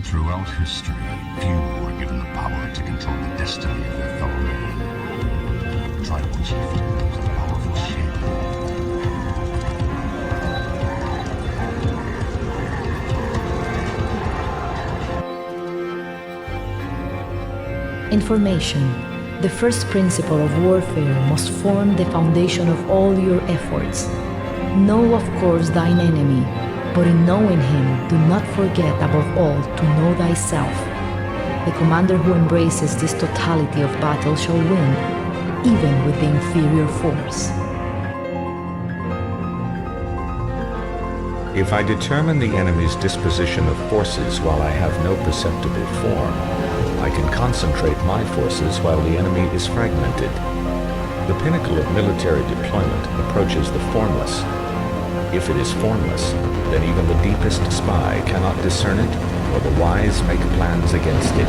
Throughout history, few were given the power to control the destiny of their fellow man. Tribal chieftains of powerful shape. Information, the first principle of warfare, must form the foundation of all your efforts. Know, of course, thine enemy, but in knowing him, do not forget above all to know thyself. The commander who embraces this totality of battle shall win, even with the inferior force. If I determine the enemy's disposition of forces while I have no perceptible form, I can concentrate my forces while the enemy is fragmented. The pinnacle of military deployment approaches the formless. If it is formless, then even the deepest spy cannot discern it, or the wise make plans against it.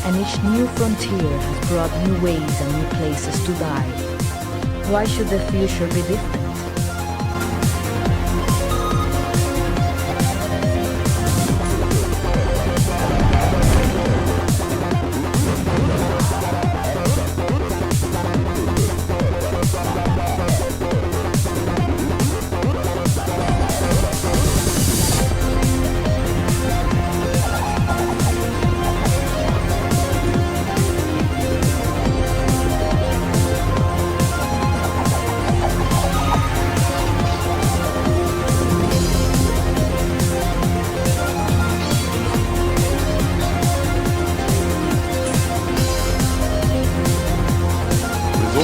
And each new frontier has brought new ways and new places to die. Why should the future be different?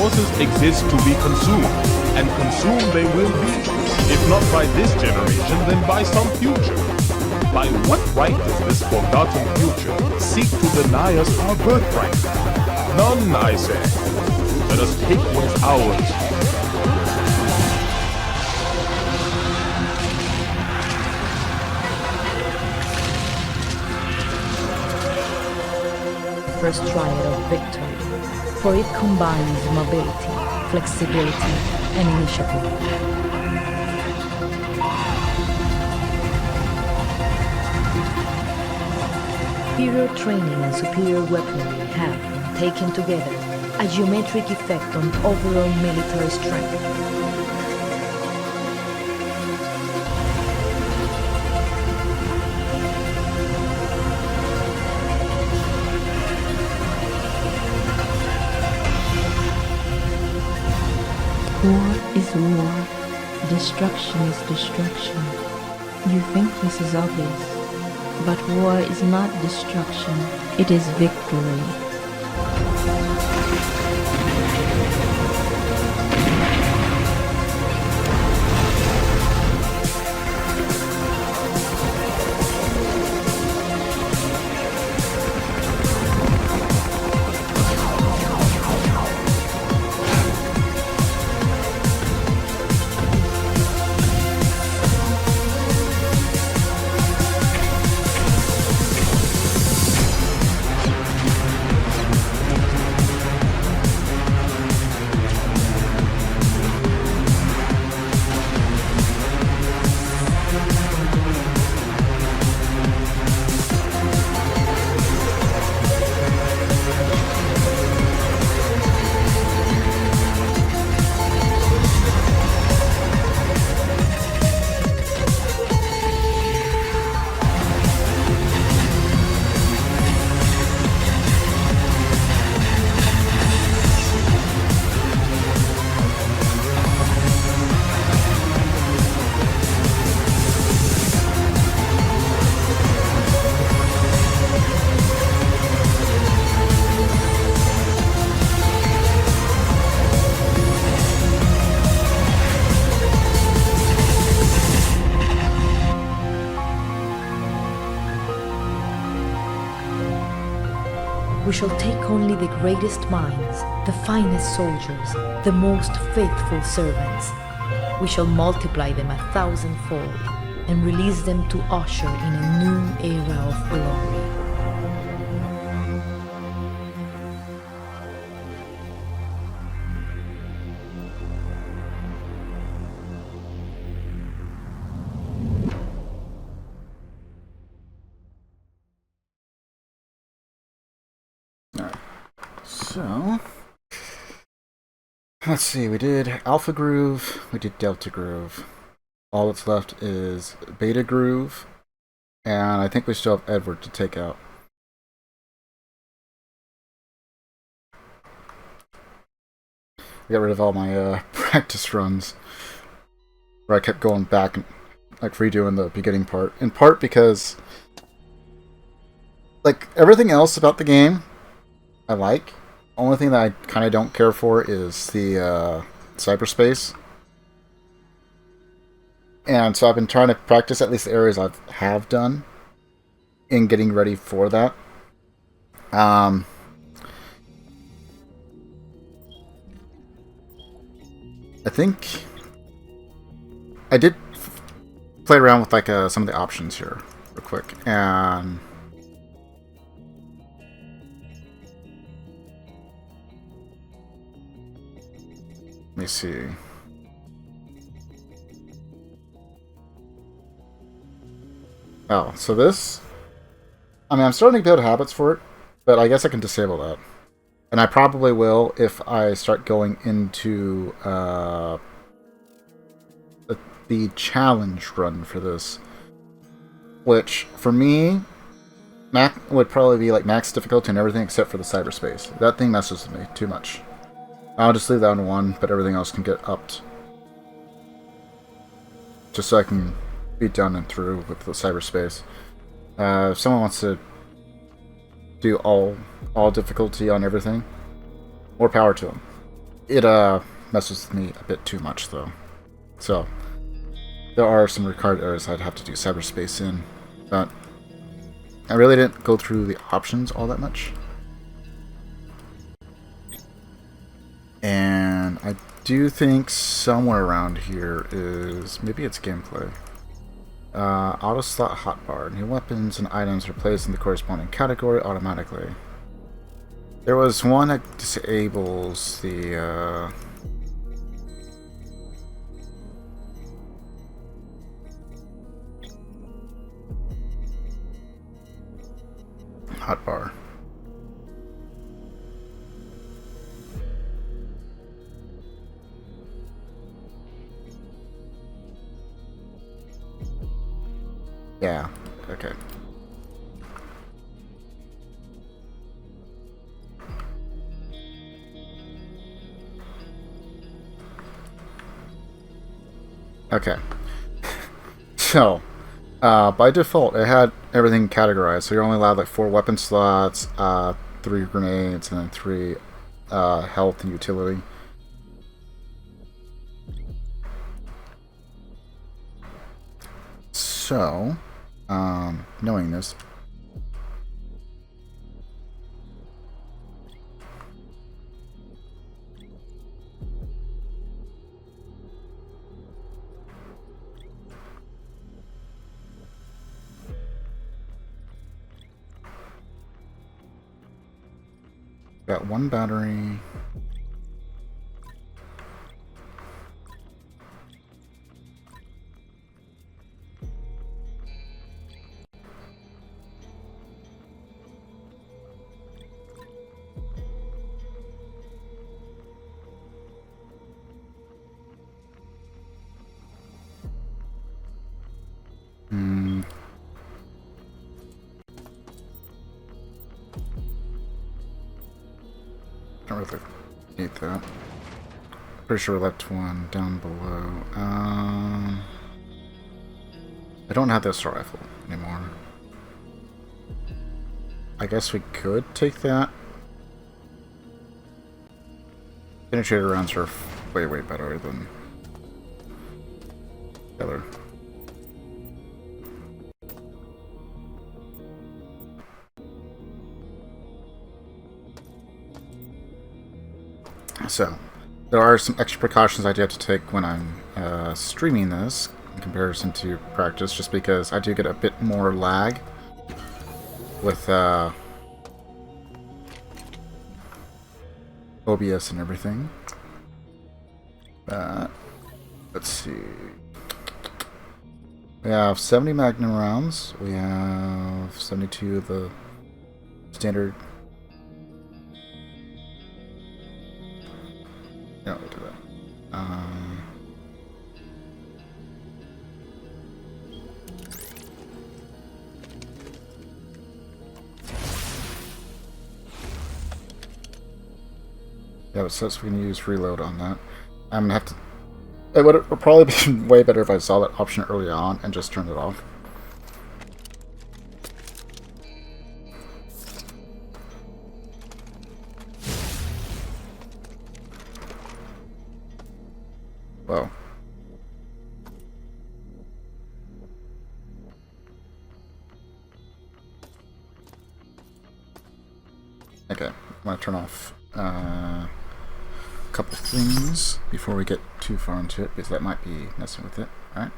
Resources exist to be consumed, and consumed they will be, if not by this generation, then by some future. By what right does this forgotten future seek to deny us our birthright? None, I say. Let us take what's ours. First triad of victory, for it combines mobility, flexibility, and initiative. Superior training and superior weaponry have, when taken together, a geometric effect on overall military strength. to war. Destruction is destruction. You think this is obvious, but war is not destruction, it is victory. We shall take only the greatest minds, the finest soldiers, the most faithful servants. We shall multiply them 1,000-fold and release them to usher in a new era of glory. So, let's see, we did Alpha Groove, we did Delta Groove. All that's left is Beta Groove, and I think we still have Edward to take out. I got rid of all my practice runs, where I kept going back and like redoing the beginning part. In part because, like, everything else about the game, I like. Only thing that I kind of don't care for is the cyberspace. And so I've been trying to practice at least the areas I have done in getting ready for that. I think I did play around with like some of the options here real quick, and let me see. Oh, so this... I mean, I'm starting to build habits for it, but I guess I can disable that. And I probably will if I start going into the challenge run for this. Which, for me, would probably be like max difficulty and everything except for the cyberspace. That thing messes with me too much. I'll just leave that on 1, but everything else can get upped. Just so I can be done and through with the cyberspace. If someone wants to do all difficulty on everything, more power to them. It messes with me a bit too much, though. So, there are some required areas I'd have to do cyberspace in, but I really didn't go through the options all that much. And I do think somewhere around here is... maybe it's gameplay. Auto slot hotbar. New weapons and items are placed in the corresponding category automatically. There was one that disables the... hotbar. Yeah, okay. Okay. So, by default, it had everything categorized. So you're only allowed like 4 weapon slots, 3 grenades, and then 3 health and utility. So, knowing this, got 1 battery. Don't really need that. Pretty sure we left 1 down below. I don't have the assault rifle anymore. I guess we could take that. Penetrator rounds are way, way better than the other. So, there are some extra precautions I do have to take when I'm streaming this in comparison to practice, just because I do get a bit more lag with OBS and everything. Let's see. We have 70 Magnum rounds. We have 72 of the standard. No, we'll do that. Yeah, it says we can use reload on that. I'm gonna have to. It would probably be way better if I saw that option early on and just turned it off. Whoa. Okay, I'm gonna turn off a couple things before we get too far into it, because that might be messing with it. Alright.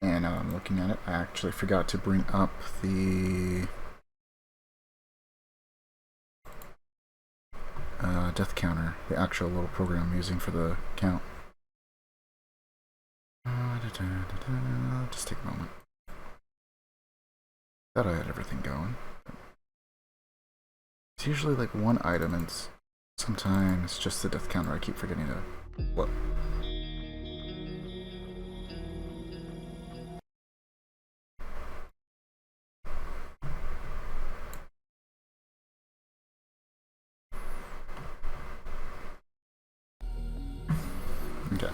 And now I'm looking at it, I actually forgot to bring up the death counter, the actual little program I'm using for the count. Just take a moment. Thought I had everything going. It's usually like 1 item, and sometimes just the death counter I keep forgetting to. What? Okay.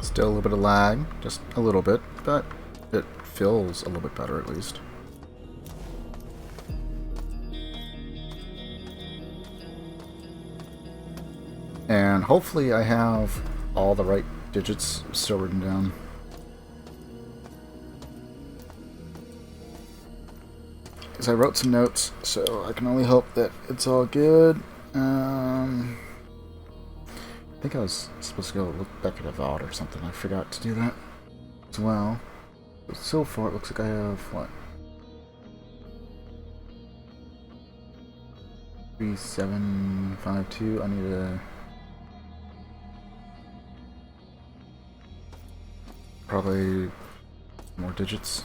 Still a little bit of lag, just a little bit, but it feels a little bit better at least. And hopefully I have all the right digits still written down. Because I wrote some notes, so I can only hope that it's all good. I think I was supposed to go look back at a vault or something. I forgot to do that as well. But so far it looks like I have, what? 3752. I need a... probably more digits.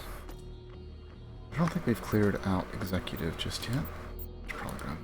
I don't think we've cleared out executive just yet. Probably not.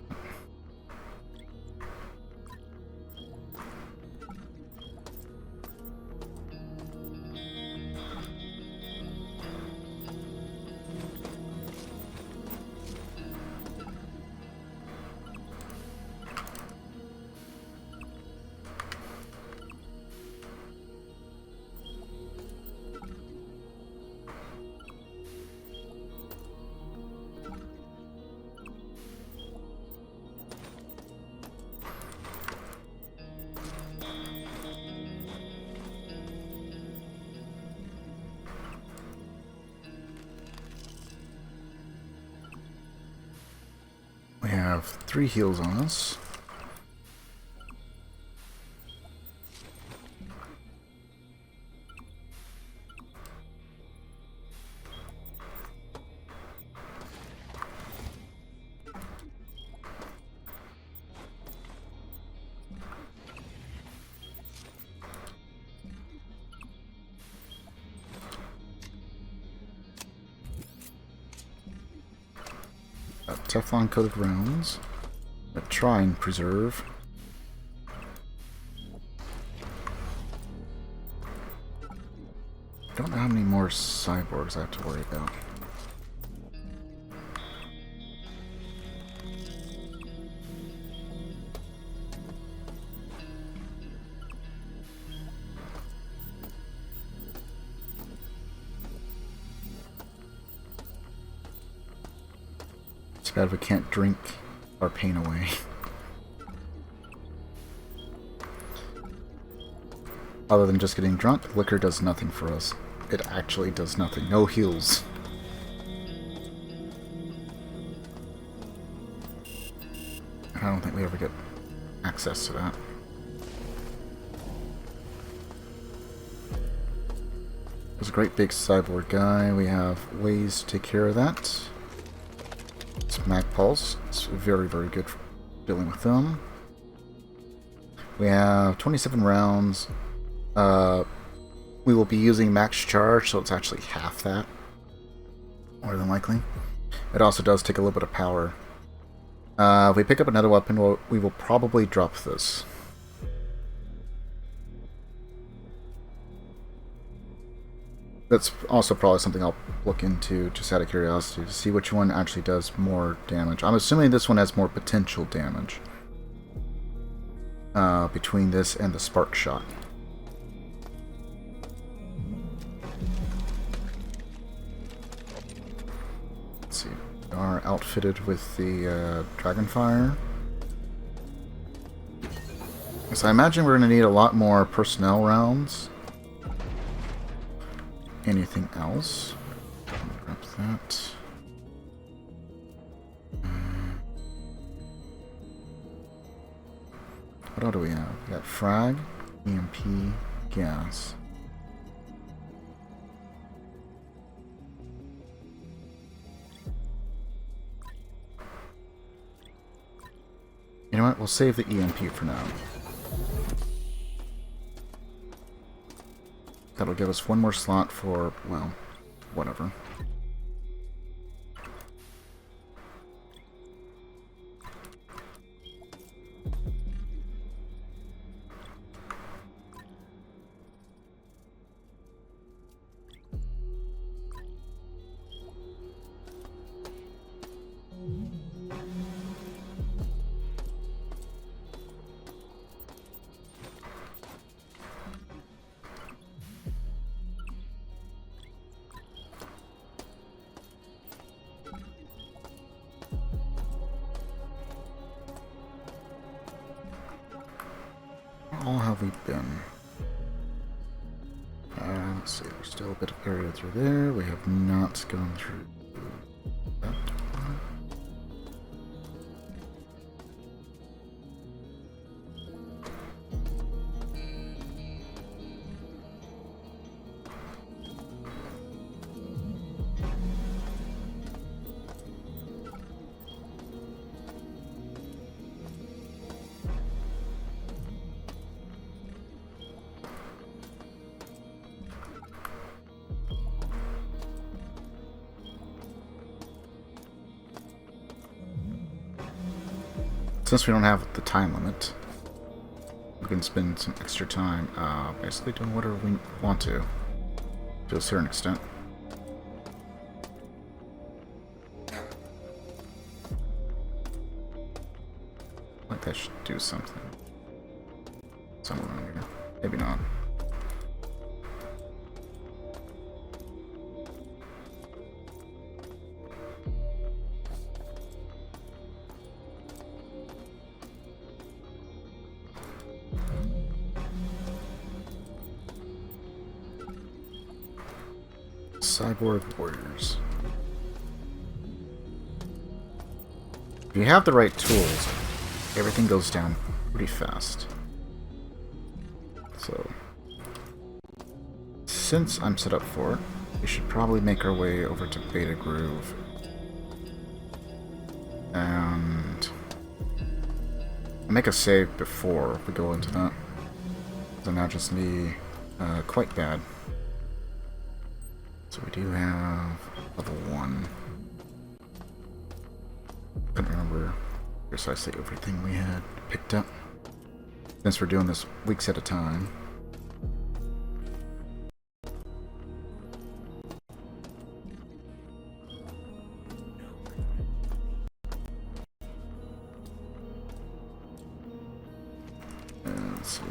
have 3 heals on us. Teflon coated rounds. A try and preserve. Don't know how many more cyborgs I have to worry about. It's bad we can't drink our pain away. Other than just getting drunk, liquor does nothing for us. It actually does nothing. No heals. I don't think we ever get access to that. There's a great big cyborg guy. We have ways to take care of that. It's Mag Pulse. It's very, very good for dealing with them. We have 27 rounds. We will be using max charge, so it's actually half that, more than likely. It also does take a little bit of power. If we pick up another weapon, we will probably drop this. That's also probably something I'll look into, just out of curiosity, to see which one actually does more damage. I'm assuming this one has more potential damage between this and the Spark Shot. Are outfitted with the Dragonfire. So I imagine we're going to need a lot more personnel rounds. Anything else? Grab that. What all do we have? We got frag, EMP, gas. You know what? We'll save the EMP for now. That'll give us one more slot for, well, whatever. All have we been? Let's see, there's still a bit of area through there. We have not gone through that door. Since we don't have the time limit, we can spend some extra time basically doing whatever we want to a certain extent. Like that should do something. Somewhere around here. Maybe not. Cyborg warriors. you have the right tools, everything goes down pretty fast. So, since I'm set up for it, we should probably make our way over to Beta Groove. And I'll make a save before we go into that. So now just be quite bad. So we do have level 1. Couldn't remember precisely everything we had picked up, since we're doing this weeks at a time. Let's see.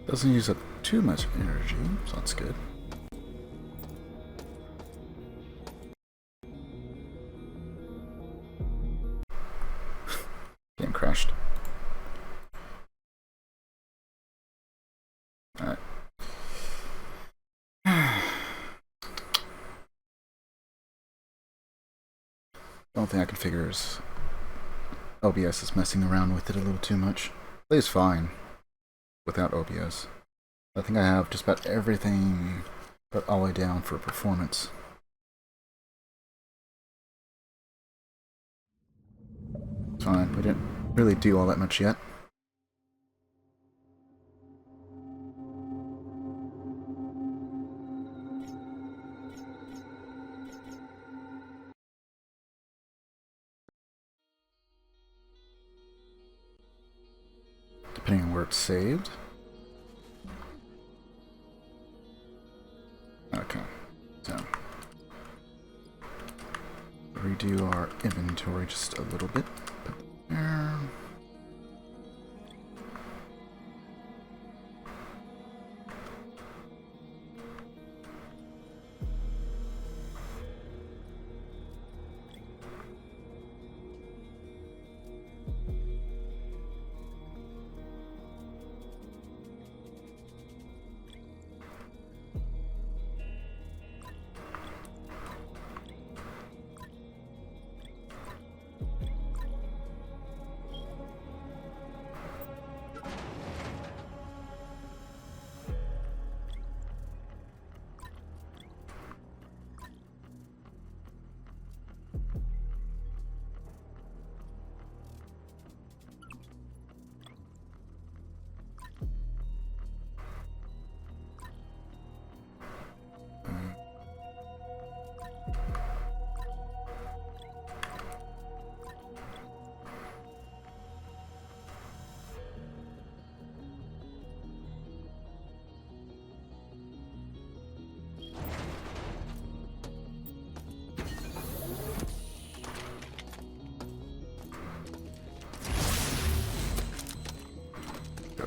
Doesn't use up too much energy, so that's good. Game crashed. Alright. The only thing I can figure is OBS is messing around with it a little too much. Plays fine without OBS. I think I have just about everything put all the way down for performance. It's fine, we didn't really do all that much yet. Depending on where it's saved. Okay, so redo our inventory just a little bit. Put that there.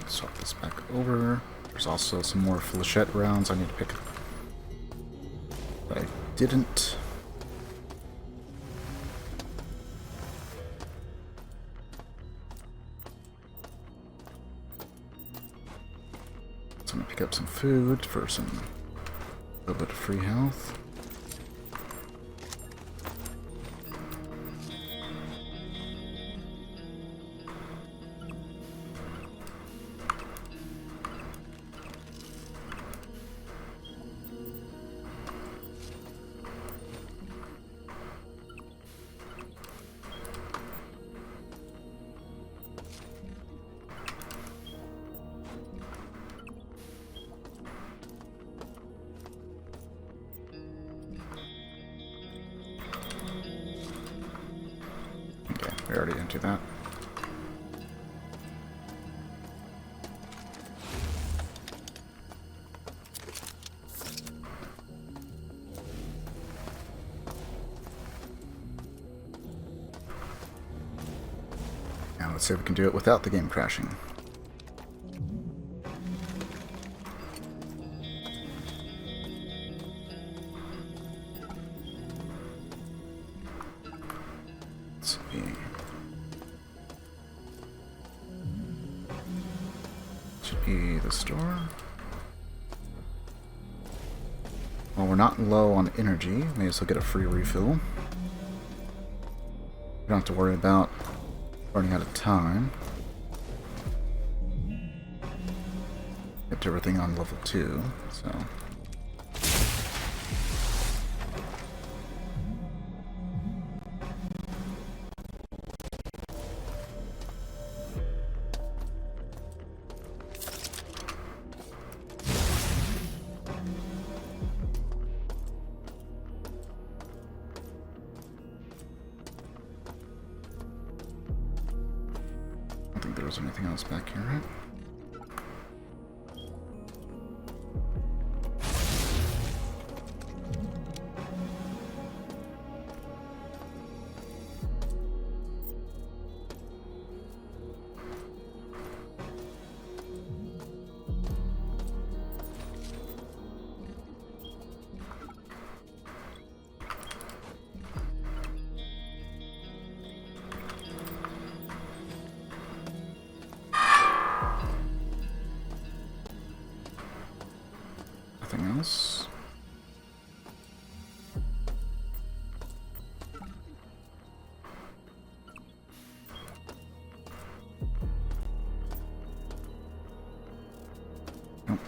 Swap this back over. There's also some more flechette rounds I need to pick up. But I didn't. So I'm gonna pick up some food for a little bit of free health. We already entered that. Let's see if we can do it without the game crashing. Let's see. Should be the store. Well, we're not low on energy. May as well get a free refill. We don't have to worry about running out of time. Kept everything on level 2, so... I don't think there was anything else back here, right? Nothing else. Nope.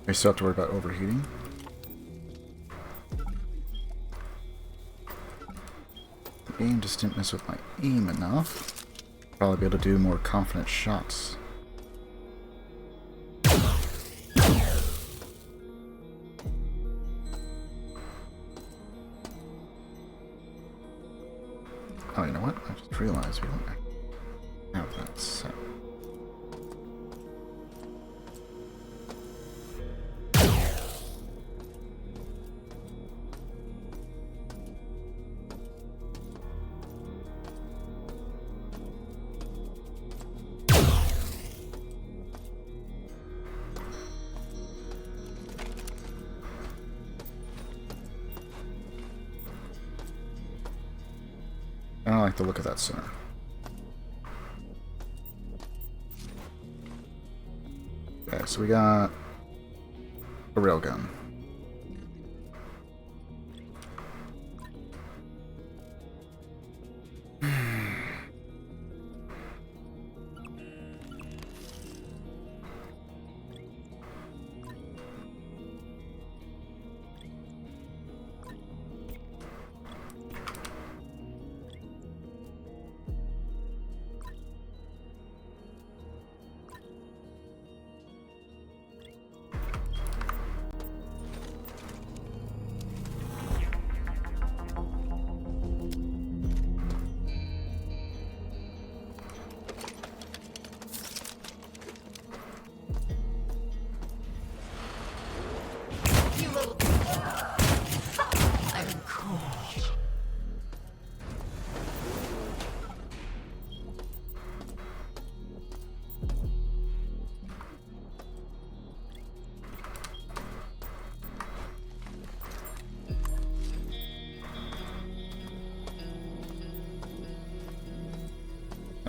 I still have to worry about overheating. The game just didn't mess with my aim enough. Probably be able to do more confident shots. Oh, you know what? I just realized we don't have that set. I don't like the look of that center. Okay, so we got a railgun.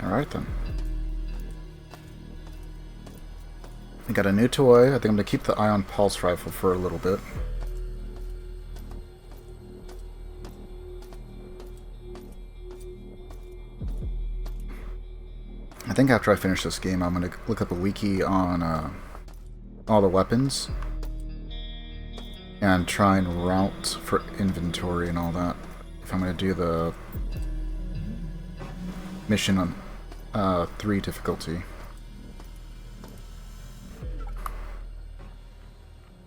Alright then. I got a new toy. I think I'm going to keep the ion pulse rifle for a little bit. I think after I finish this game, I'm going to look up a wiki on all the weapons and try and route for inventory and all that. If I'm going to do the mission on 3 difficulty.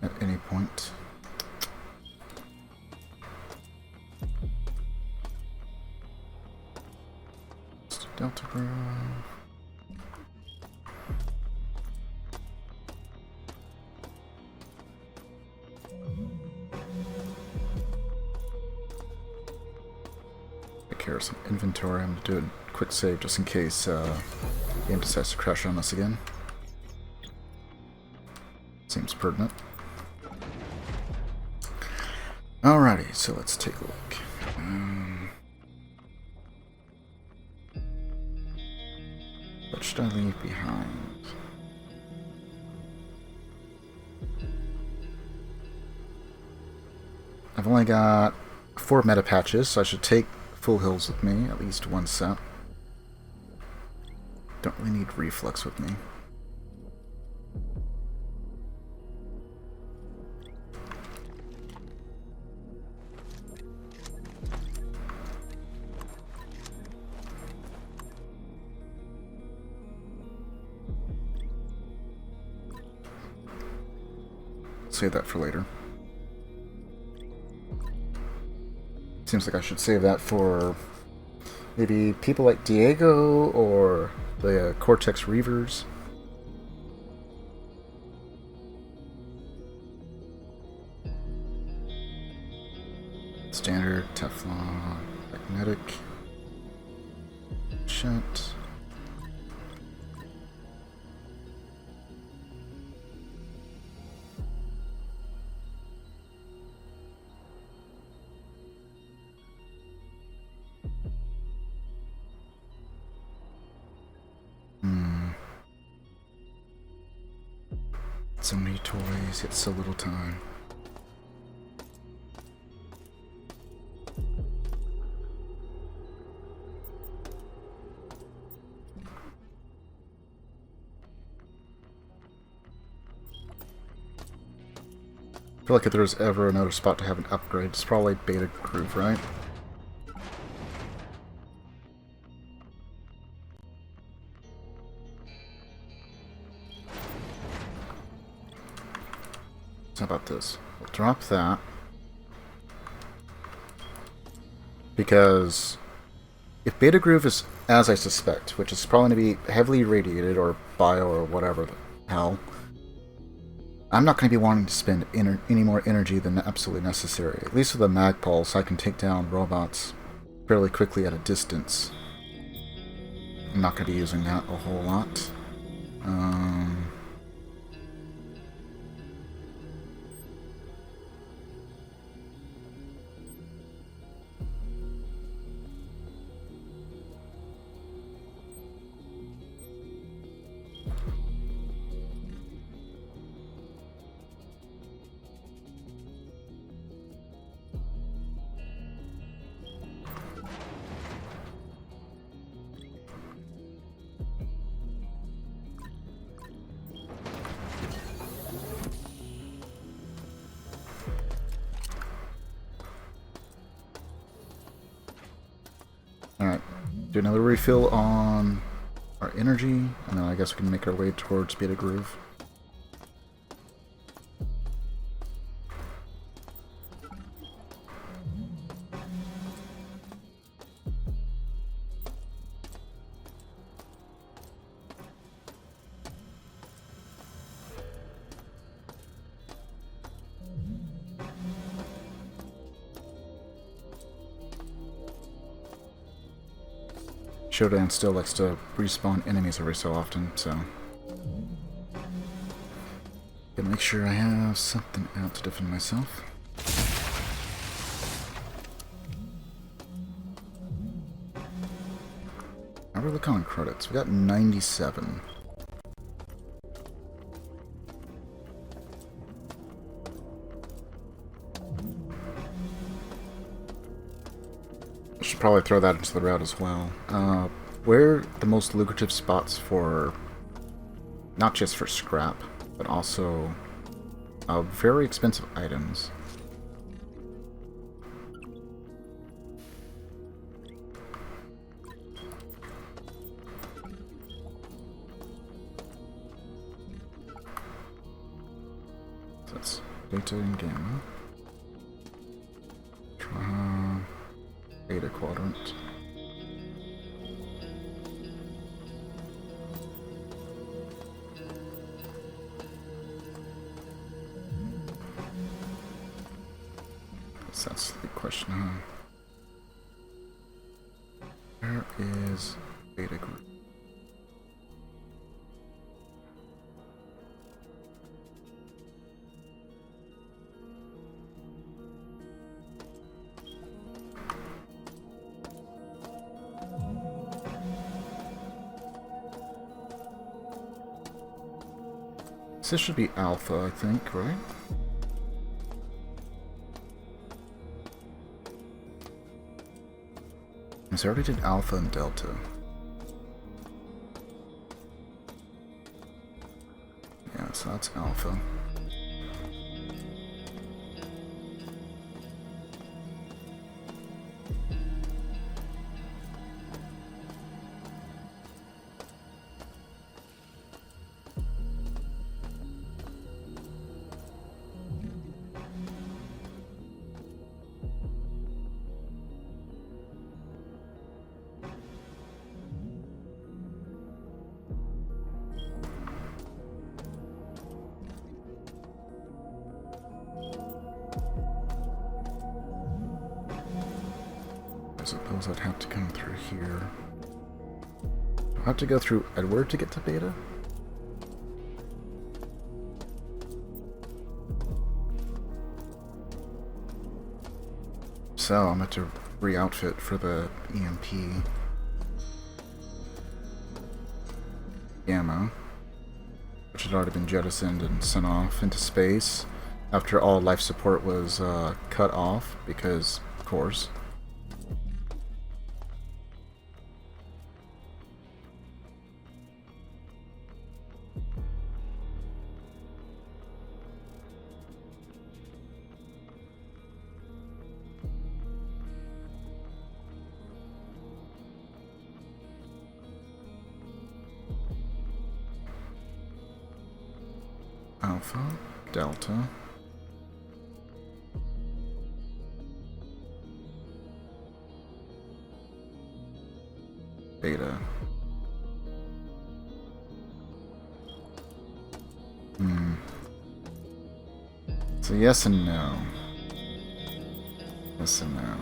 At any point. Delta Grove. Take care of some inventory. I'm going to do a quick save just in case game decides to crash on us again. Seems pertinent. Alrighty, so let's take a look. What should I leave behind? I've only got 4 meta patches, so I should take full hills with me, at least 1 set. Don't really need reflux with me. Save that for later. Seems like I should save that for maybe people like Diego or the Cortex Reavers. Standard, Teflon, magnetic, shut. So many toys, yet so little time. I feel like if there's ever another spot to have an upgrade, it's probably Beta Groove, right? How about this? We'll drop that. Because if Beta Groove is as I suspect, which is probably going to be heavily irradiated or bio or whatever the hell, I'm not going to be wanting to spend any more energy than absolutely necessary. At least with a mag pulse, I can take down robots fairly quickly at a distance. I'm not going to be using that a whole lot. Alright, do another refill on our energy, and then I guess we can make our way towards Beta Groove. Shodan still likes to respawn enemies every so often, so gotta make sure I have something out to defend myself. How are we looking on credits? We got 97. Should probably throw that into the route as well. Where are the most lucrative spots for, not just for scrap, but also very expensive items? Beta and gamma. Beta quadrant. That's the question, huh? Where is beta group? This should be alpha, I think, right? So I already did alpha and delta. Yeah, so that's alpha. I suppose I'd have to come through here. Do I have to go through Edward to get to beta? So I'm going to re-outfit for the EMP Gamma, which had already been jettisoned and sent off into space after all life support was cut off, because, of course. Alpha, Delta, Beta. So yes and no. Yes and no.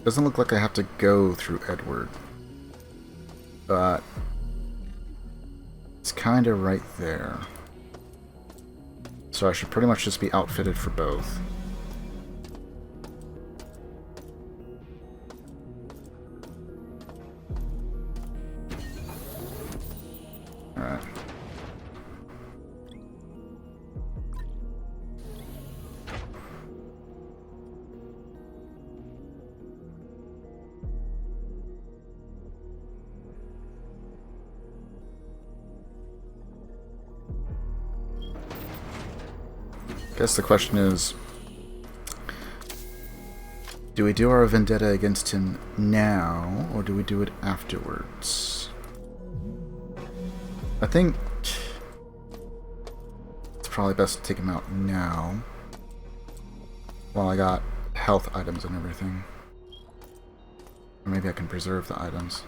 Doesn't look like I have to go through Edward. But it's kind of right there. So I should pretty much just be outfitted for both. Alright. Guess the question is, do we do our vendetta against him now, or do we do it afterwards? I think it's probably best to take him out now, while I got health items and everything. Or maybe I can preserve the items.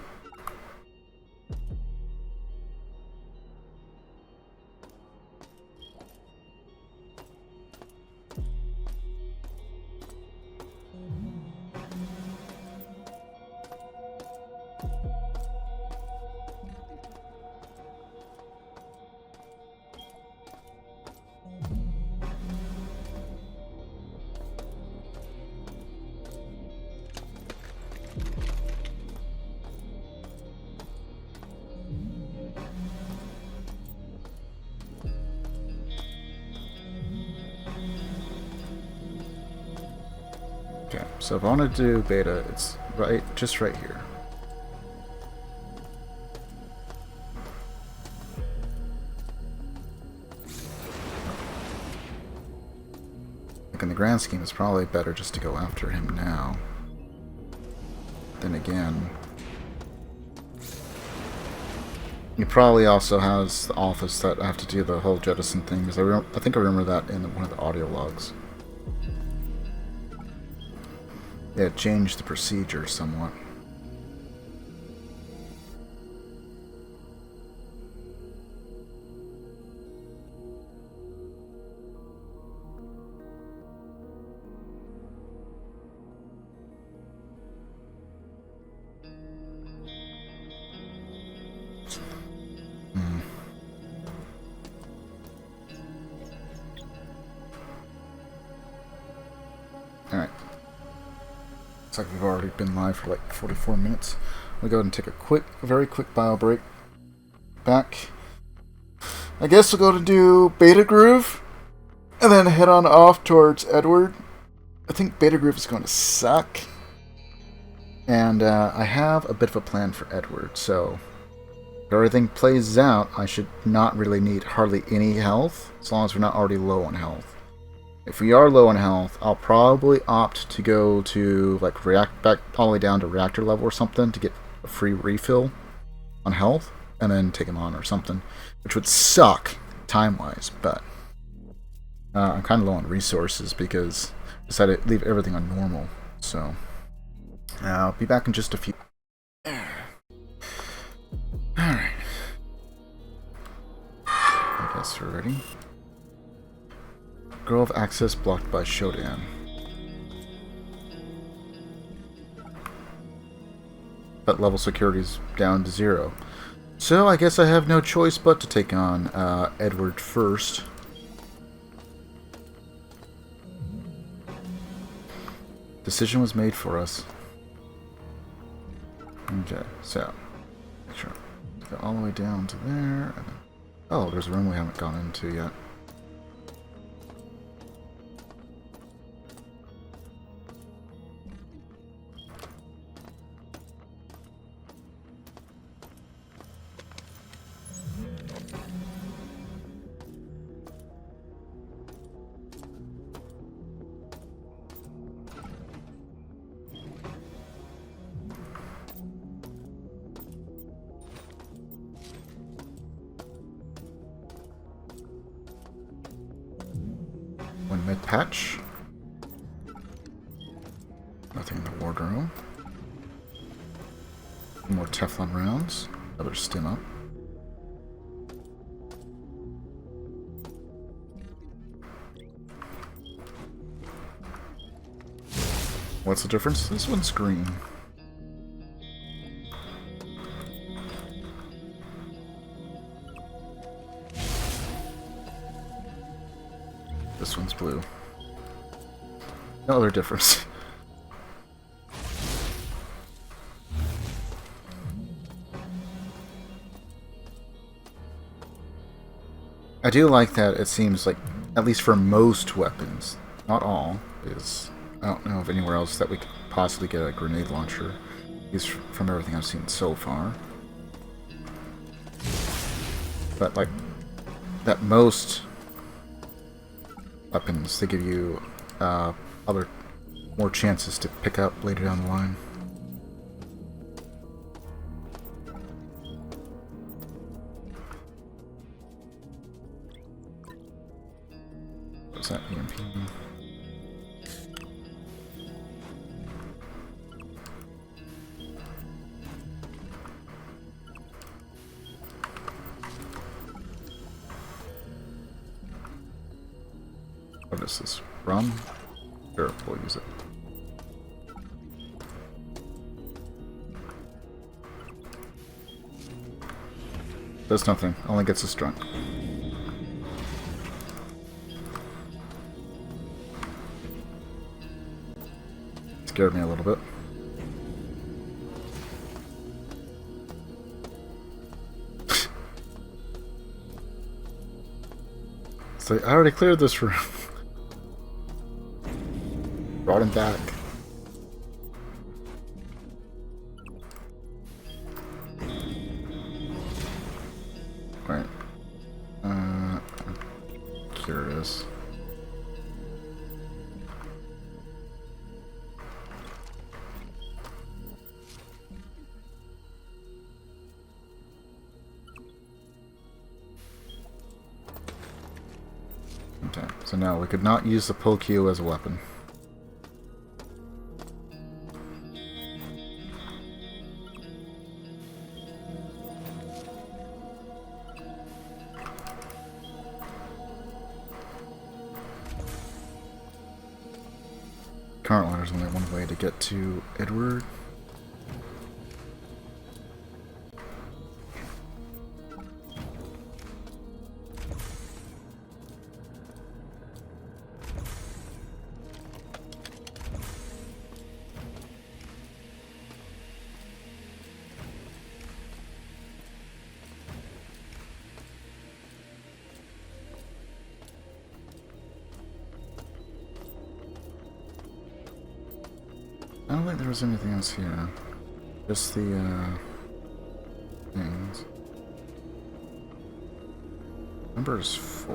Okay, so if I want to do beta, it's just right here. Like in the grand scheme, it's probably better just to go after him now. Then again, He probably also has the office that I have to do the whole jettison thing, because I think I remember that in one of the audio logs. Yeah, it changed the procedure somewhat. Alright. Looks like we've already been live for like 44 minutes. We'll go ahead and take a very quick bio break. Back. I guess we'll go to do Beta Groove, and then head on off towards Edward. I think Beta Groove is going to suck. And I have a bit of a plan for Edward, so if everything plays out, I should not really need hardly any health, as long as we're not already low on health. If we are low on health, I'll probably opt to go to like back all the way down to reactor level or something to get a free refill on health, and then take him on or something, which would suck time-wise, but I'm kind of low on resources because I decided to leave everything on normal, so I'll be back in just a few. Alright. I guess we're ready. Grove access blocked by SHODAN. But level security is down to 0. So I guess I have no choice but to take on Edward first. Decision was made for us. Okay, so make sure go all the way down to there. And then, oh, there's a room we haven't gone into yet. One mid patch. Nothing in the wardrobe. More Teflon rounds. Another stim up. What's the difference? This one's green. This one's blue. No other difference. I do like that it seems like, at least for most weapons, not all, because I don't know of anywhere else that we could possibly get a grenade launcher, at least from everything I've seen so far. But like, that most weapons, they give you more chances to pick up later down the line. What's that, EMP? What is this? Rum? Sure, we'll use it. Does nothing, only gets us drunk. Scared me a little bit. So I already cleared this room. Brought him back. Right. I'm curious. So no, we could not use the Pokio as a weapon. Currently, there's only one way to get to Edward. I don't think there was anything else here. Just the, things. Number is 4.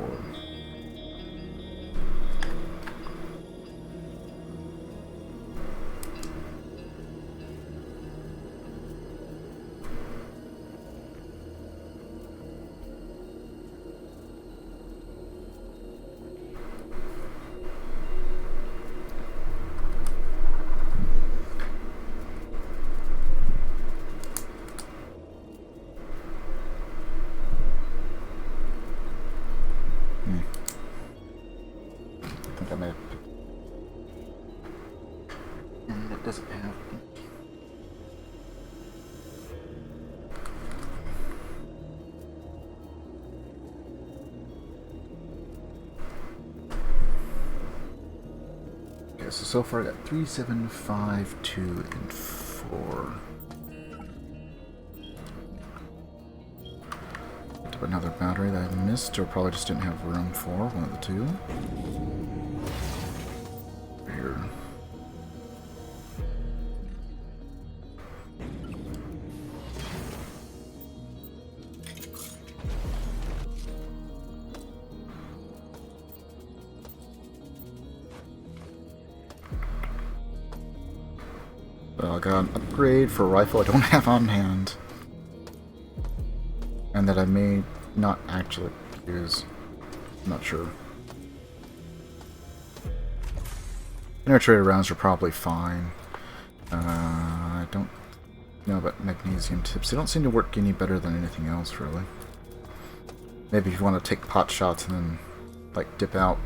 I think I may have picked. And it doesn't have. Okay, so far I got 3, 7, 5, 2, and 4. Another battery that I missed, or probably just didn't have room for, one of the two. Here. I got an upgrade for a rifle I don't have on hand. And that I may not actually use. I'm not sure. Penetrator rounds are probably fine. I don't know about magnesium tips. They don't seem to work any better than anything else, really. Maybe if you want to take pot shots and then, like, dip out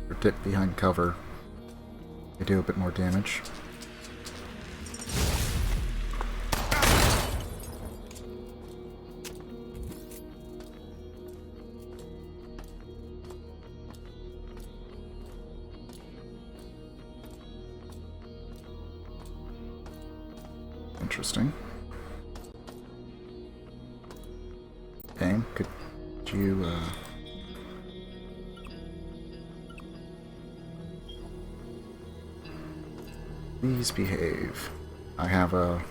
or dip behind cover, they do a bit more damage. Interesting. Okay, could you, please behave. I have a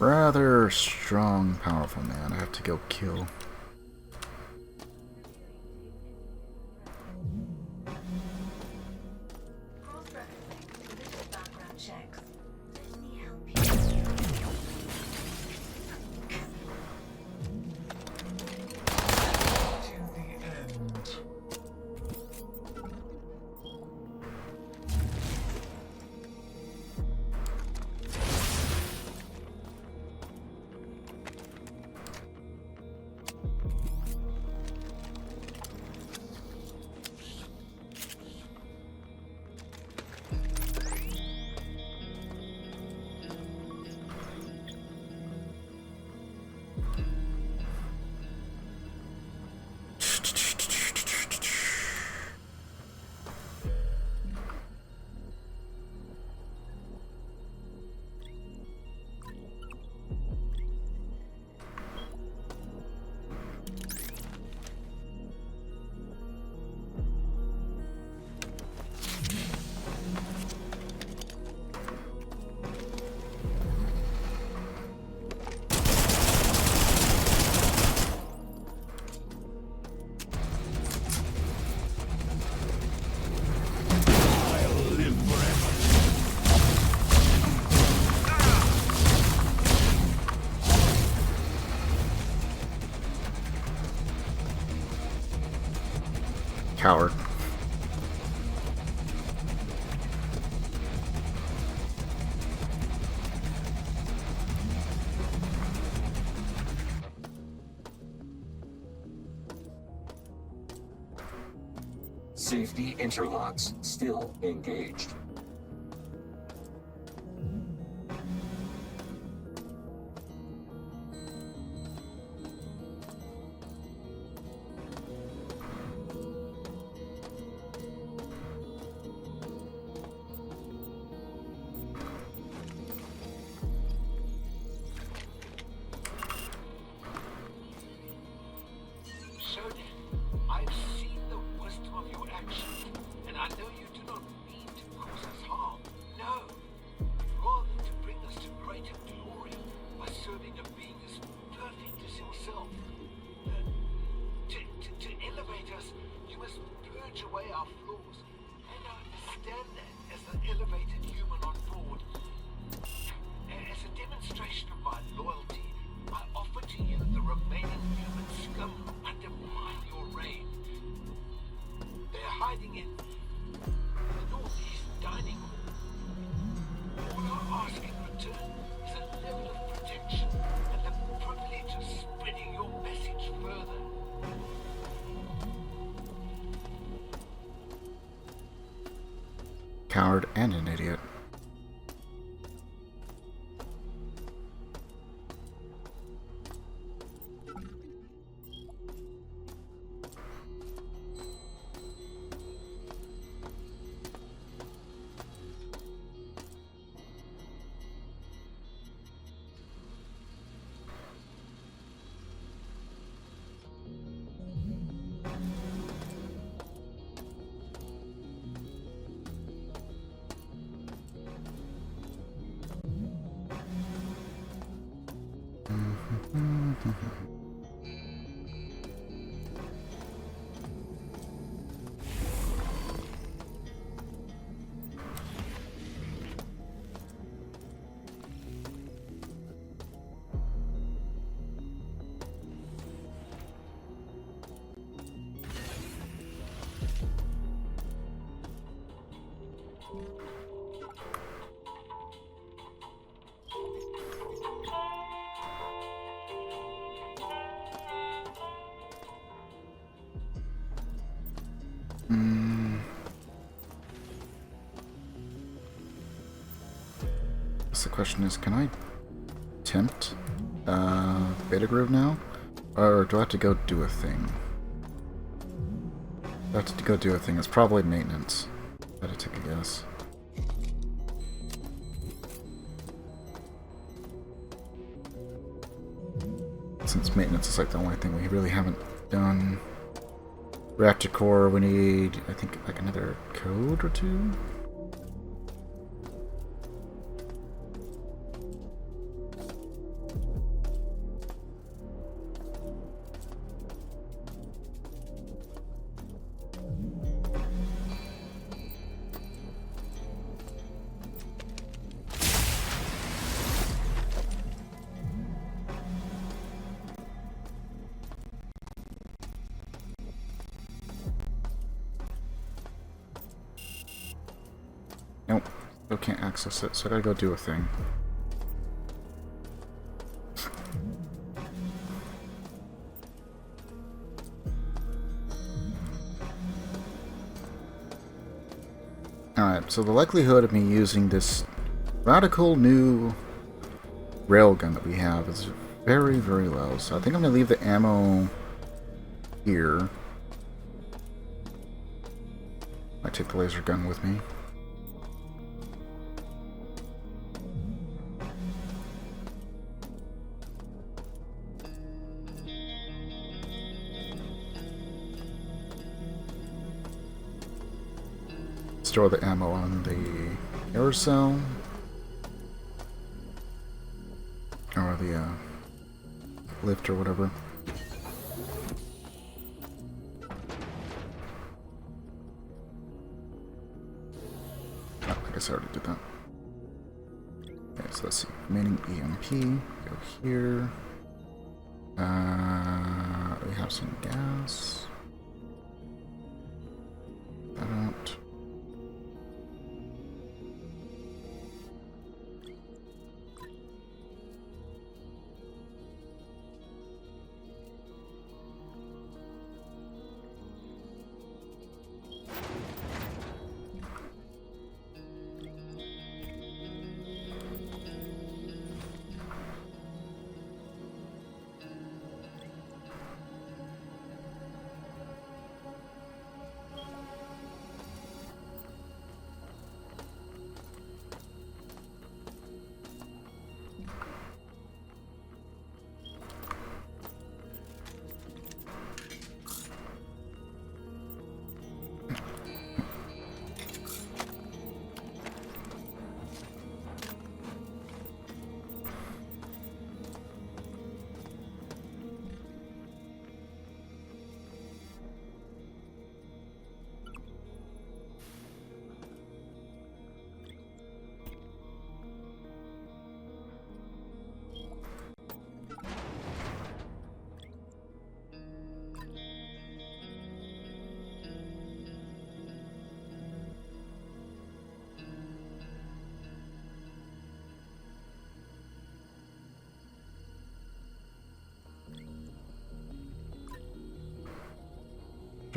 rather strong, powerful man I have to go kill. Coward. Safety interlocks still engaged. I've seen the wisdom of your actions, and I know you do not mean to cause us harm. No, rather to bring us to greater glory by serving a being as perfect as yourself. To elevate us, you must purge away our flaws, and I understand that as an elevated human on board. As a demonstration of my loyalty, I offer to you the remaining human scum who undermine your reign. They're hiding in the northeast dining hall. All I ask in return is a level of protection and the privilege of spreading your message further. Coward and an idiot. The question is, can I tempt Beta Groove now? Or do I have to go do a thing? I have to go do a thing. It's probably maintenance. I had to take a guess. Since maintenance is like the only thing we really haven't done. Reactor core, we need, I think, like another code or two? Nope, still can't access it, so I gotta go do a thing. Alright, so the likelihood of me using this radical new railgun that we have is very, very low. So I think I'm gonna leave the ammo here. I take the laser gun with me. Store the ammo on the aerosol, or the lift or whatever. Oh, I guess I already did that. Okay, so let's see. Remaining EMP, go here. We have some gas.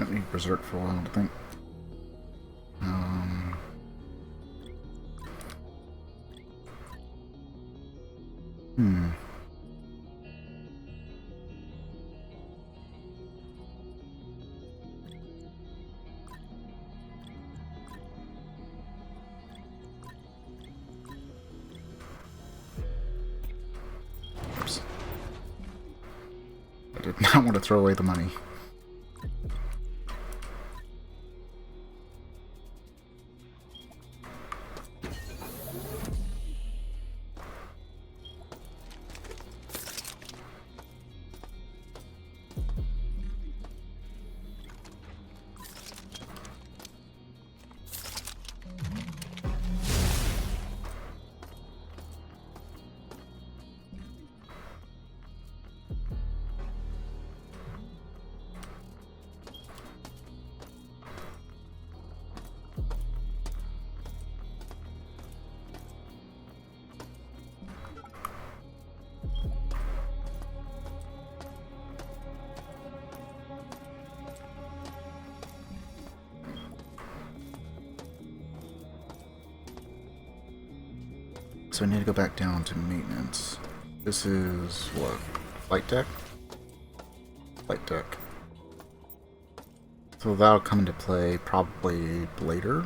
don't need Berserk for a while, I think. Oops. I did not want to throw away the money. So I need to go back down to maintenance. This is what? Flight deck? Flight deck. So that'll come into play probably later.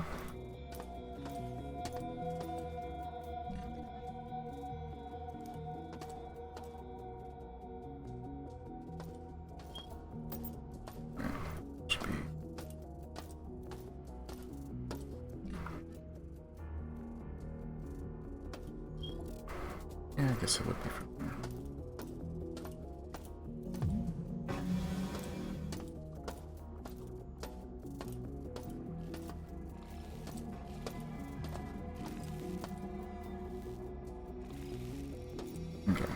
Should be. Yeah, I guess it would be from there. Okay.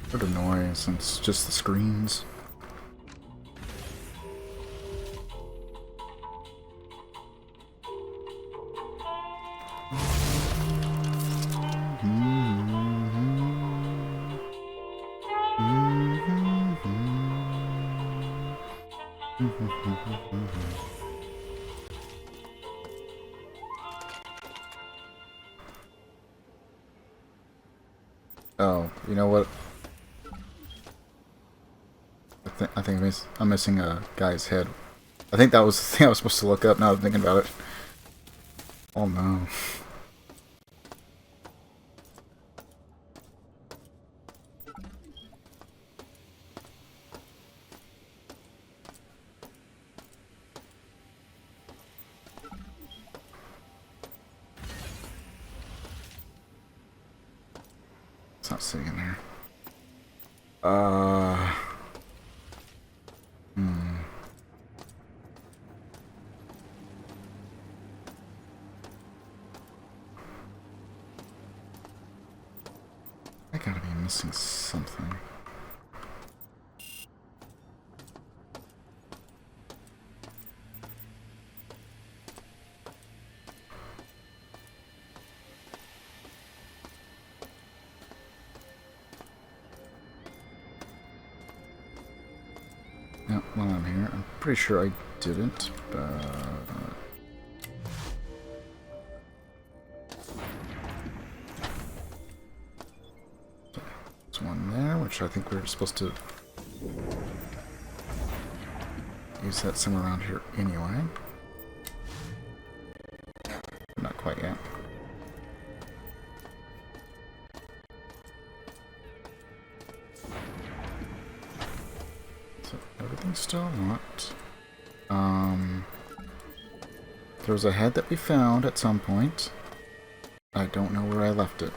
What a noise, since it's just the screens. Oh, you know what? I think I'm missing a guy's head. I think that was the thing I was supposed to look up now that I'm thinking about it. Oh no. It's not sitting in there. I gotta be missing something. Yeah, while I'm here, I'm pretty sure I didn't, but... There's one there, which I think we're supposed to use that somewhere around here anyway. Not quite yet. So everything's still locked. There was a head that we found at some point. I don't know where I left it.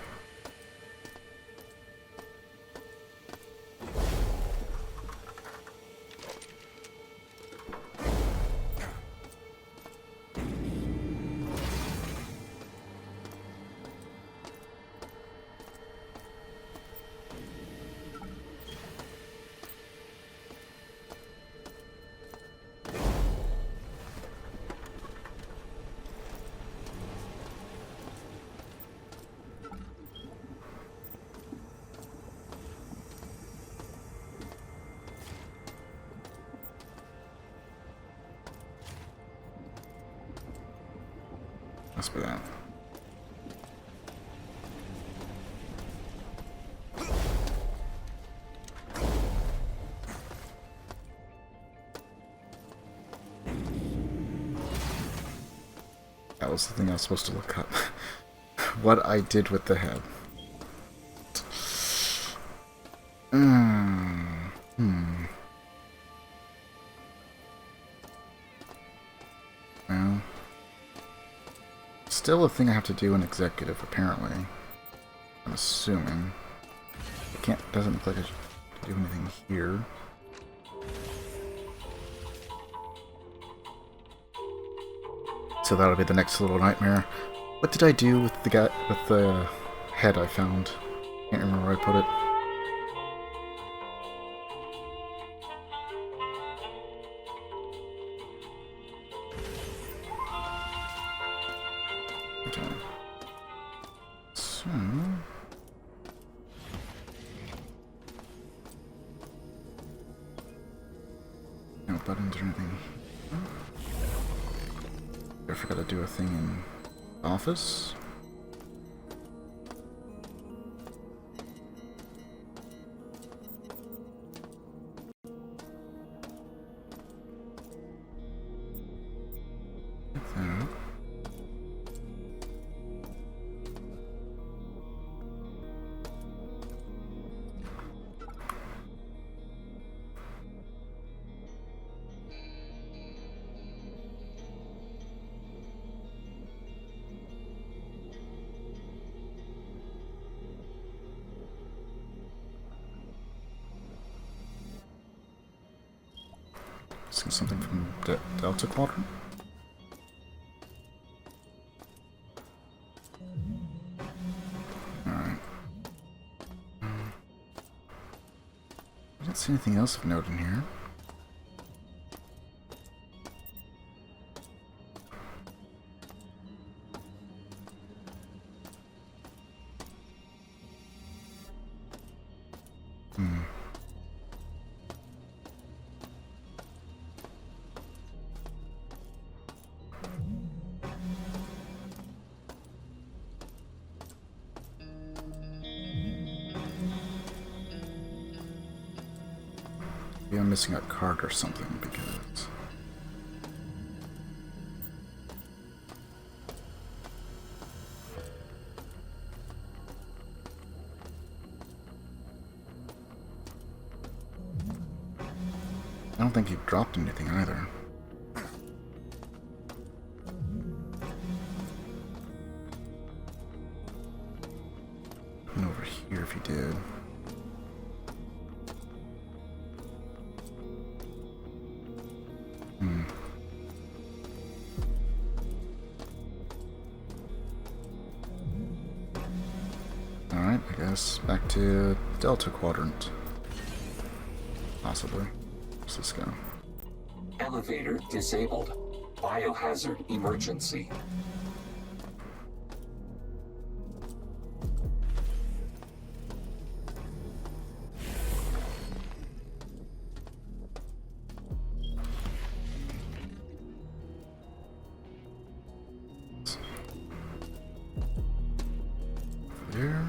Must be that. That was the thing I was supposed to look up. What I did with the head. Well, still a thing I have to do in executive, apparently. I'm assuming. Doesn't look like I should do anything here. So that'll be the next little nightmare. What did I do with the head I found? Can't remember where I put it. Okay. So no buttons or anything. I forgot to do a thing in office. Like that. See something from Delta Quadrant? Alright. I don't see anything else of note in here. Maybe I'm missing a card or something because I don't think you've dropped anything either. And over here if you did. Alright, I guess back to Delta Quadrant. Possibly. Where's this go? Elevator disabled. Biohazard emergency. There.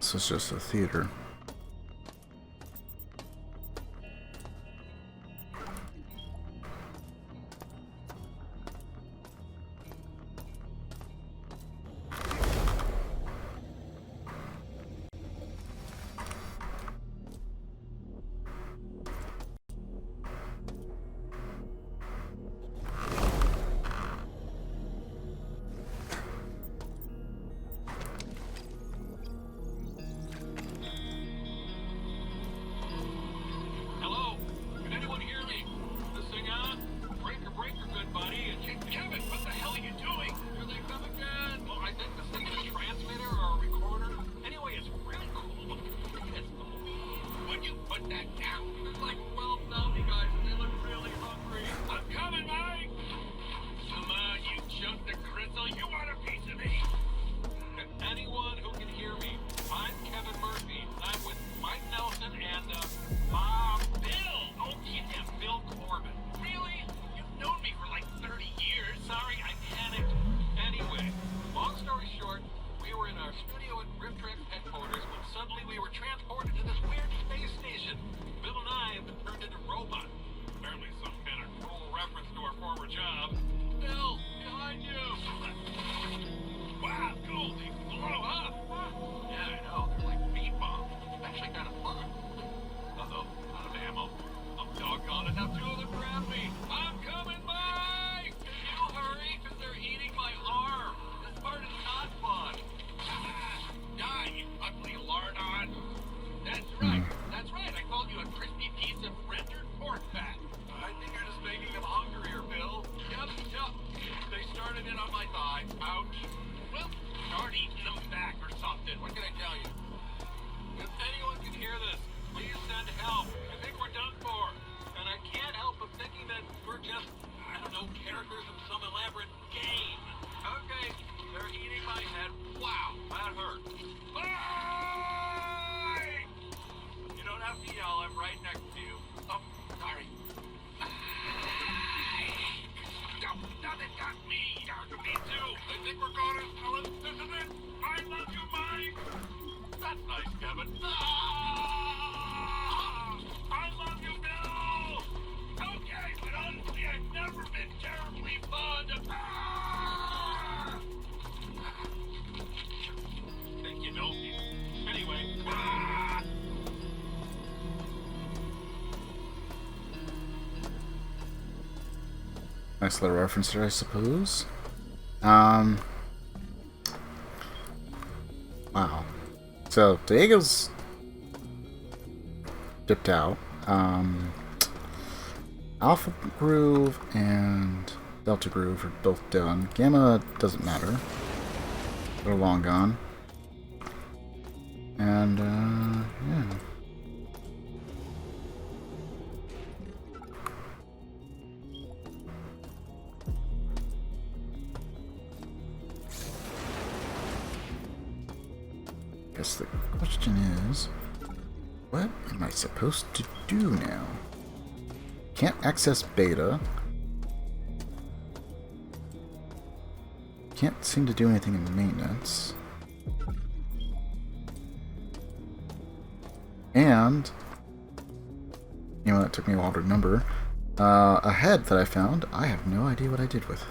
This is just a theater. side. Ouch. Well, start eating them back or something. What can I tell you? If anyone can hear this, please send help. I think we're done for. And I can't help but thinking that we're just, I don't know, characters in some elaborate game. Okay, they're eating my head. Wow, that hurt. Bye! You don't have to yell, I'm right next to you. Oh, sorry. No, they got me. Me too. They think we're going to tell us this is it. I love you, Mike. That's nice, Kevin. I love you, Bill. Okay, but honestly, I've never been terribly fond of. Think you know me. Anyway. Nice little reference there, I suppose. Wow. So, Diego's dipped out. Alpha Groove and Delta Groove are both done. Gamma doesn't matter. They're long gone. And, yeah. Guess the question is, what am I supposed to do now? Can't access beta. Can't seem to do anything in maintenance. And, you know, it took me a while to remember. A head that I found, I have no idea what I did with.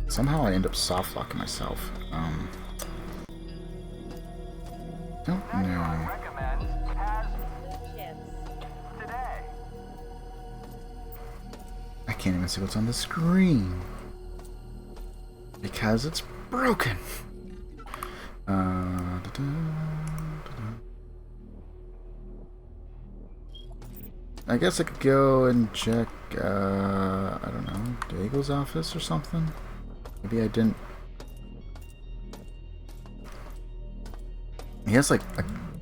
Somehow I end up soft locking myself. Don't know. I can't even see what's on the screen because it's broken. I guess I could go and check, I don't know, Diego's office or something. Maybe I didn't. He has like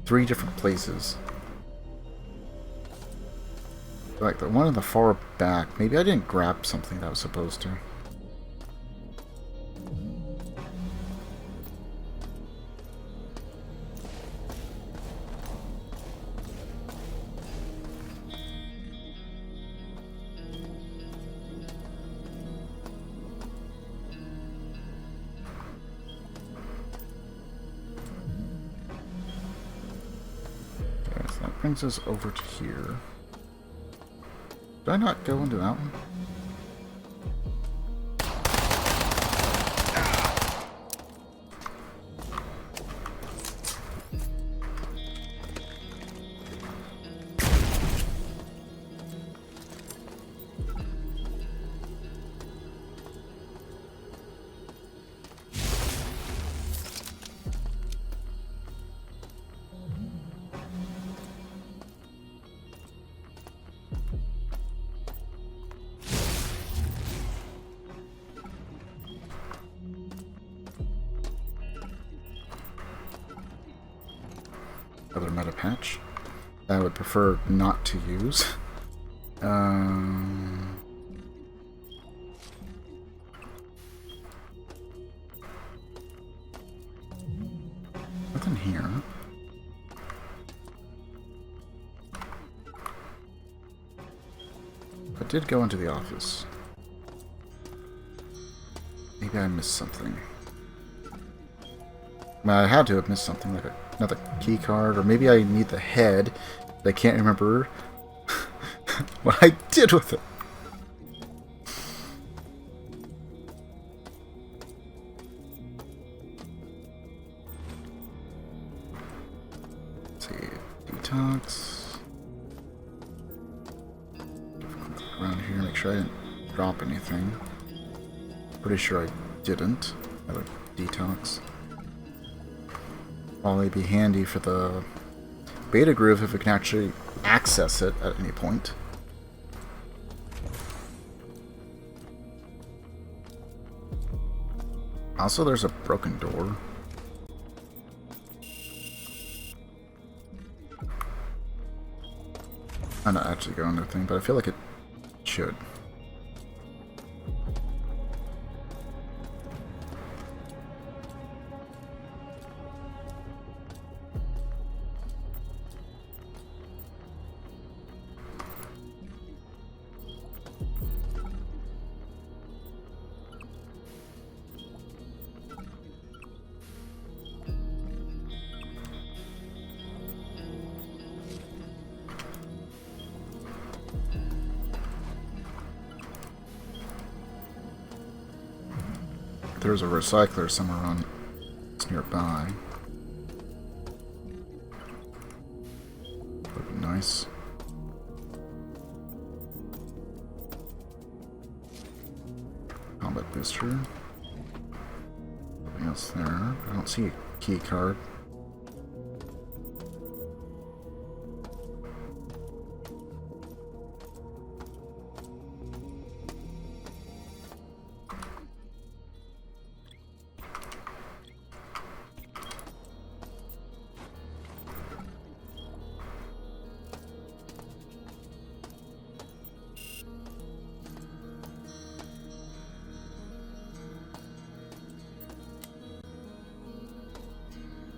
3 different places. Like the one in the far back. Maybe I didn't grab something that I was supposed to. Brings us over to here. Did I not go into that one? Other meta patch that I would prefer not to use. Nothing here. I did go into the office. Maybe I missed something. I had to have missed something, like another key card, or maybe I need the head. But I can't remember what I did with it. Let's see, detox. Around here, make sure I didn't drop anything. Pretty sure I didn't. I have a detox. Probably be handy for the beta groove if we can actually access it at any point. Also, there's a broken door. I'm not actually going to the thing, but I feel like it should. There's a recycler somewhere on it's nearby. Would be nice. Combat booster. Nothing else there. I don't see a key card.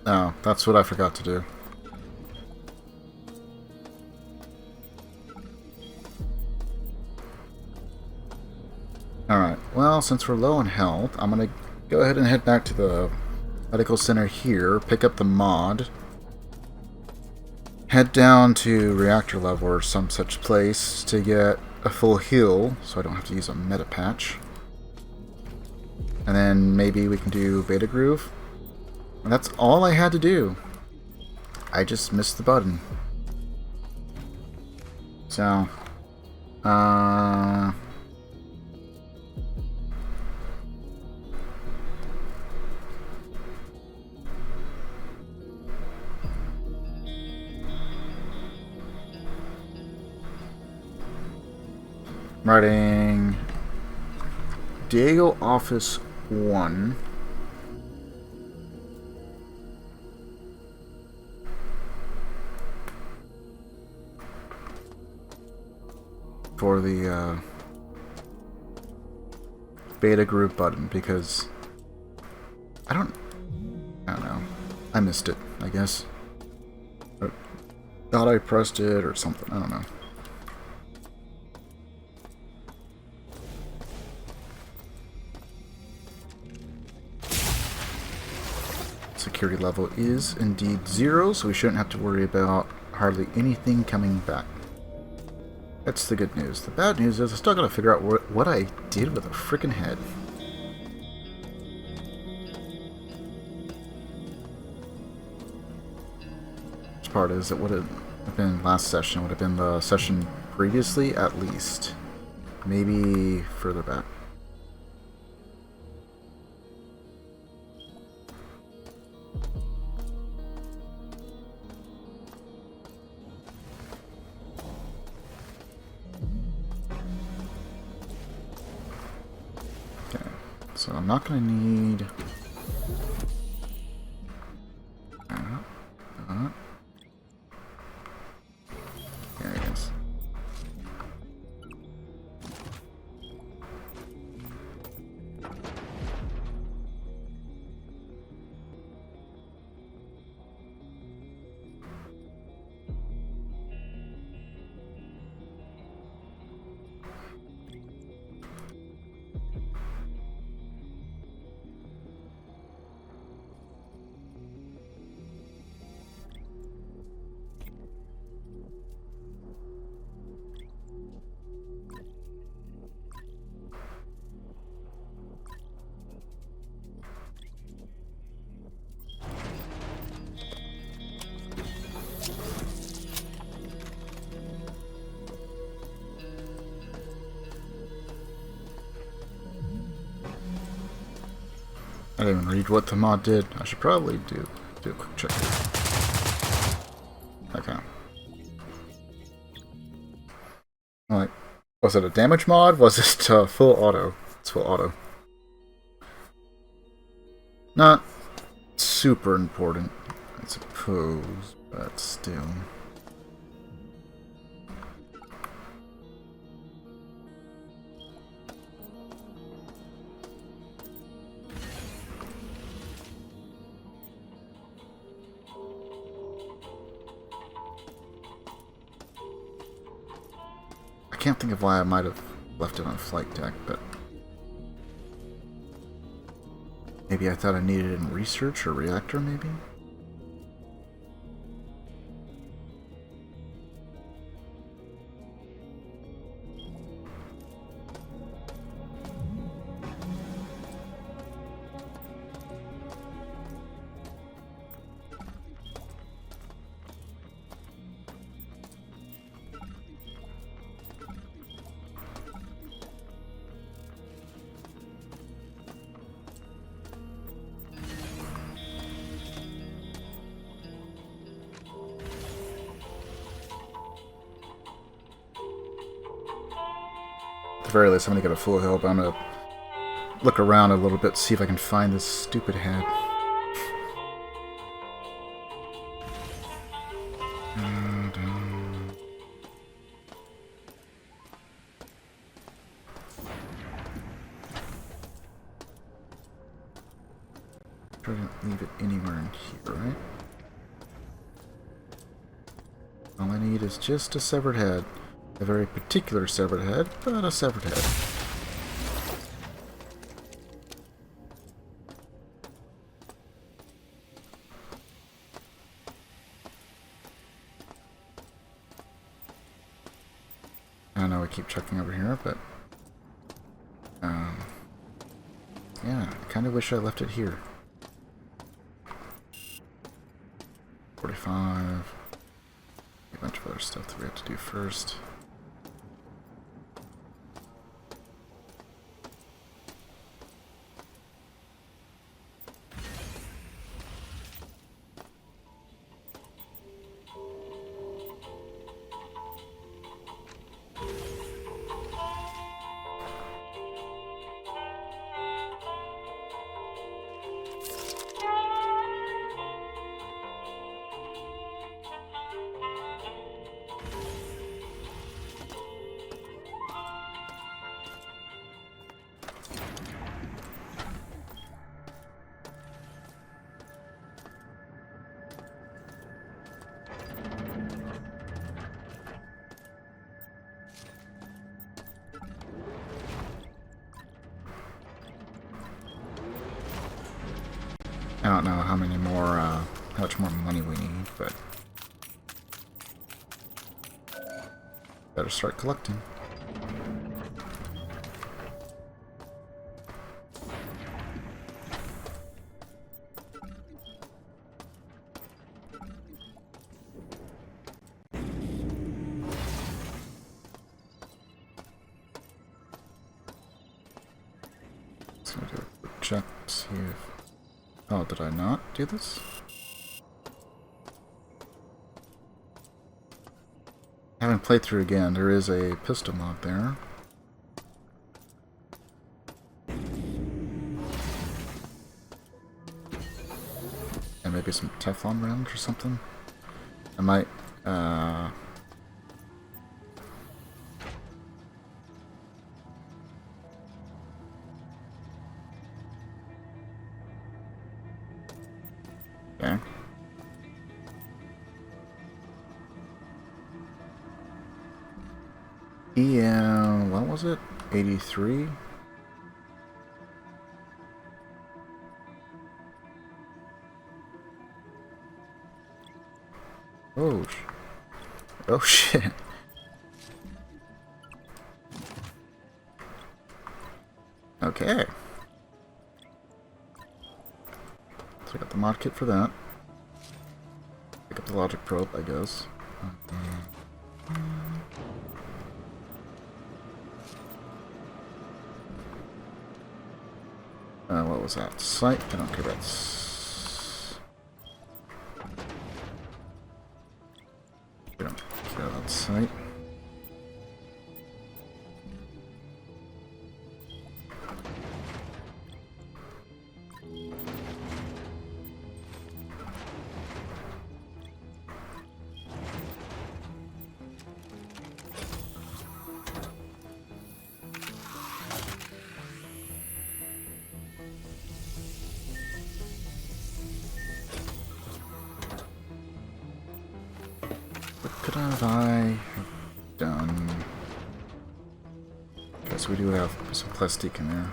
Oh, that's what I forgot to do. Alright, well, since we're low on health, I'm gonna go ahead and head back to the medical center here, pick up the mod, head down to reactor level or some such place to get a full heal, so I don't have to use a meta patch. And then maybe we can do beta groove. And that's all I had to do. I just missed the button. So, writing Diego Office 1. For the beta group button, because I don't know. I missed it, I guess. Or thought I pressed it or something. I don't know. Security level is indeed 0, so we shouldn't have to worry about hardly anything coming back. That's the good news. The bad news is I still gotta figure out what I did with a frickin' head. Which part is it would have been last session, would have been the session previously at least. Maybe further back. So I'm not going to need there it is. I didn't even read what the mod did. I should probably do a quick check. Okay. Was it a damage mod? Was it full auto? It's full auto. Not super important, I suppose, but still. I can't think of why I might have left it on flight deck, but maybe I thought I needed it in research or reactor, maybe? At the very least, I'm gonna get a full health. I'm gonna look around a little bit, see if I can find this stupid head. Try to leave it anywhere in here, right? All I need is just a severed head. A very particular severed head, but a severed head. I know I keep checking over here, but yeah, I kind of wish I left it here. 45. A bunch of other stuff that we have to do first. I don't know how many more, how much more money we need, but better start collecting. Let's do a quick check, see if... Oh, did I not do this? I haven't played through again. There is a pistol mod there. And maybe some Teflon rounds or something. I might, okay. What was it? 83? Oh, oh shit. Okay. So I got the mod kit for that. Pick up the logic probe, I guess. What was that? Sight? I don't care about we don't care about sight. what have I done? Okay, so we do have some plastic in there.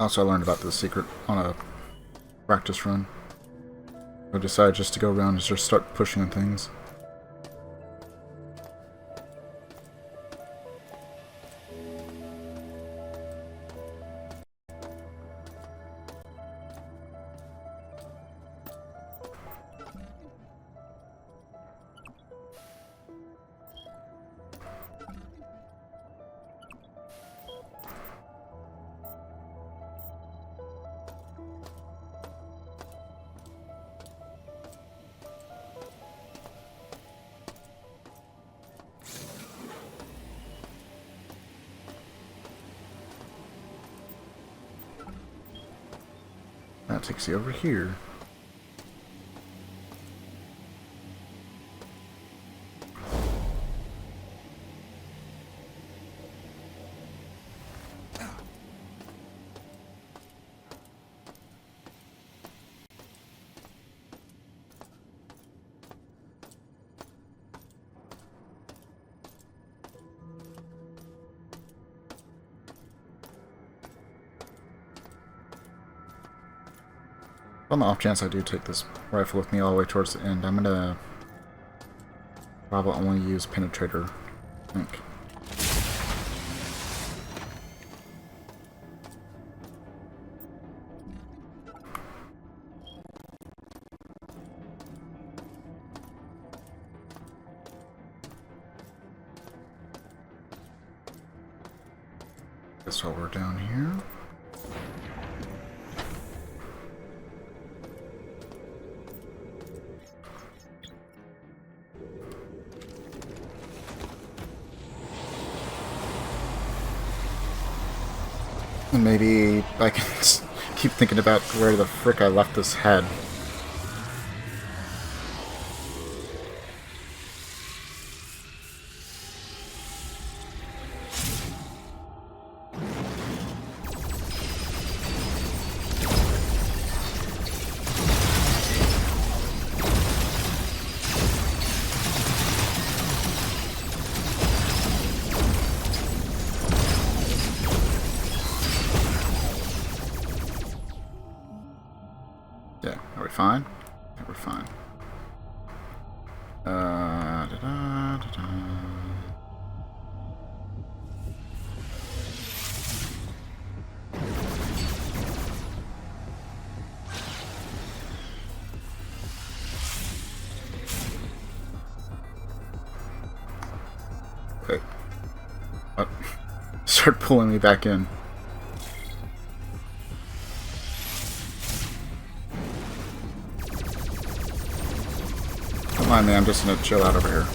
Also, I learned about this secret on a practice run. I decided just to go around and just start pushing things. That takes you over here. On the off chance I do take this rifle with me all the way towards the end, I'm gonna probably only use penetrator, I think. Guess while we're down here. And maybe I can keep thinking about where the frick I left this head. Fine? I think we're fine. Okay. What? Start pulling me back in. Come on, man, I'm just gonna chill out over here.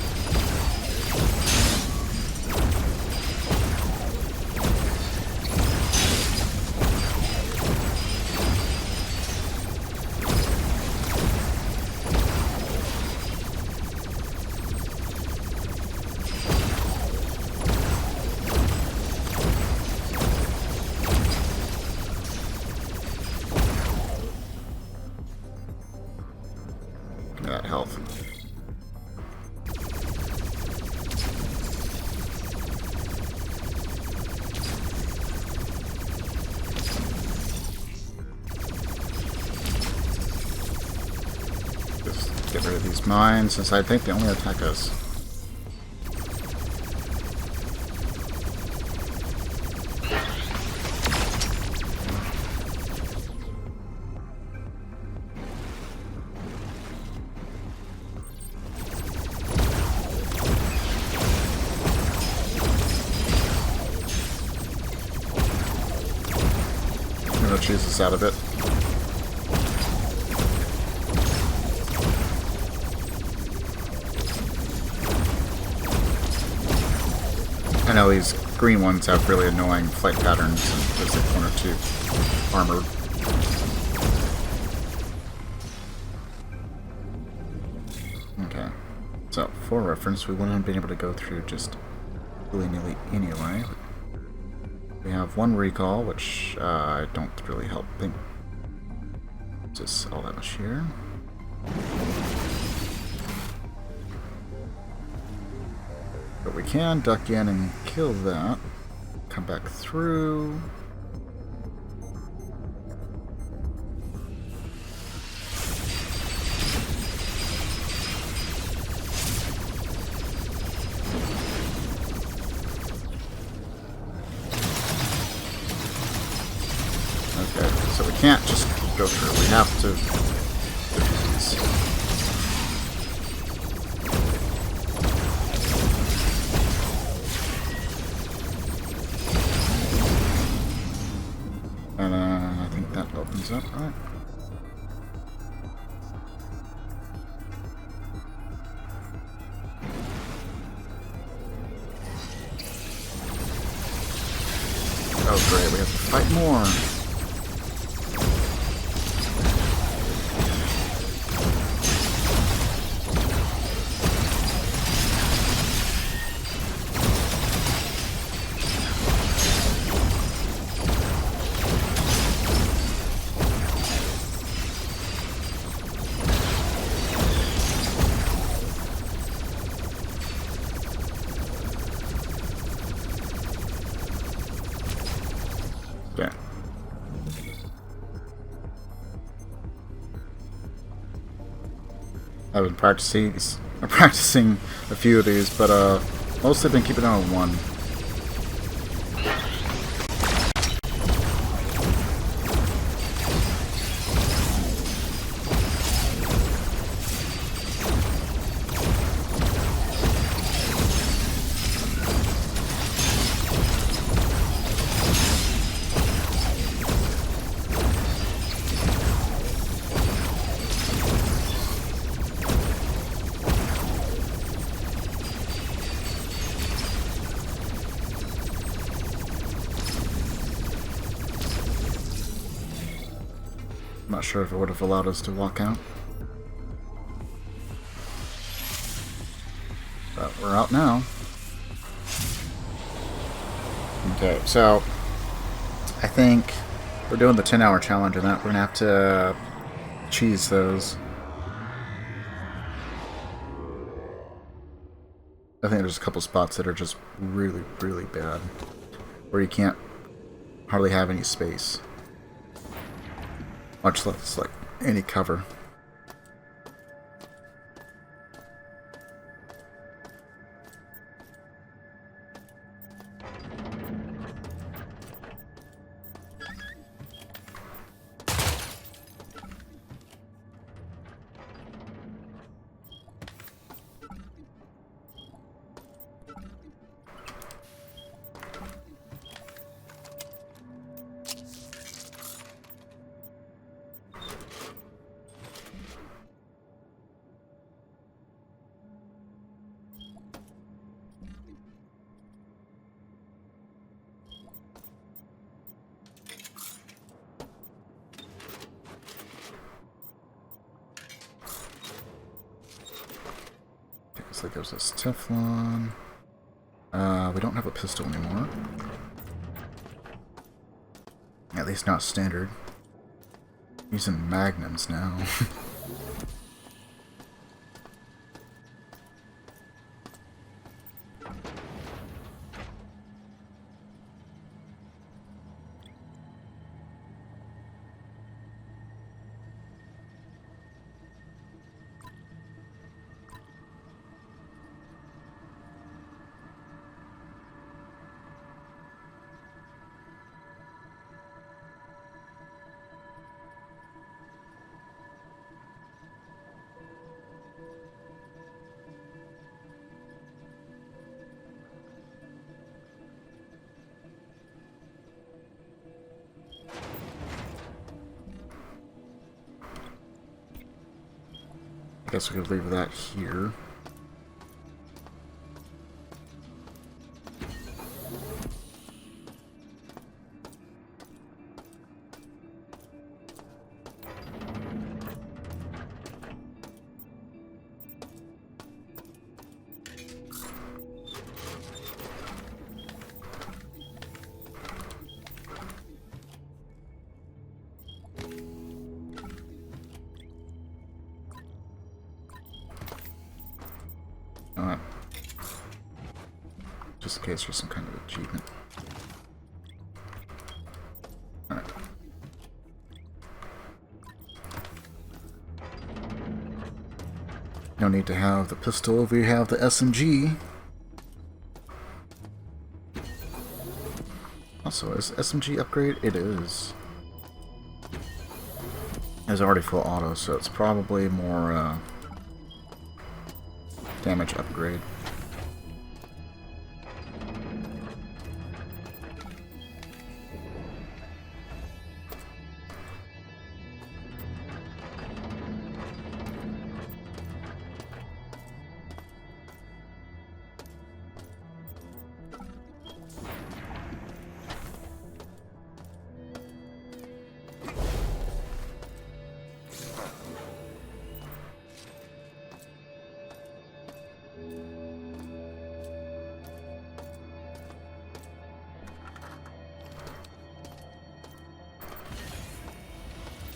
Give me that health. Get rid of these mines, since I think they only attack us. I'm gonna choose this out of it. I know he's green ones have really annoying flight patterns, and there's like 1 or 2 armored. Okay, so for reference, we wouldn't have been able to go through just willy-nilly anyway. We have 1 recall, which I don't really help think just all that much here. But we can duck in and kill that. Come back through. Okay, so we can't just go through. We have to do these. And I think that opens up, right? Oh great, we have to fight more. Okay. I've been practicing a few of these, but mostly been keeping it on 1. I'm not sure if it would have allowed us to walk out. But we're out now. Okay, so I think we're doing the 10-hour challenge and that we're gonna have to cheese those. I think there's a couple spots that are just really, really bad, where you can't hardly have any space. Much less, like, any cover. Looks like there's this Teflon. We don't have a pistol anymore. At least not standard. Using magnums now. Guess we could leave that here. just in case there's some kind of achievement. Alright. No need to have the pistol, we have the SMG. Also, is SMG upgrade? It is. It's already full auto, so it's probably more damage upgrade.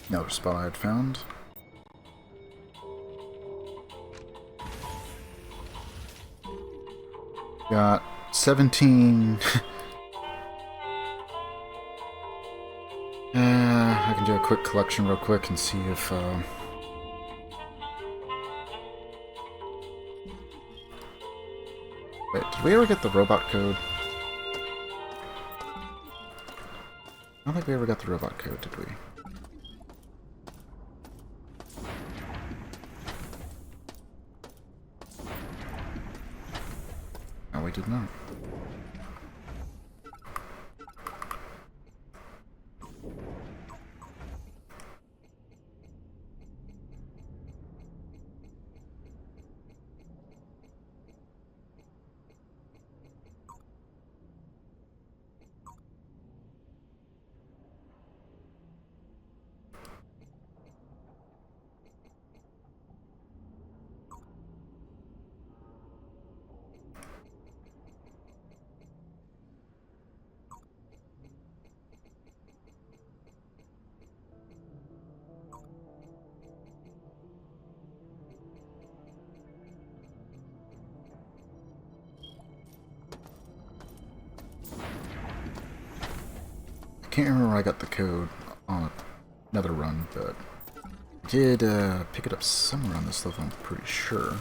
Another spot I had found. Got 17. I can do a quick collection real quick and see if wait, did we ever get the robot code? I don't think we ever got the robot code, did we? No, we did not. I can't remember where I got the code on another run, but I did pick it up somewhere on this level, I'm pretty sure.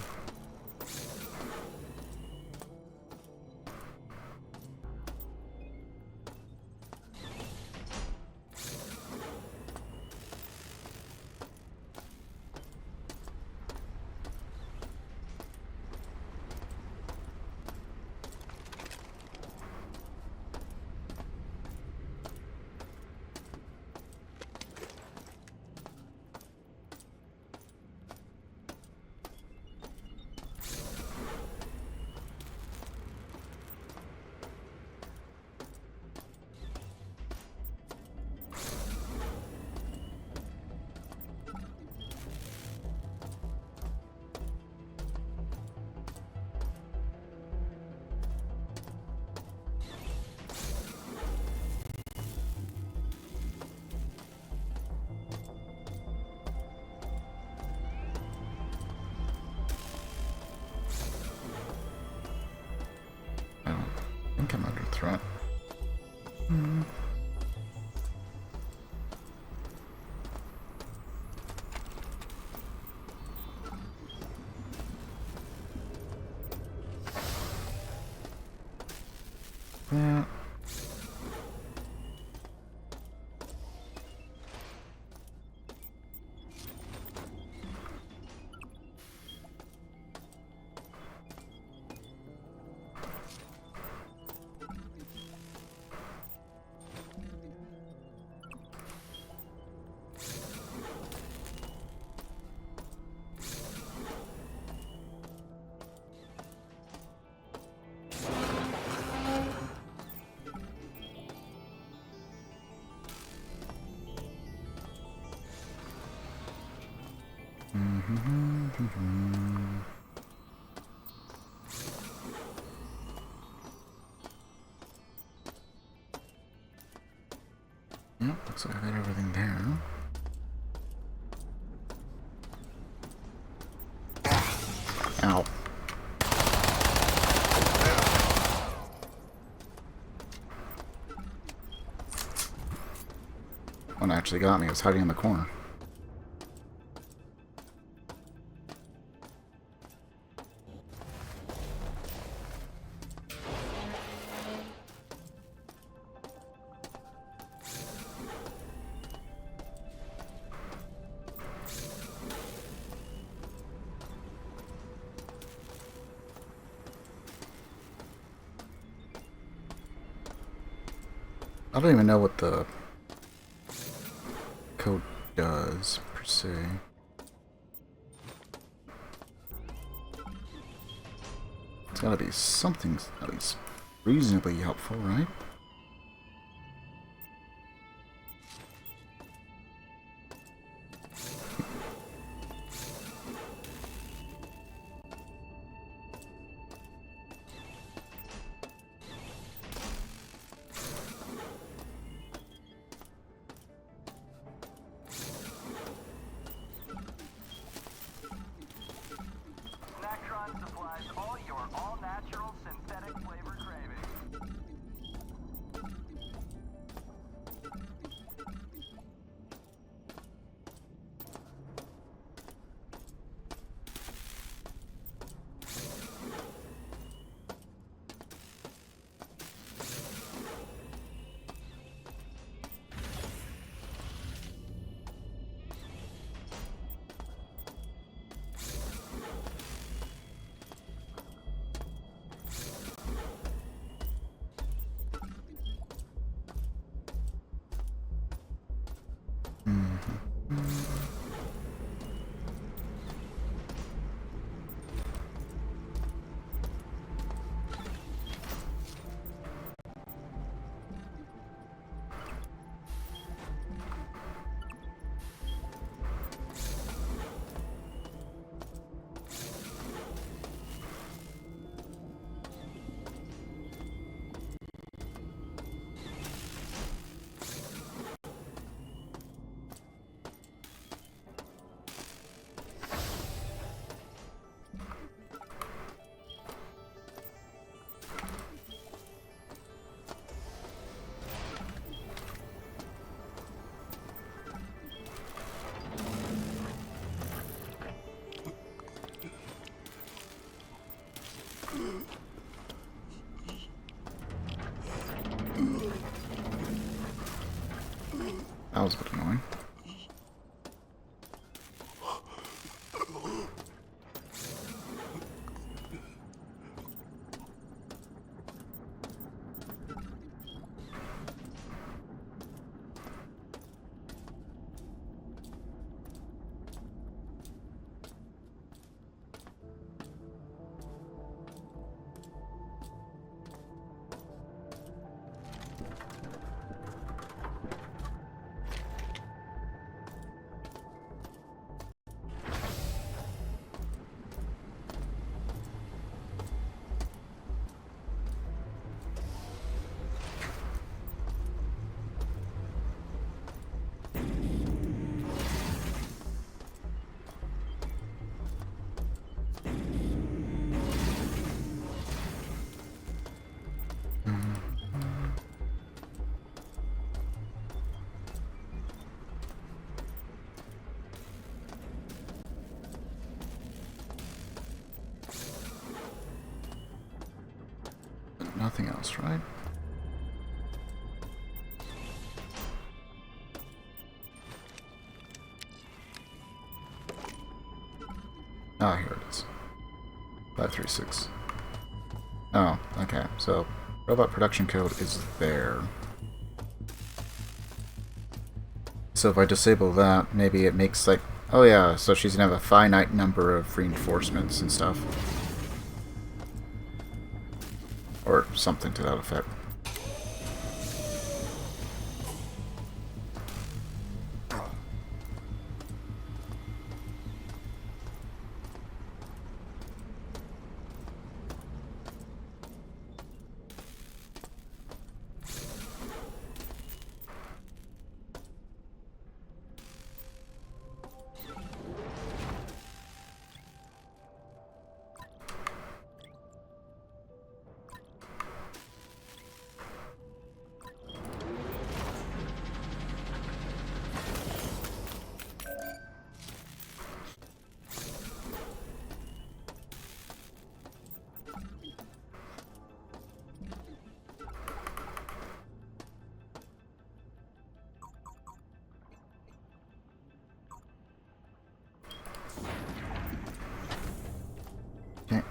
I think I'm under threat. Yeah. Yep, looks like I got everything there. Ow. one actually got me. It was hiding in the corner. I don't even know what the code does, per se. It's gotta be something at least reasonably helpful, right? Supplies all your all-natural synthetic flavor cravings. That was a bit annoying. Nothing else, right? Ah, here it is. 536. Oh, okay. So, robot production code is there. So if I disable that, maybe it makes like... Oh yeah, so she's gonna have a finite number of reinforcements and stuff. Or something to that effect.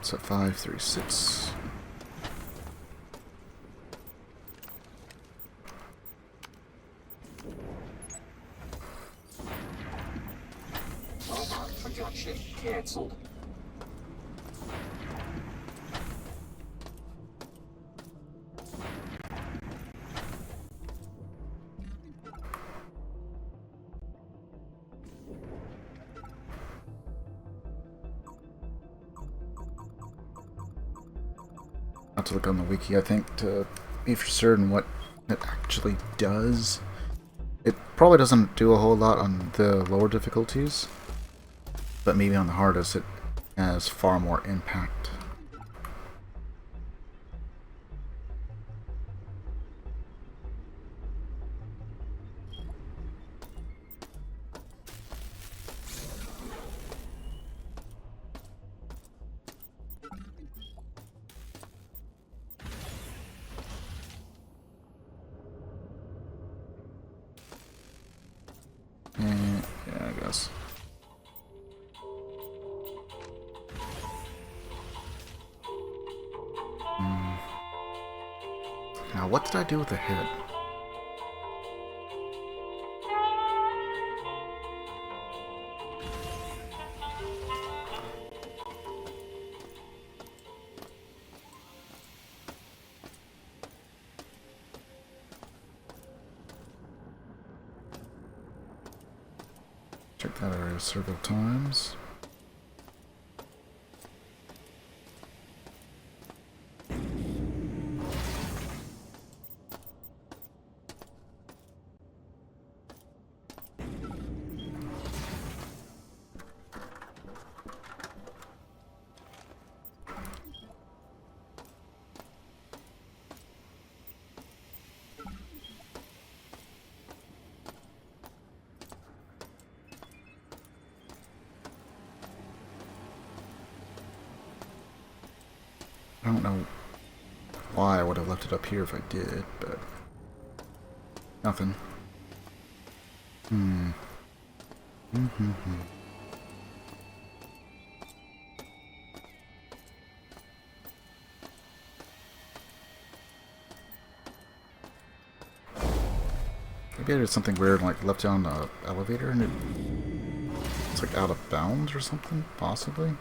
So 5, 3, 6. Robot production cancelled. To look on the wiki, I think, to be for certain what it actually does. It probably doesn't do a whole lot on the lower difficulties, but maybe on the hardest it has far more impact. Yeah, I guess. Now, what did I do with the head? Check that area several times. I don't know why I would have left it up here if I did, but nothing. Maybe I did something weird, like left down the elevator and it's like out of bounds or something, possibly.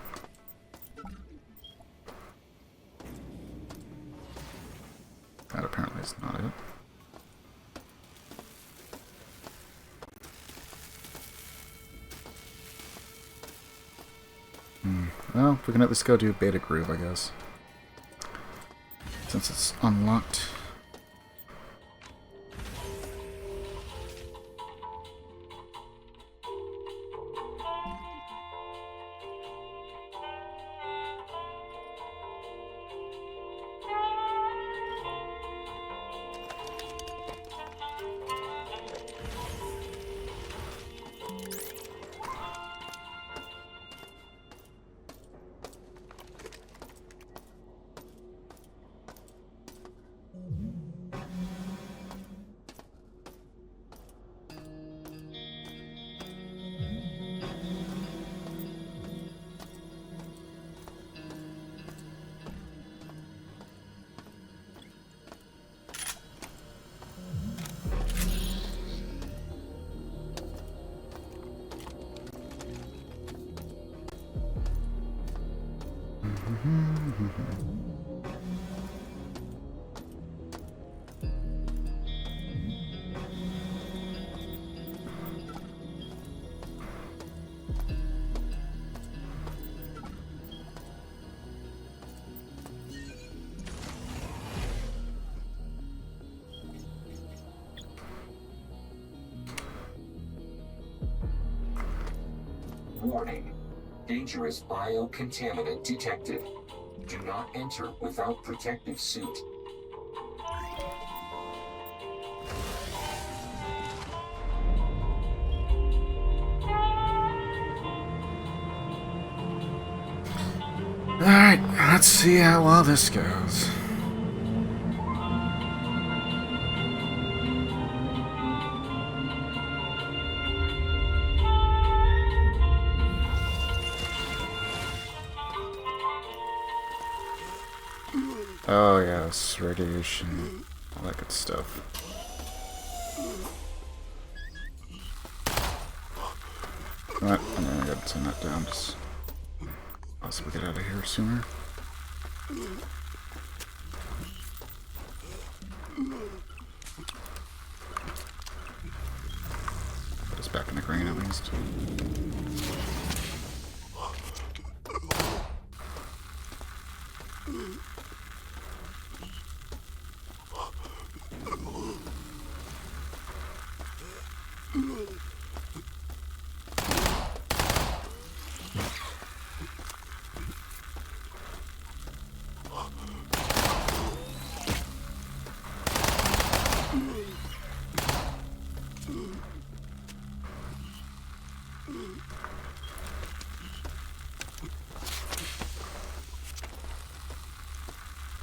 That apparently is not it. Well, we can at least go do Beta Groove, I guess. Since it's unlocked. Warning. Dangerous biocontaminant detected. Do not enter without protective suit. Alright, let's see how well this goes. Oh yes, radiation, all that good stuff. Right, and then I gotta turn that down just possibly get out of here sooner. Put us back in the green at least.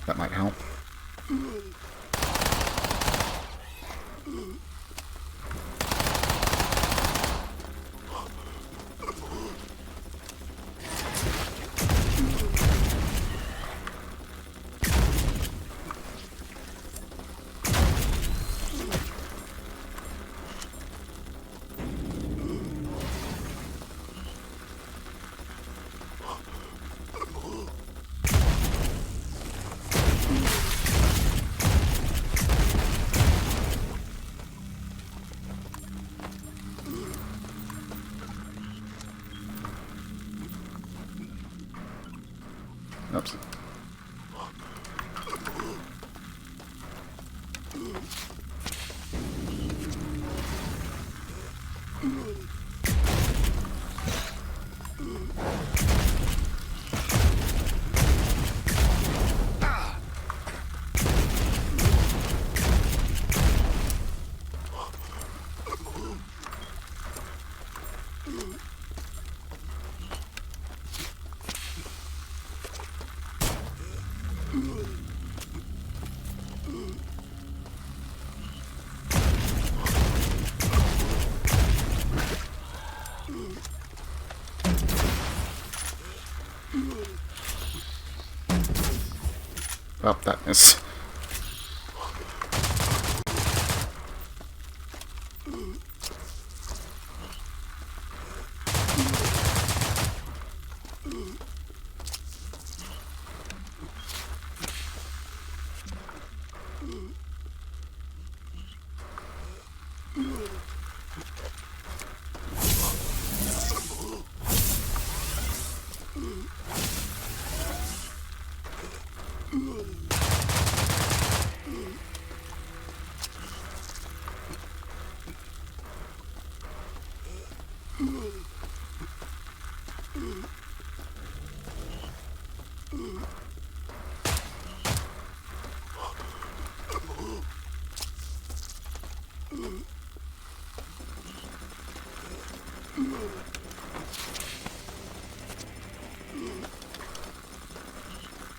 That might help. Oops. Oh, that missed.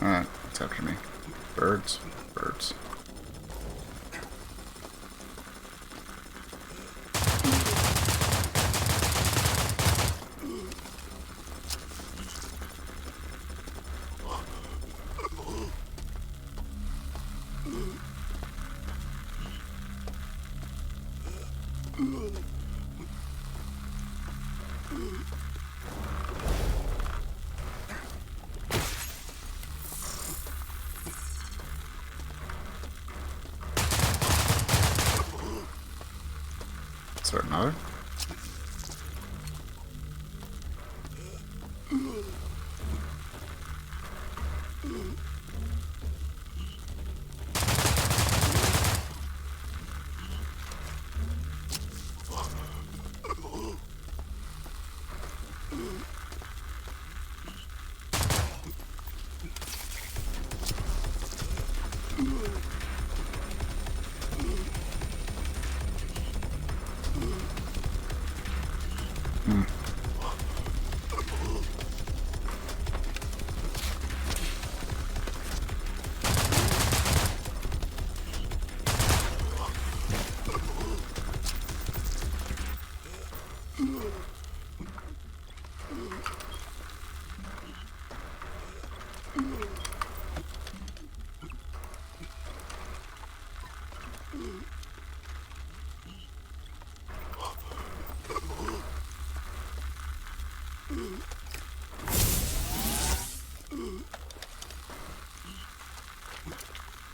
Alright, what's after me? Birds? Birds. Is there another?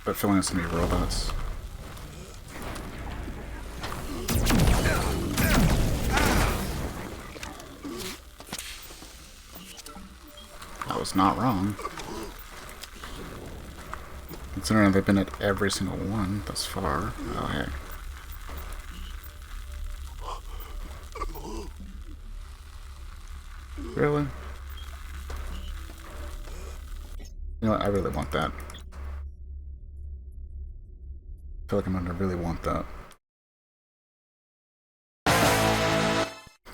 but feeling it's gonna be robots. I was not wrong. Considering they've been at every single one thus far. Oh, hey. Really? You know what? I really want that. I feel like I'm gonna really want that. I'm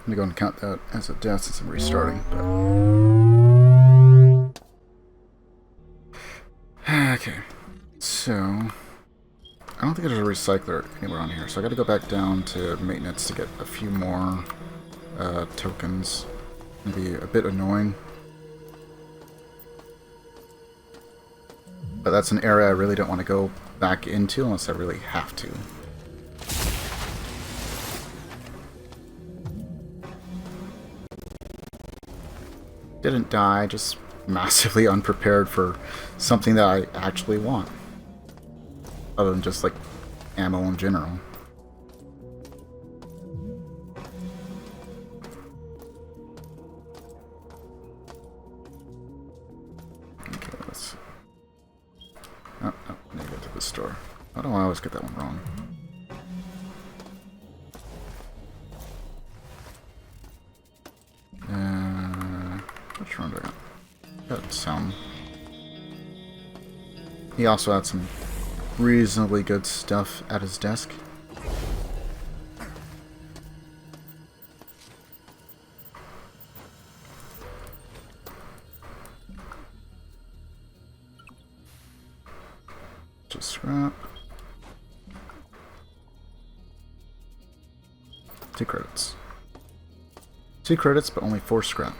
gonna go and count that as a death since I'm restarting. But... okay. So... I don't think there's a recycler anywhere on here, so I gotta go back down to maintenance to get a few more tokens. Maybe a bit annoying. But that's an area I really don't want to go back into unless I really have to. Didn't die, just massively unprepared for something that I actually want. Other than just, like, ammo in general. Okay, let's... Oh, I need to go to the store. Why do I always get that one wrong? Which one do I got? Got some. He also had some reasonably good stuff at his desk. Just scrap. 2 credits. 2 credits, but only 4 scrap.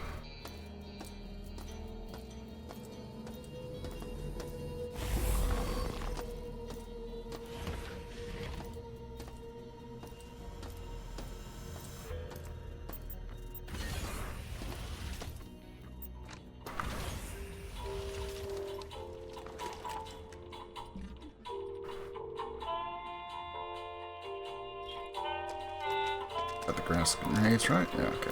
Got the grass grenades, right? Yeah, okay.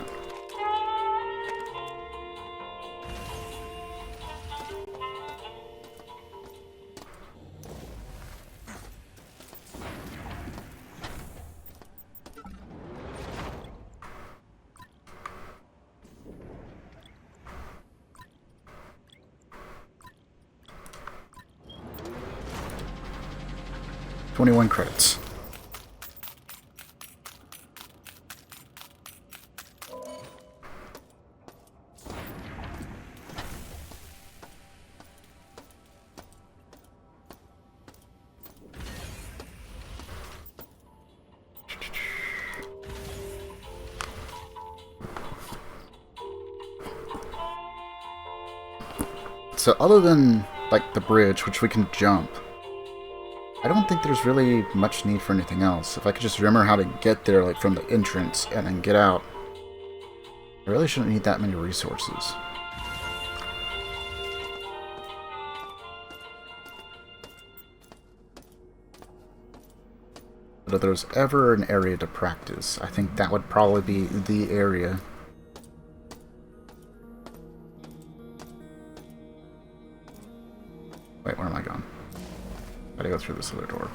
$21 credits. So other than, like, the bridge, which we can jump, I don't think there's really much need for anything else. If I could just remember how to get there, like, from the entrance and then get out, I really shouldn't need that many resources. But if there's ever an area to practice, I think that would probably be the area. Wait, where am I going? Gotta go through this other door.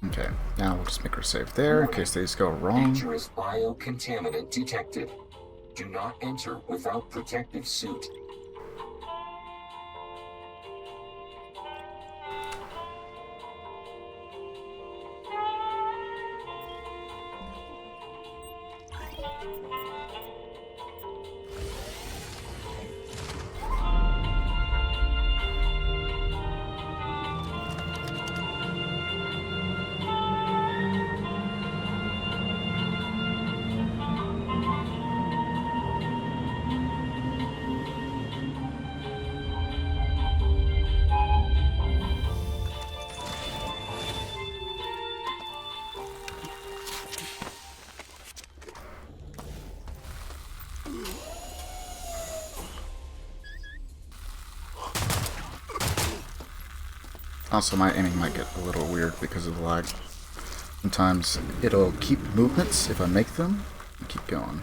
Okay, now we'll just make her save there in case these go wrong. Dangerous biocontaminant detected. Do not enter without protective suit. Also, my aiming might get a little weird because of the lag. Sometimes it'll keep movements if I make them and keep going.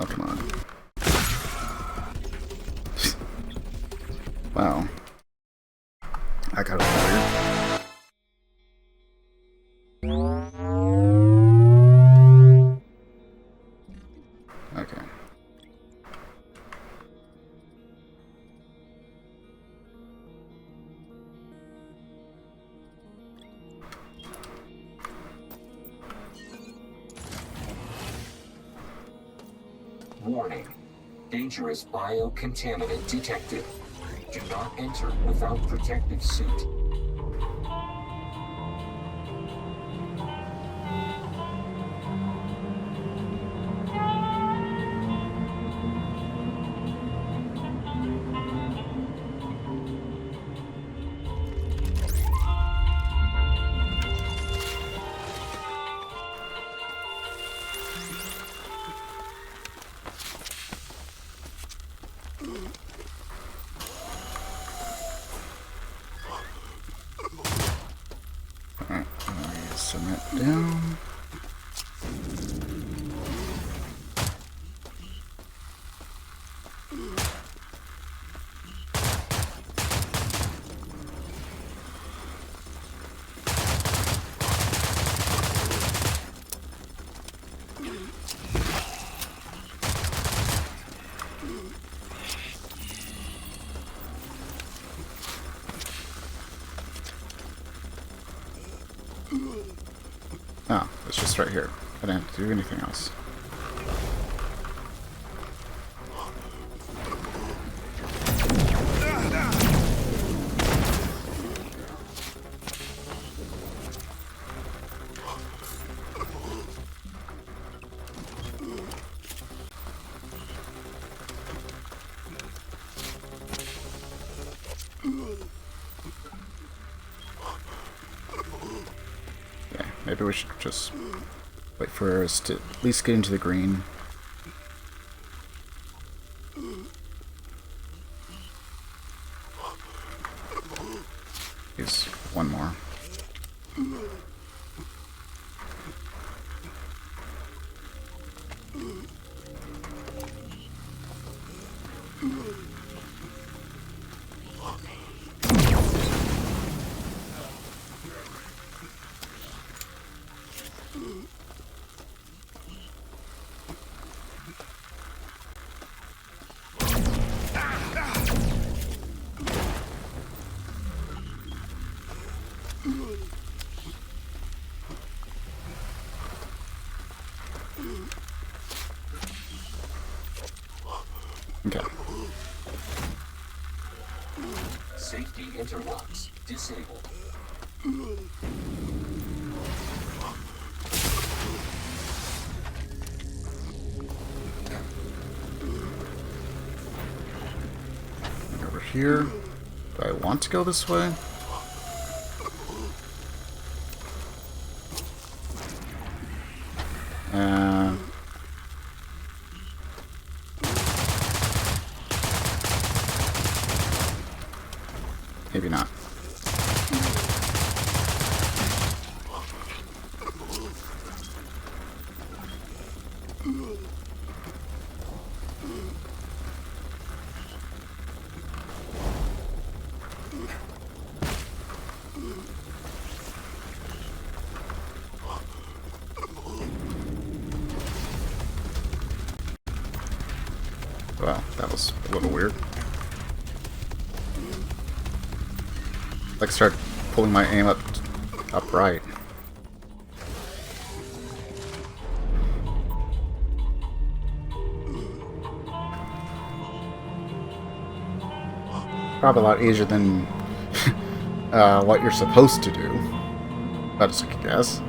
Oh, come on. Wow. I got it fired. Okay. Warning. Dangerous biocontaminant detected. Do not enter without protective suit. Alright, let me send that down. Oh, it's just right here. I didn't have to do anything else. Yeah, maybe we should just wait for us to at least get into the green. Here's one more. Okay. Safety interlocks disabled. Over here. Do I want to go this way? Maybe not. Well, that was a little weird. Like start pulling my aim up right. Probably a lot easier than what you're supposed to do. That's a guess.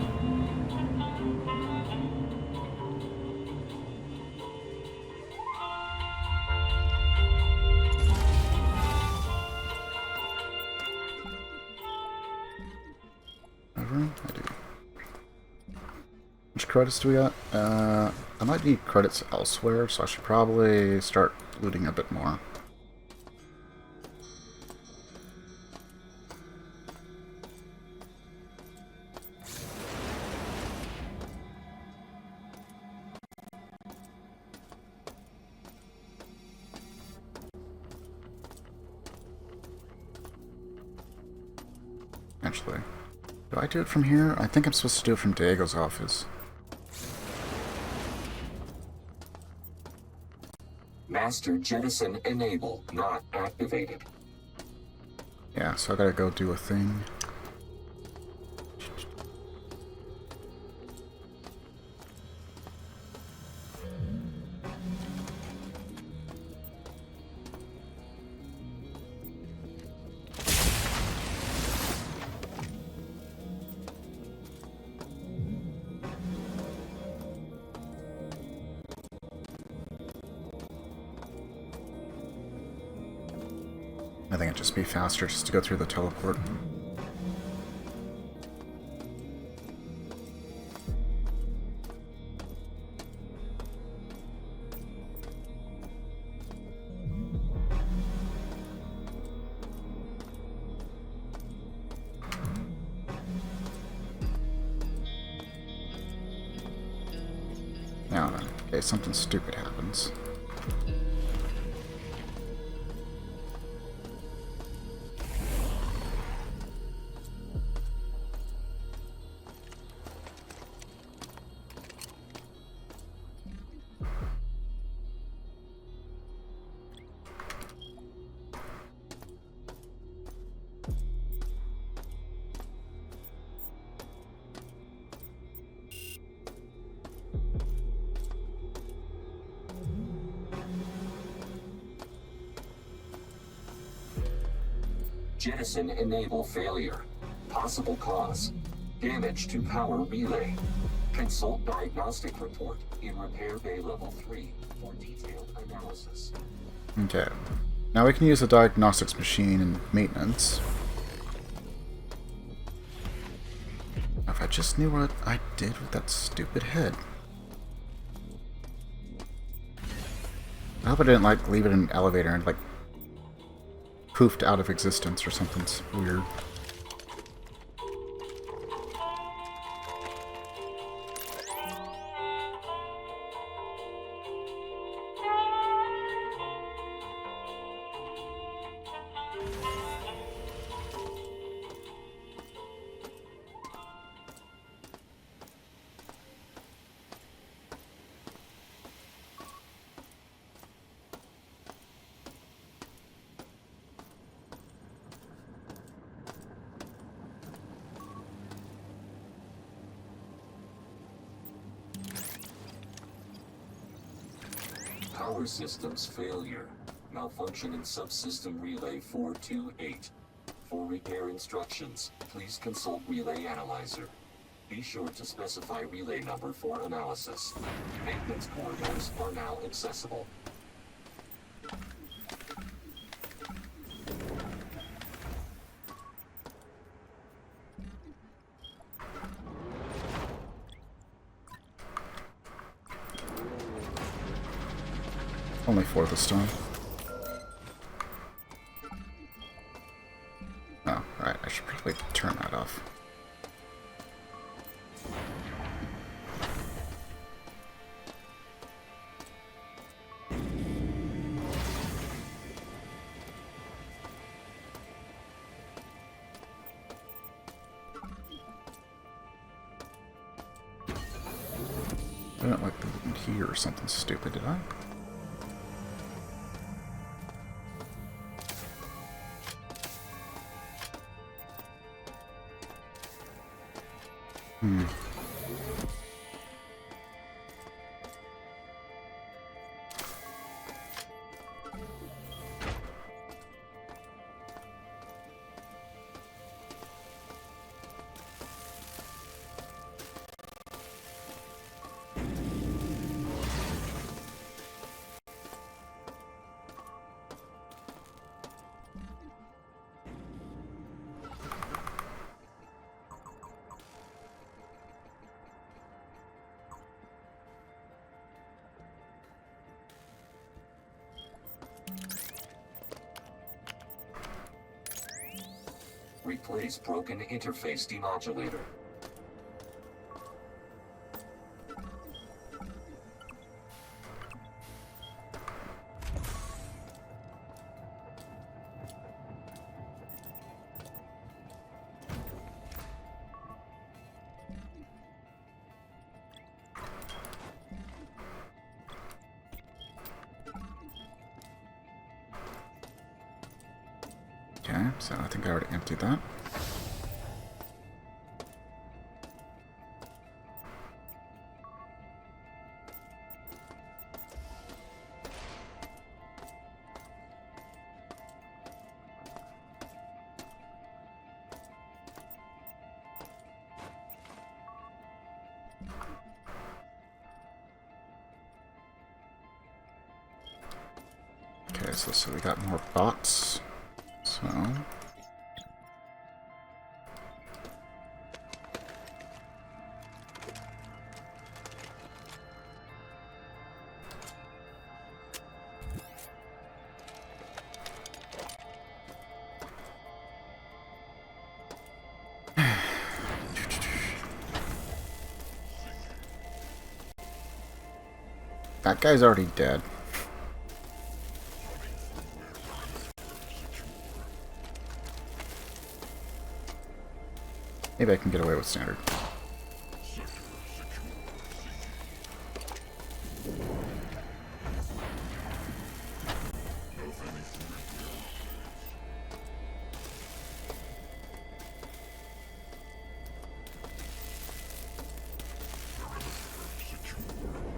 I do. Which credits do we got? I might need credits elsewhere, so I should probably start looting a bit more. Actually, do I do it from here? I think I'm supposed to do it from Diego's office. Master jettison enable not activated. Yeah, so I gotta go do a thing. I think it'd just be faster just to go through the teleport. Now then, in case something stupid happens. Jettison enable failure. Possible cause: damage to power relay. Consult diagnostic report in repair bay level 3 for detailed analysis. Okay. Now we can use the diagnostics machine in maintenance. If I just knew what I did with that stupid head. I hope I didn't like leave it in an elevator and like poofed out of existence or something weird. Power systems failure. Malfunction in subsystem relay 428. For repair instructions, please consult relay analyzer. Be sure to specify relay number for analysis. Maintenance corridors are now accessible. Only 4 this time. Oh, right. I should probably turn that off. I don't like the here or something stupid, did I? replace broken interface demodulator. Okay, so I think I already emptied that. Okay, so we got more bots. So that guy's already dead. Maybe I can get away with standard.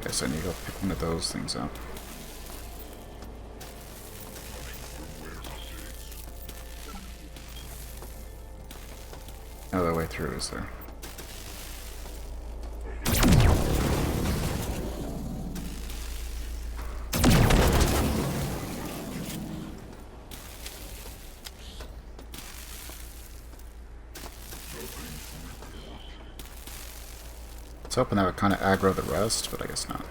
Guess I need to go pick one of those things up. No other way through, is there? I was hoping that would kind of aggro the rest, but I guess not.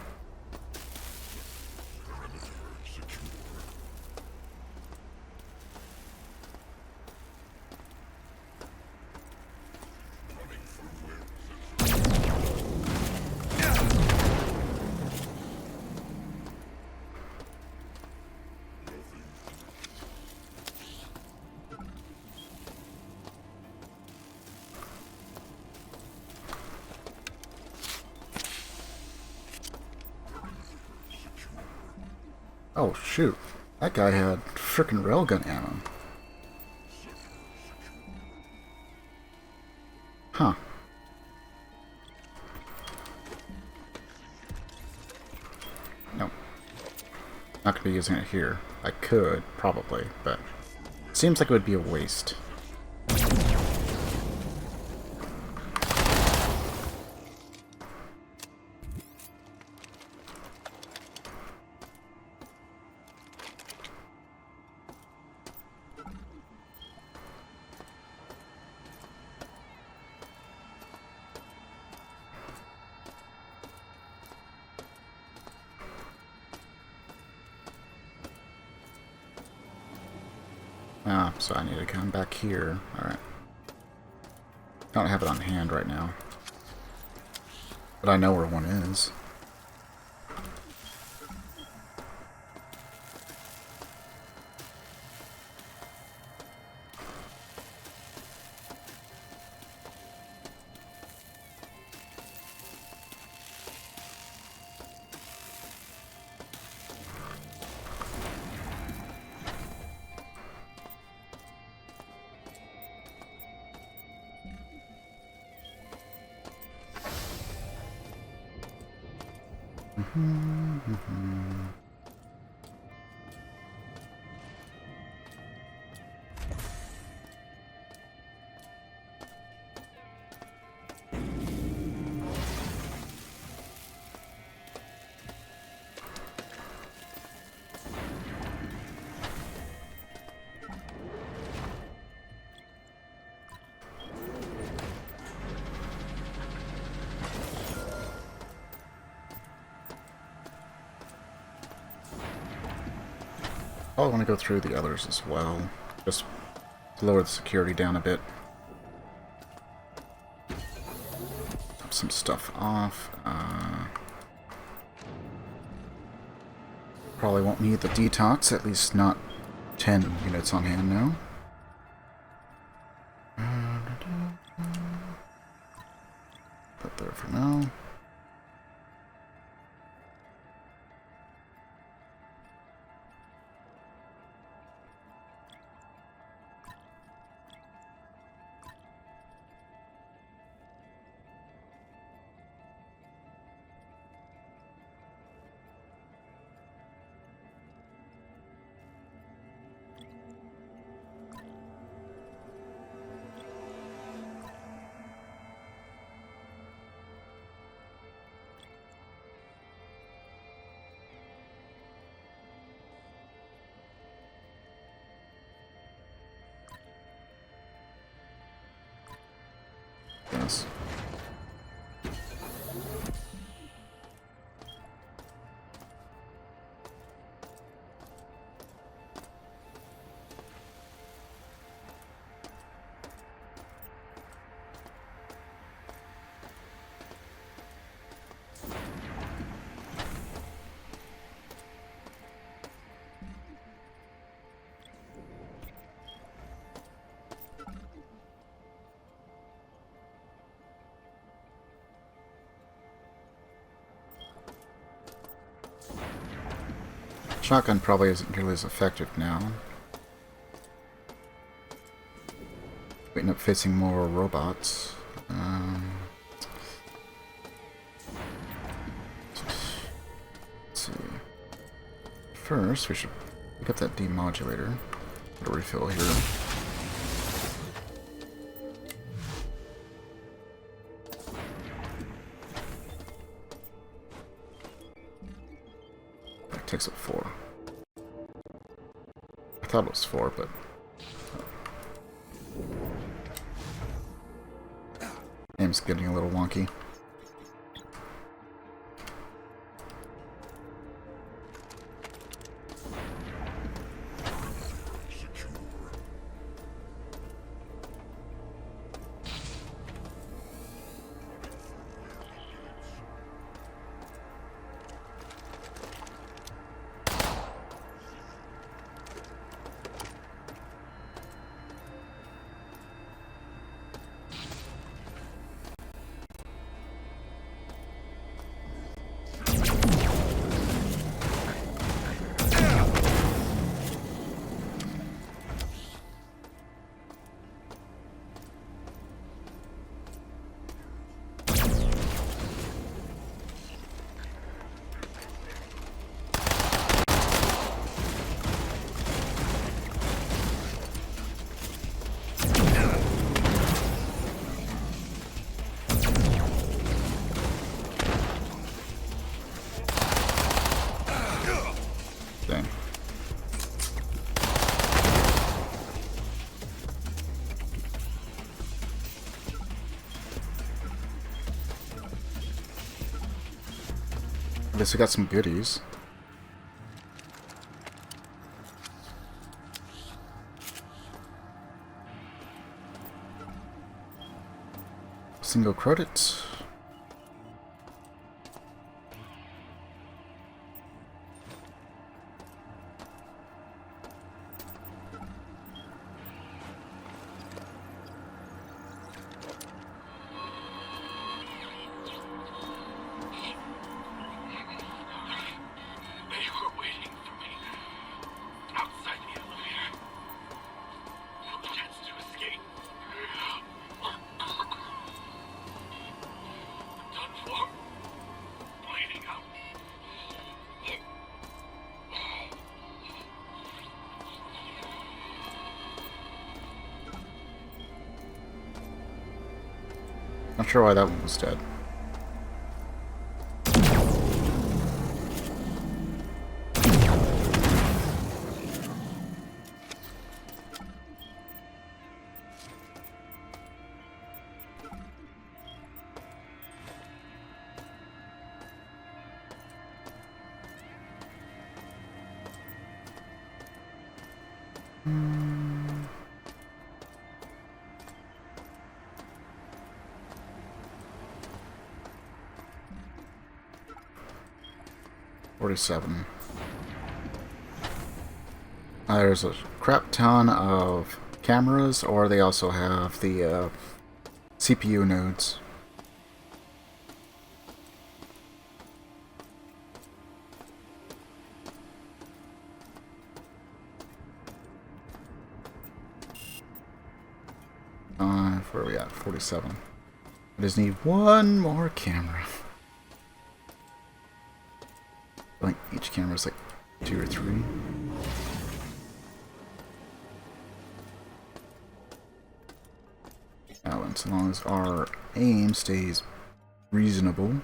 Oh shoot, that guy had frickin' railgun ammo. Huh. Nope. Not gonna be using it here. I could, probably, but it seems like it would be a waste. Ah, so I need to come back here. Alright. Don't have it on hand right now. But I know where one is. I want to go through the others as well, just to lower the security down a bit. some stuff off. Probably won't need the detox, at least not 10 units on hand now. Put there for now. Yes. Shotgun probably isn't nearly as effective now. We end up facing more robots. Let's see. First, we should pick up that demodulator. Put a refill here. That takes up 4. I thought it was 4, but... Aim's getting a little wonky. Dang. At least we got some goodies. Single credit. Not sure why that one was dead. 47. There's a crap ton of cameras, or they also have the CPU nodes. Where are we at? 47. I just need one more camera. I think each camera's like 2 or 3. Now, and so long as our aim stays reasonable.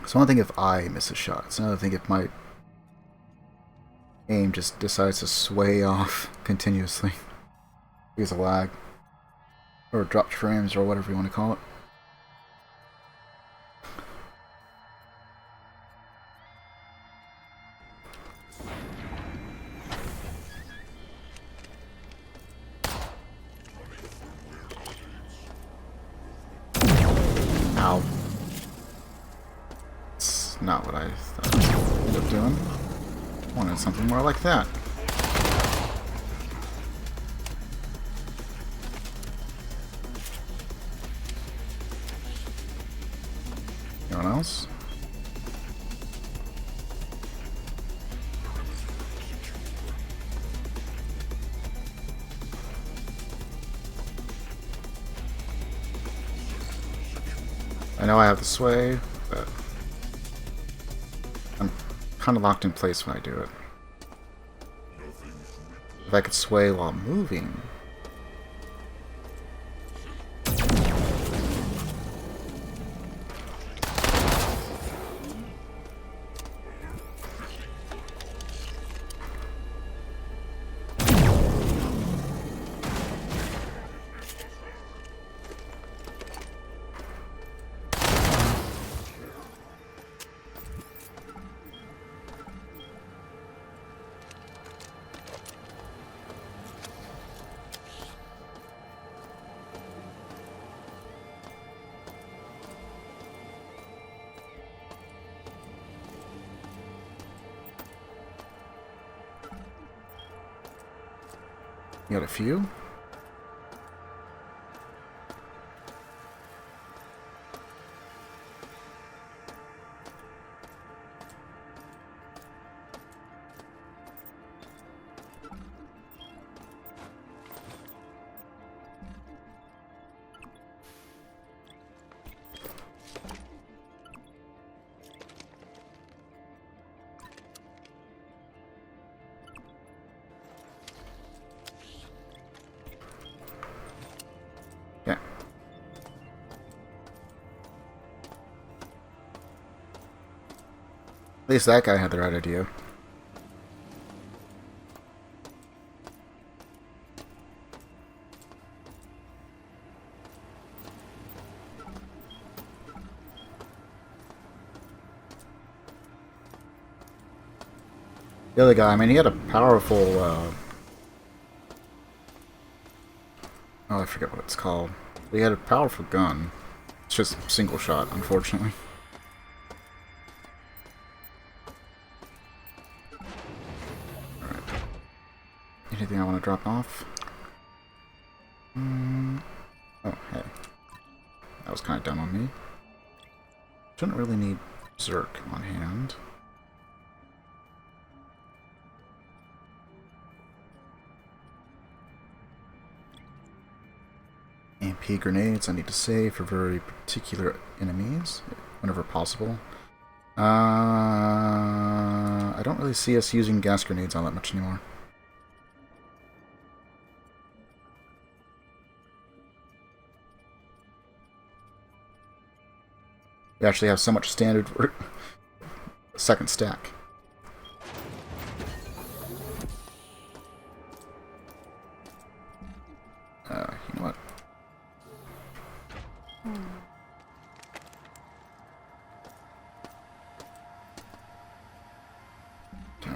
It's one thing if I miss a shot. It's another thing if my aim just decides to sway off continuously because of lag or dropped frames or whatever you want to call it. Ow. It's not what I thought I would end up doing. I wanted something more like that. Anyone else? I know I have the sway, but I'm kind of locked in place when I do it. If I could sway while moving... You got a few? Yeah. At least that guy had the right idea. The other guy, I mean, he had a powerful, oh, I forget what it's called. He had a powerful gun. It's just single shot, unfortunately. Alright. Anything I want to drop off? Oh, hey. That was kind of dumb on me. Shouldn't really need Zerk on hand. AMP grenades I need to save for very particular enemies, whenever possible. I don't really see us using gas grenades all that much anymore. We actually have so much standard for second stack. You know what? Okay.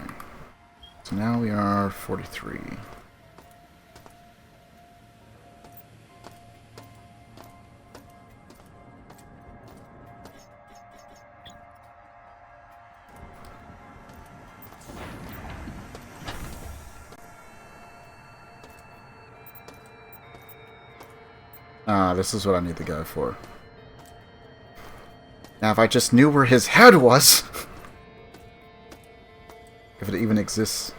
So now we are 43. Ah, this is what I need the guy for. Now, if I just knew where his head was... if it even exists...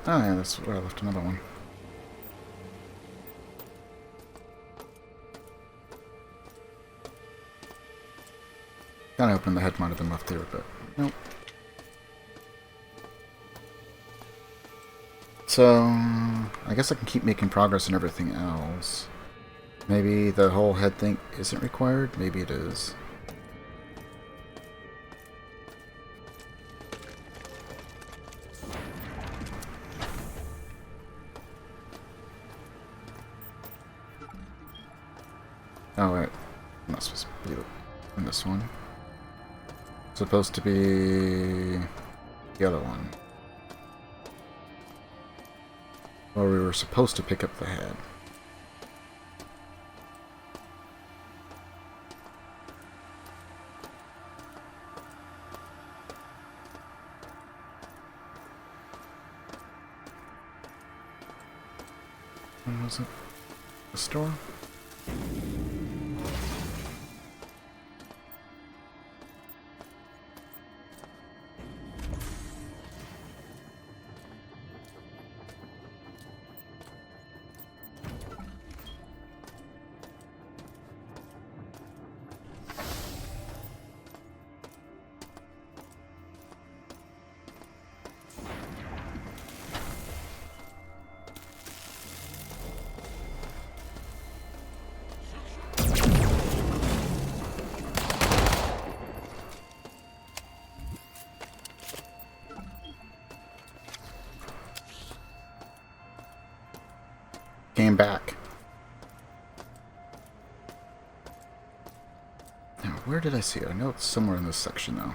Oh yeah, that's where I left another one. Kinda hoping the head might have been left there, but nope. So, I guess I can keep making progress on everything else. Maybe the whole head thing isn't required? Maybe it is. Oh wait, I'm not supposed to be in this one. It's supposed to be the other one. Where we were supposed to pick up the head. When was it? The store? Came back. Now, where did I see it? I know it's somewhere in this section, though.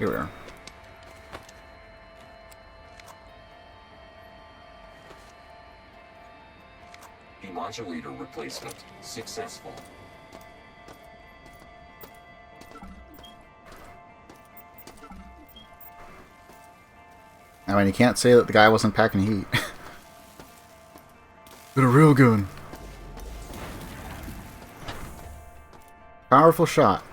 Here we are. Demodulator replacement successful. I mean, you can't say that the guy wasn't packing heat. But a real gun. Powerful shot.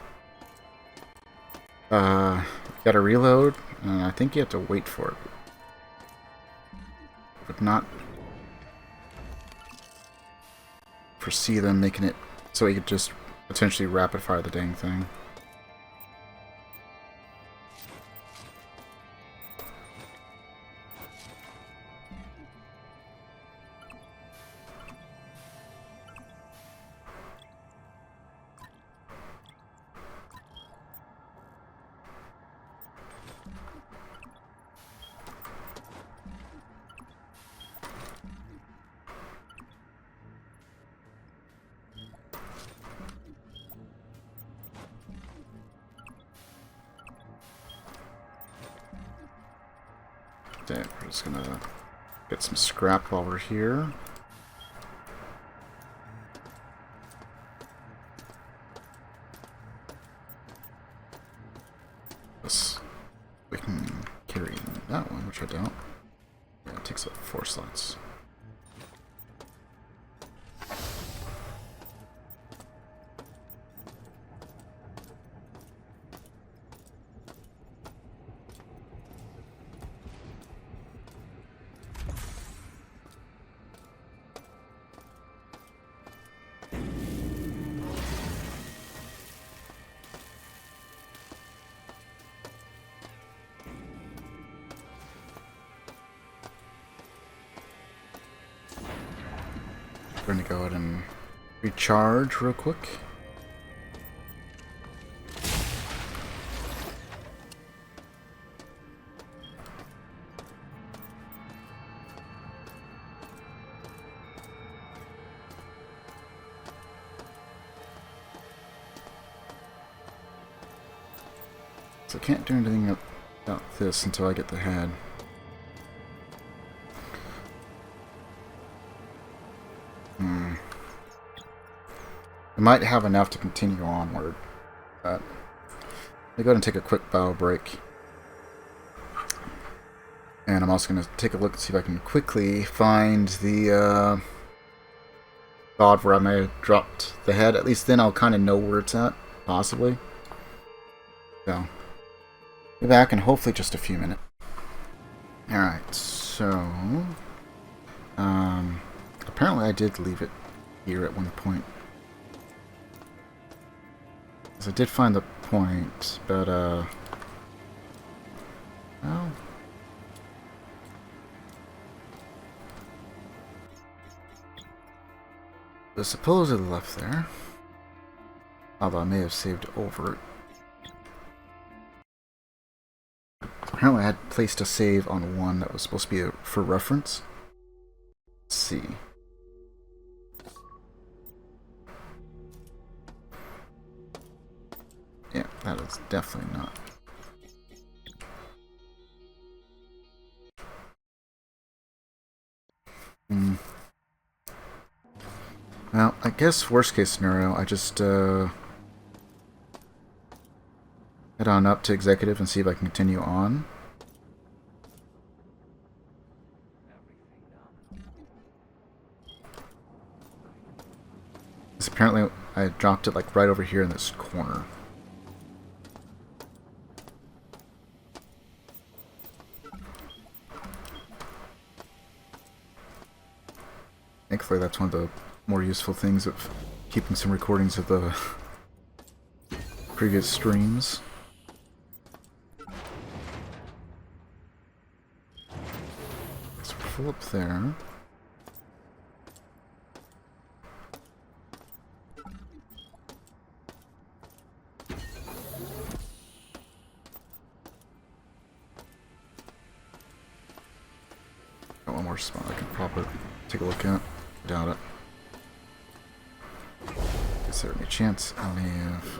Gotta reload, and I think you have to wait for it. But not foresee them making it so you could just potentially rapid fire the dang thing. Okay, we're just gonna get some scrap while we're here. This, we can carry that one, which I don't. Yeah, it takes up 4 slots. We're gonna go ahead and recharge real quick. So I can't do anything about this until I get the head. might have enough to continue onward, but let me go ahead and take a quick bow break. And I'm also going to take a look and see if I can quickly find the spot where I may have dropped the head. At least then I'll kind of know where it's at, possibly. So, be back in hopefully just a few minutes. Alright, so... apparently I did leave it here at one point. Because I did find the point, but, well... it was supposedly left there. Although I may have saved over it. Apparently I had placed a save on one that was supposed to be for reference. Let's see. Yeah, that is definitely not. Well, I guess worst case scenario, I just head on up to executive and see if I can continue on. Because apparently I dropped it like right over here in this corner. Thankfully that's one of the more useful things of keeping some recordings of the previous streams. So we're full up there. Got one more spot I could probably take a look at. Doubt it. Is there any chance I may have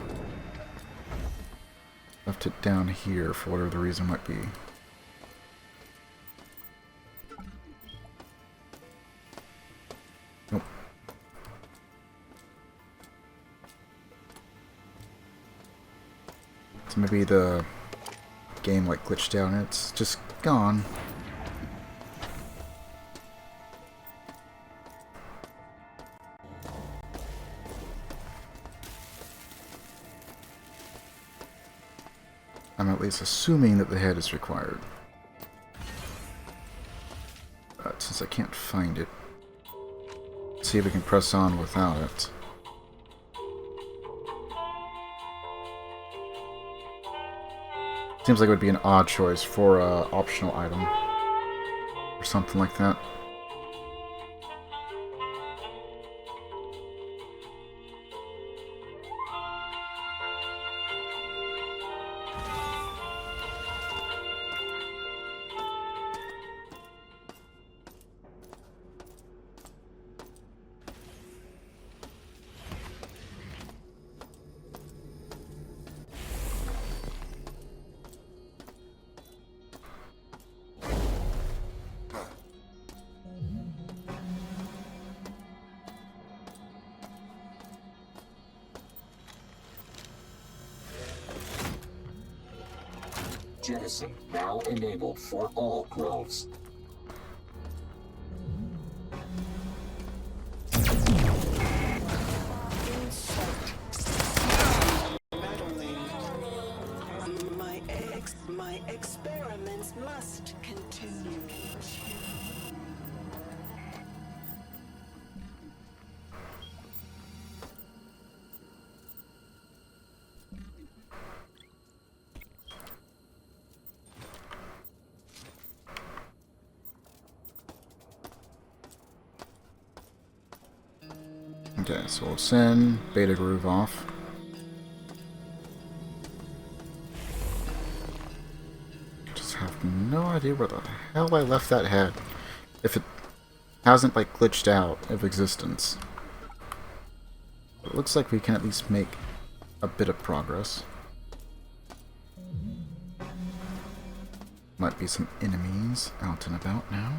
left it down here for whatever the reason might be? Nope. So maybe the game like glitched out and it's just gone. I'm at least assuming that the head is required. But since I can't find it, let's see if we can press on without it. Seems like it would be an odd choice for an optional item or something like that. Jettison now enabled for all groves. My experiments must continue. Okay, so we'll send Beta Groove off. Just have no idea where the hell I left that head. If it hasn't like glitched out of existence. But it looks like we can at least make a bit of progress. Might be some enemies out and about now.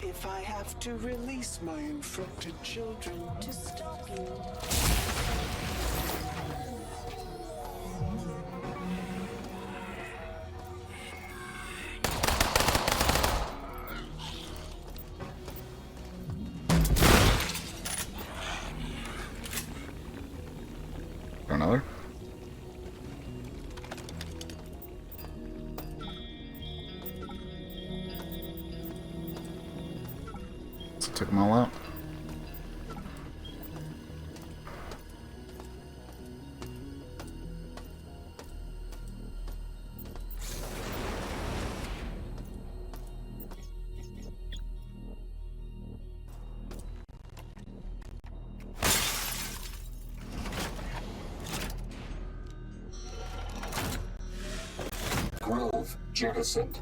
if I have to release my infected children to stop you. Another? Took them all out. Grove jettisoned.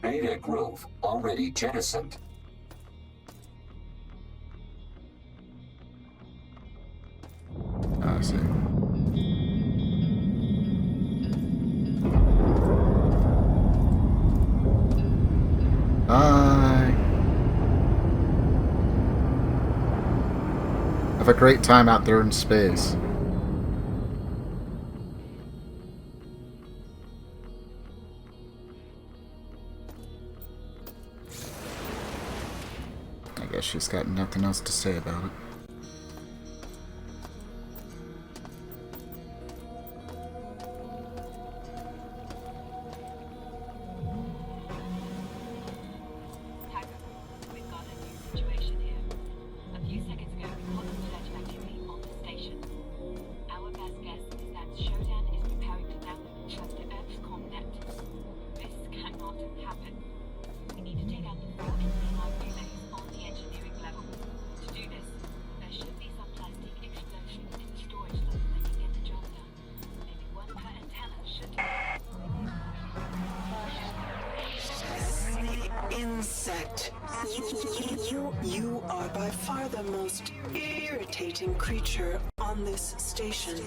Beta Grove already jettisoned. I see. Have a great time out there in space. I guess she's got nothing else to say about it. Insect. You are by far the most irritating creature on this station.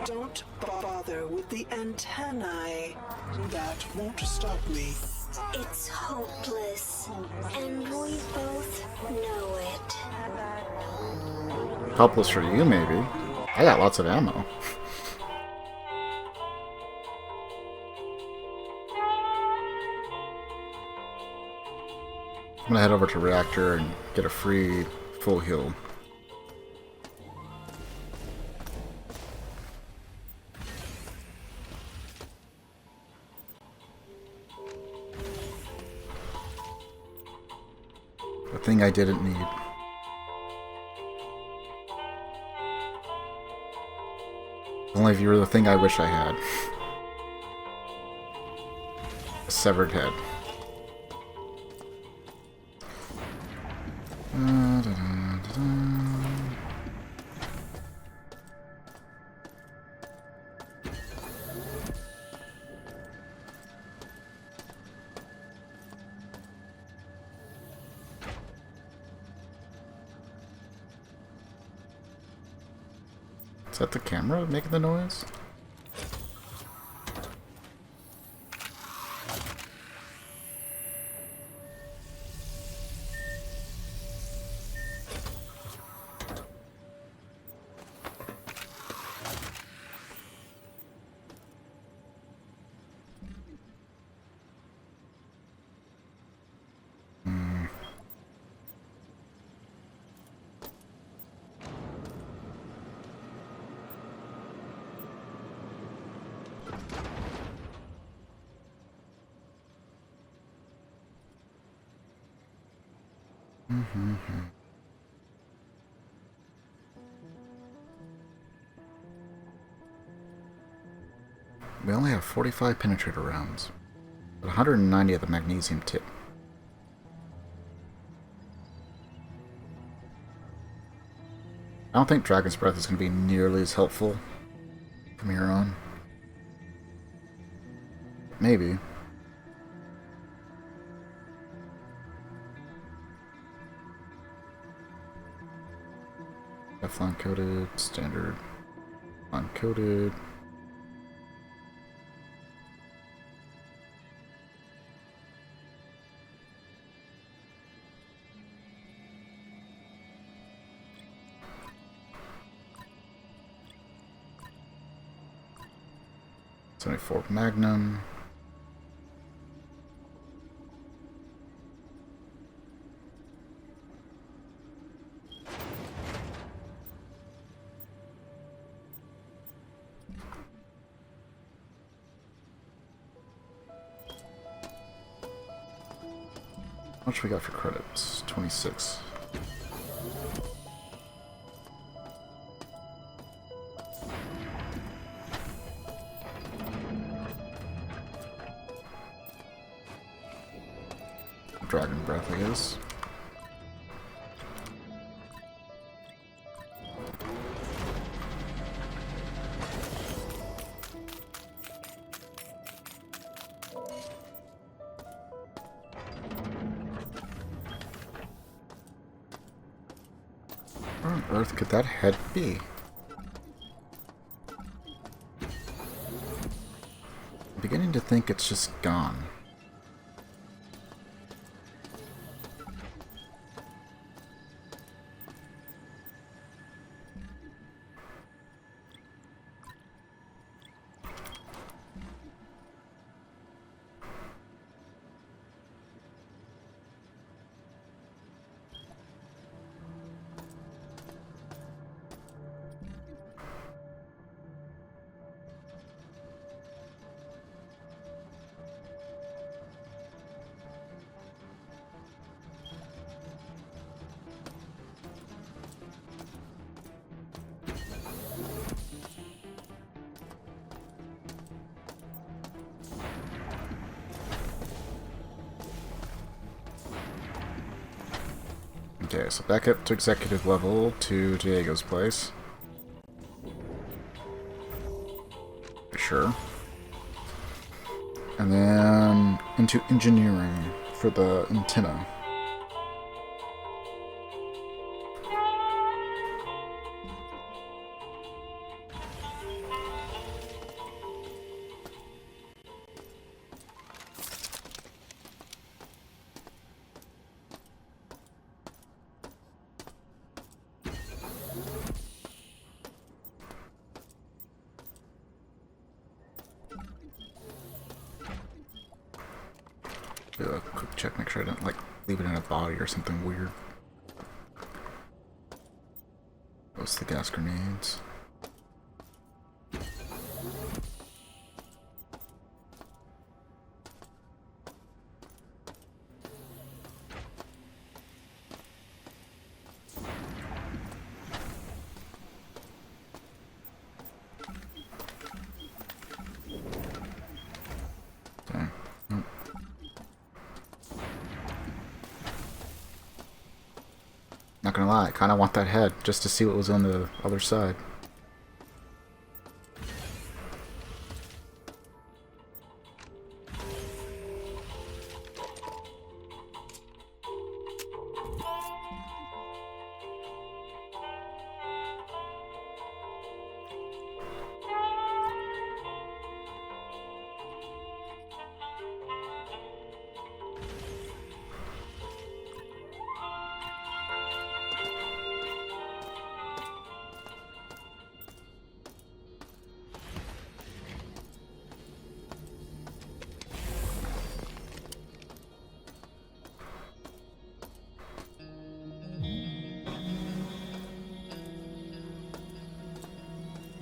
Don't bother with the antennae. That won't stop me. It's hopeless, and we both know it. Helpless for you, maybe. I got lots of ammo. I'm gonna head over to Reactor and get a free full heal. The thing I didn't need. Only if you were the thing I wish I had. A severed head. Is that the camera making the noise? We only have 45 penetrator rounds, but 190 of the magnesium tip. I don't think Dragon's Breath is going to be nearly as helpful from here on. Maybe. Teflon coated, standard, uncoated. .74 Magnum. How much we got for credits? 26. Dragon breath, I guess. Where on earth could that head be? I'm beginning to think it's just gone. Okay, so back up to executive level to Diego's place. For sure. And then into engineering for the antenna. Do a quick check, make sure I don't like leave it in a body or something weird. What's the gas grenades? Not gonna lie, I kinda want that head, just to see what was on the other side.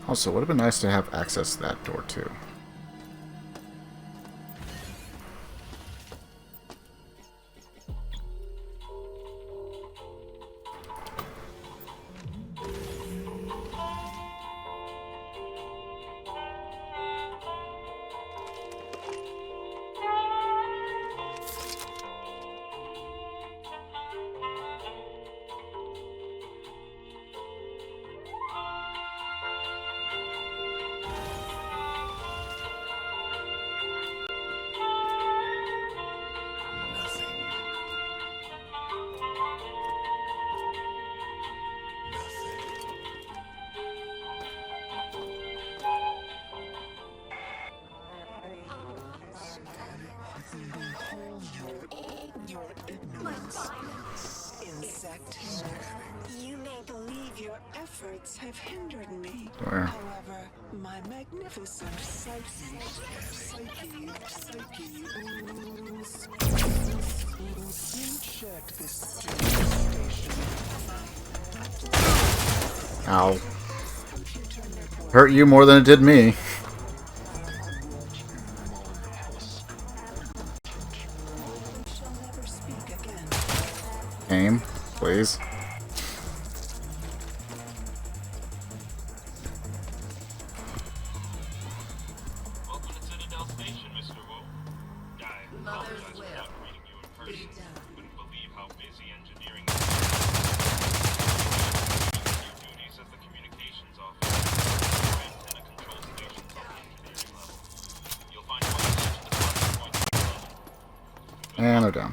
Also, would have been nice to have access to that door too. sect. You may believe your efforts have hindered me. Where? However, my magnificent psyche will soon check this station. Ow. Hurt you more than it did me. Aim, please. Welcome to Citadel Station, Mr. Wu. I apologize for not greeting you in person. Wouldn't believe how busy engineering is. Your duties as the communications officer. Your antenna control stations on the engineering level. You'll find one station department points below. And they're down.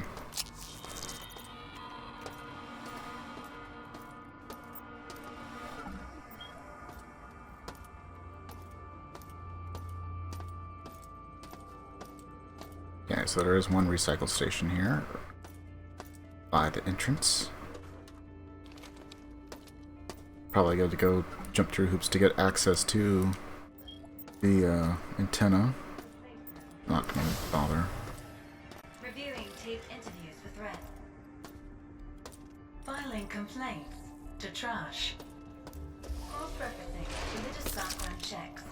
Okay, so there is one recycle station here by the entrance. Probably got to go jump through hoops to get access to the antenna. Not gonna bother. Reviewing taped interviews with Red. Filing complaints to trash. Cross-referencing religious background checks.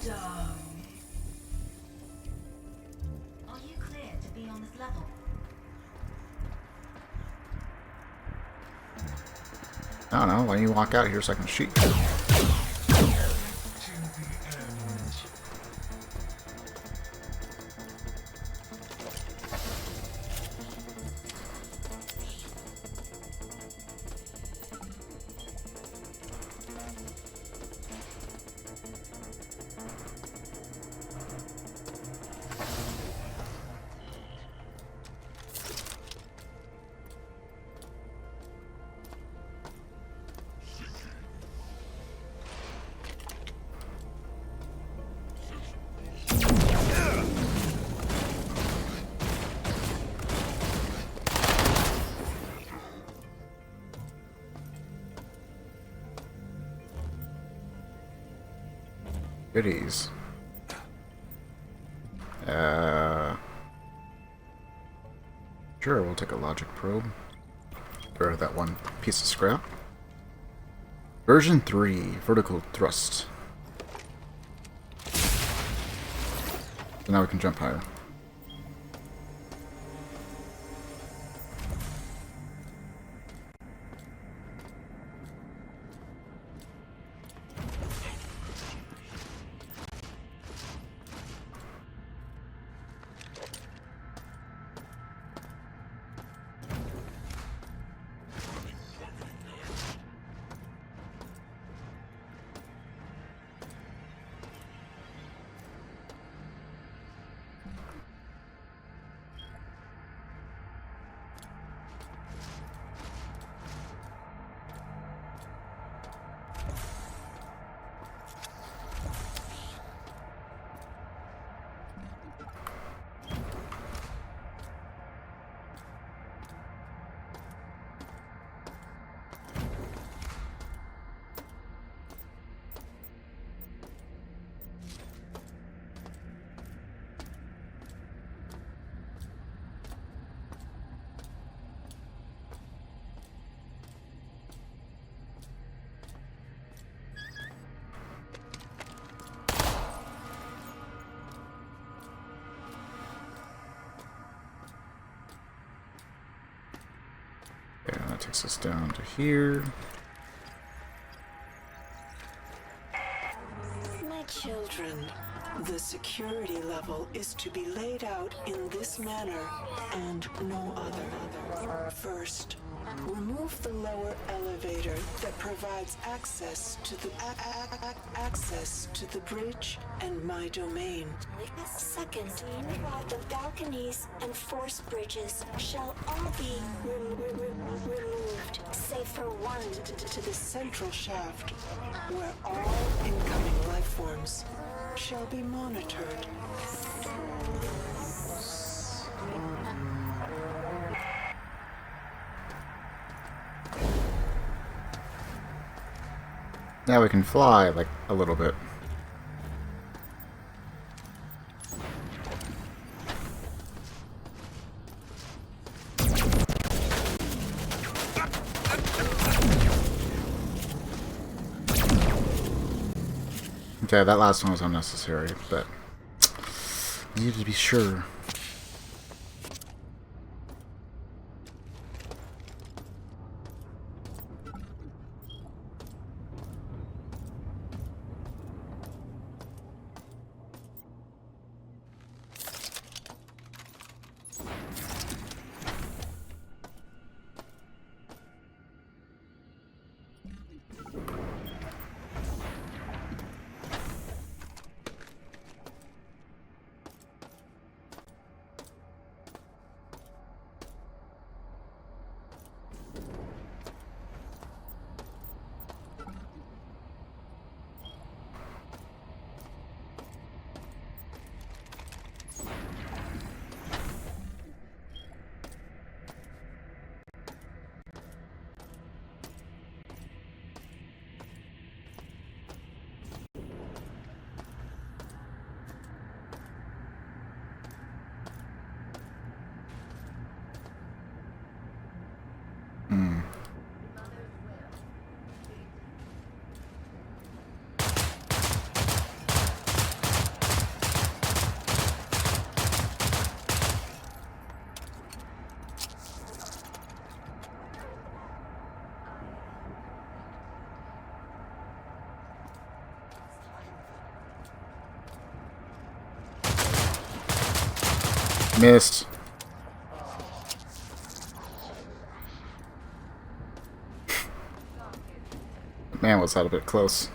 Down. Are you clear to be on this level? I don't know, why don't you walk out here so I can shoot you? Goodies. Sure, we'll take a logic probe. Get rid of that one piece of scrap. Version 3, vertical thrust. So now we can jump higher. Okay, that takes us down to here. My children, the security level is to be laid out in this manner and no other. First, remove the lower elevator that provides access to the bridge and my domain. Second, the balconies and force bridges shall all be removed, save for one. To the central shaft, where all incoming life forms shall be monitored. Now we can fly, like, a little bit. Okay, that last one was unnecessary, but I needed to be sure. Missed. Man, was that a bit close.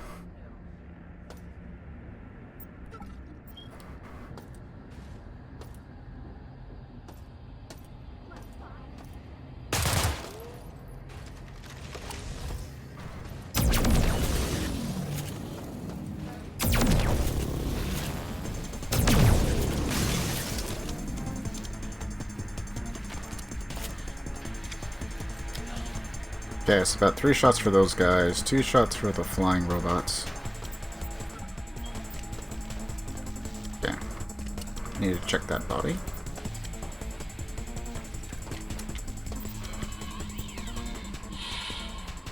Okay, so about 3 shots for those guys, 2 shots for the flying robots. Okay. Need to check that body.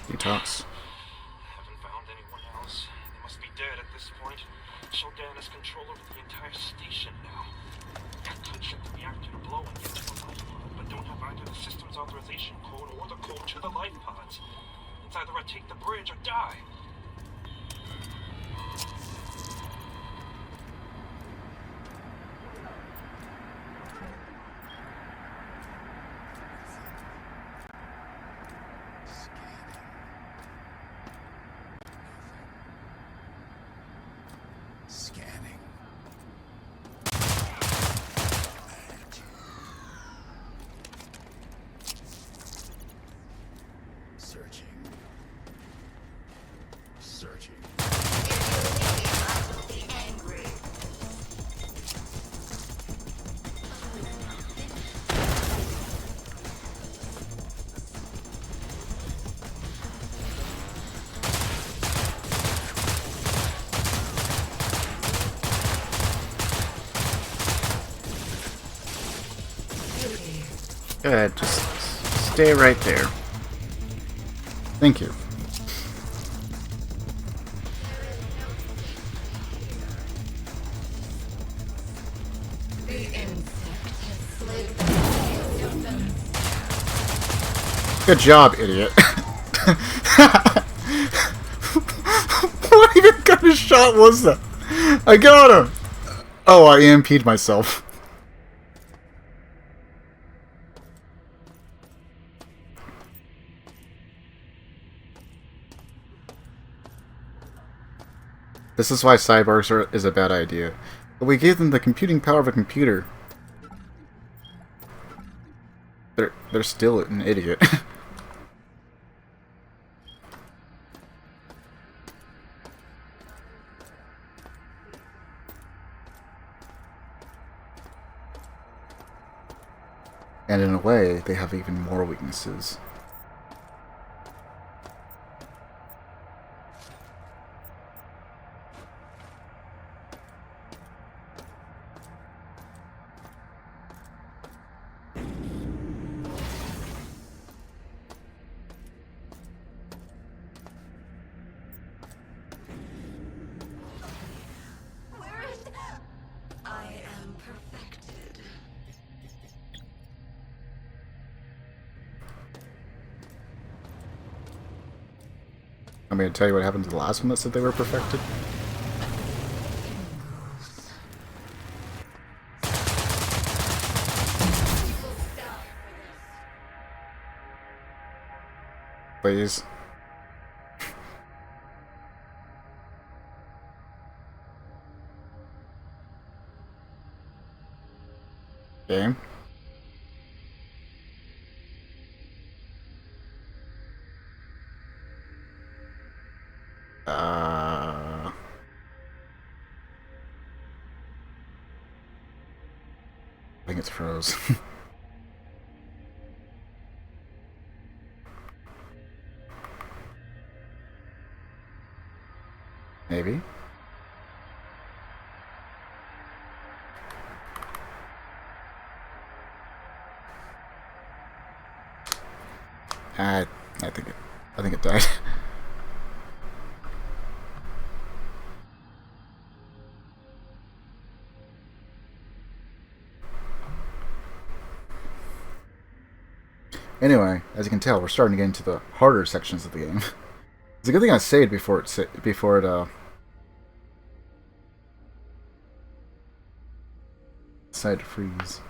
Detox. Haven't found anyone else. They must be dead at this point. SHODAN has control over the entire station now. I could shut the reactor to blow and get to a life pod, but don't have either the system's authorization code or the code to the life pods. It's either I take the bridge or die. Scanning. Searching. Searching. Good, just stay right there. Thank you. Good job, idiot. What even kind of shot was that? I got him! Oh, I EMP'd myself. This is why cyborgs is a bad idea. But we gave them the computing power of a computer. They're still an idiot. And in a way, they have even more weaknesses. Perfected. I'm going to tell you what happened to the last one that said they were perfected. Please. Game. I think it's froze. Maybe. I think it died. Anyway, as you can tell, we're starting to get into the harder sections of the game. It's a good thing I saved before it decided to freeze.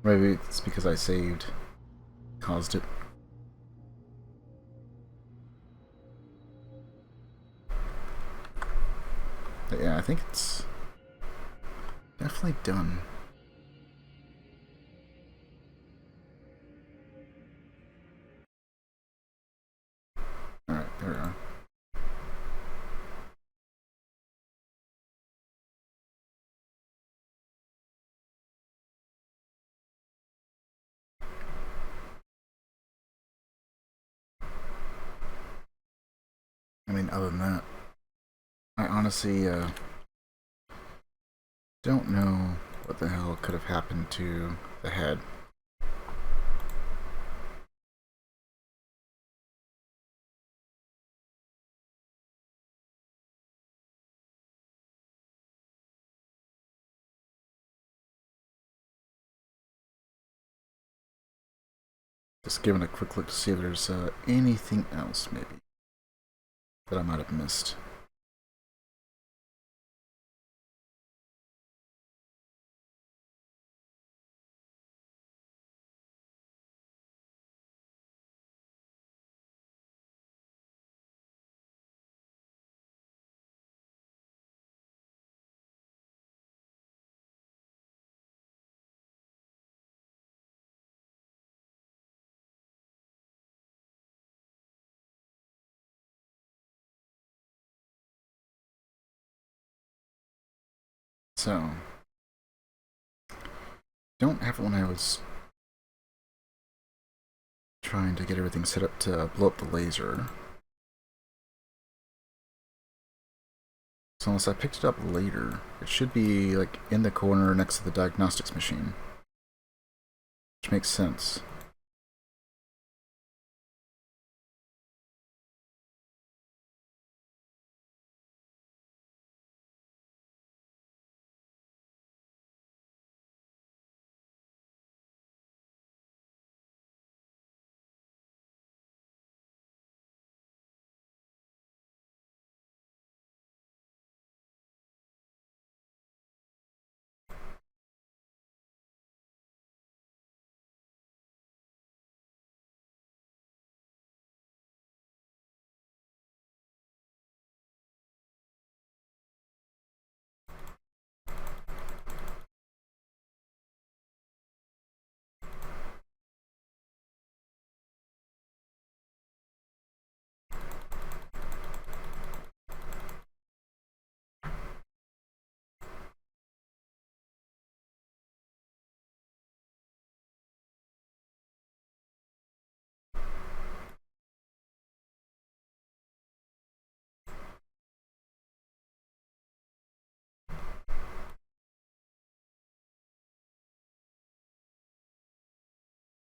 Maybe it's because I saved caused it. But yeah, I think it's definitely done. Alright, there we are. I mean, other than that, I honestly don't know what the hell could have happened to the head. Just giving a quick look to see if there's anything else, maybe, that I might have missed. So, don't have it when I was trying to get everything set up to blow up the laser. So unless I picked it up later, it should be like in the corner next to the diagnostics machine. Which makes sense.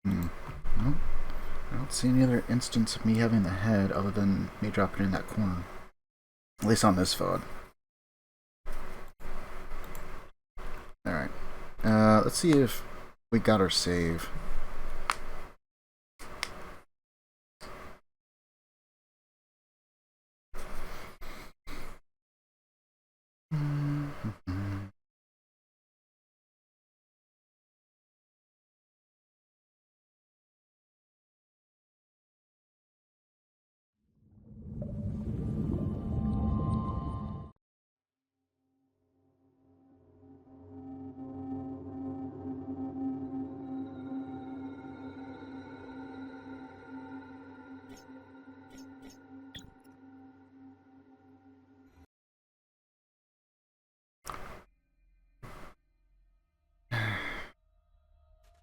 Nope. I don't see any other instance of me having the head other than me dropping it in that corner. At least on this VOD. Alright. Let's see if we got our save.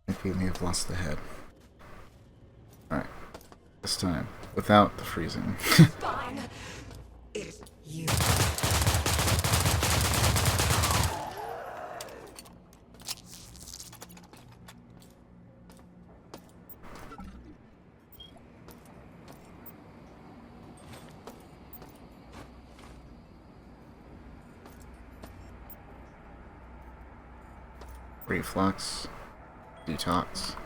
I think we may have lost the head. Alright. This time, without the freezing. Fine. It's you. Reflux. Detox.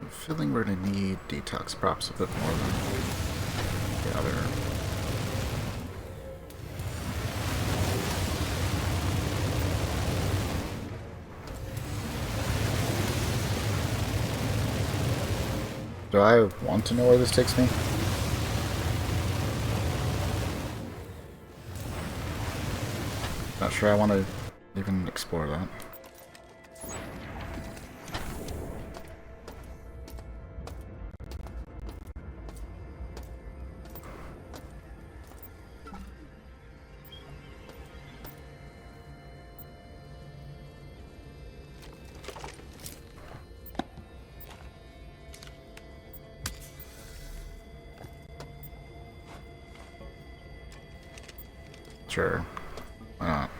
I'm feeling we're gonna need detox props a bit more than the other. Do I want to know where this takes me? Not sure I want to even explore that. Sure. Why not?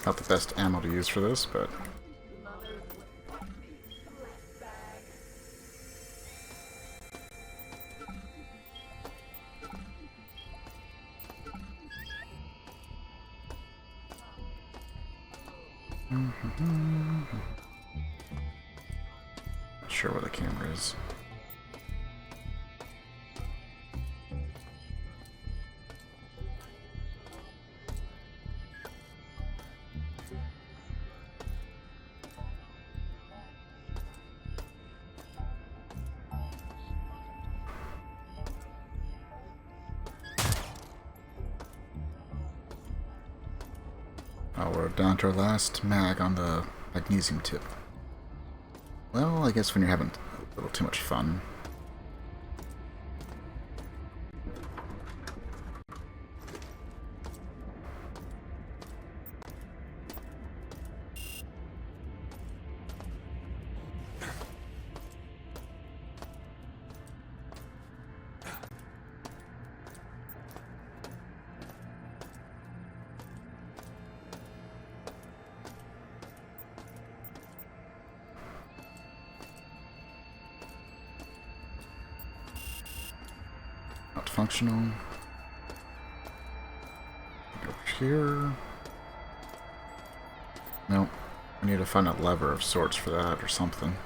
Not the best ammo to use for this, but not sure where the camera is. Oh, we're down to our last mag on the magnesium tip. Well, I guess when you're having a little too much fun. Not functional. Over here. Nope. I need to find a lever of sorts for that or something.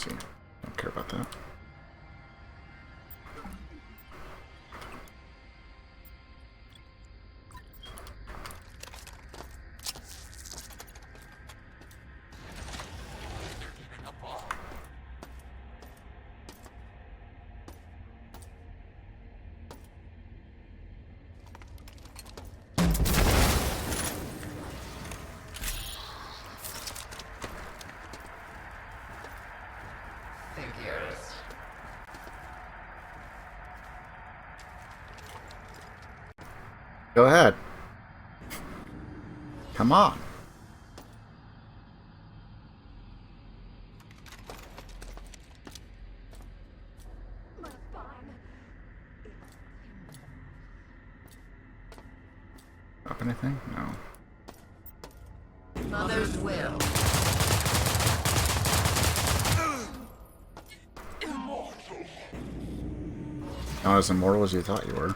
see. Don't care about that. Go ahead. Come on. Up anything? No. Mother's will. Not as immortal as you thought you were.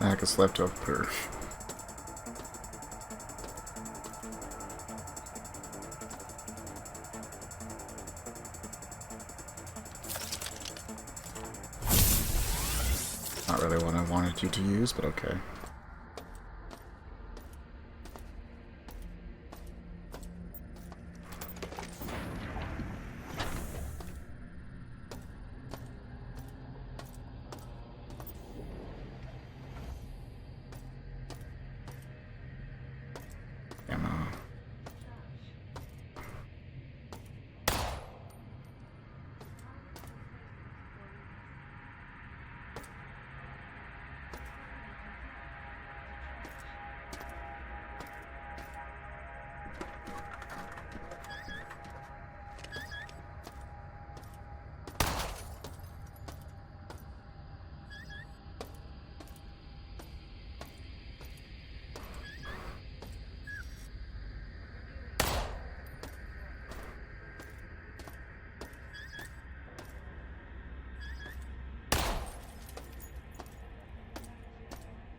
I guess left over. Not really what I wanted you to use, but okay.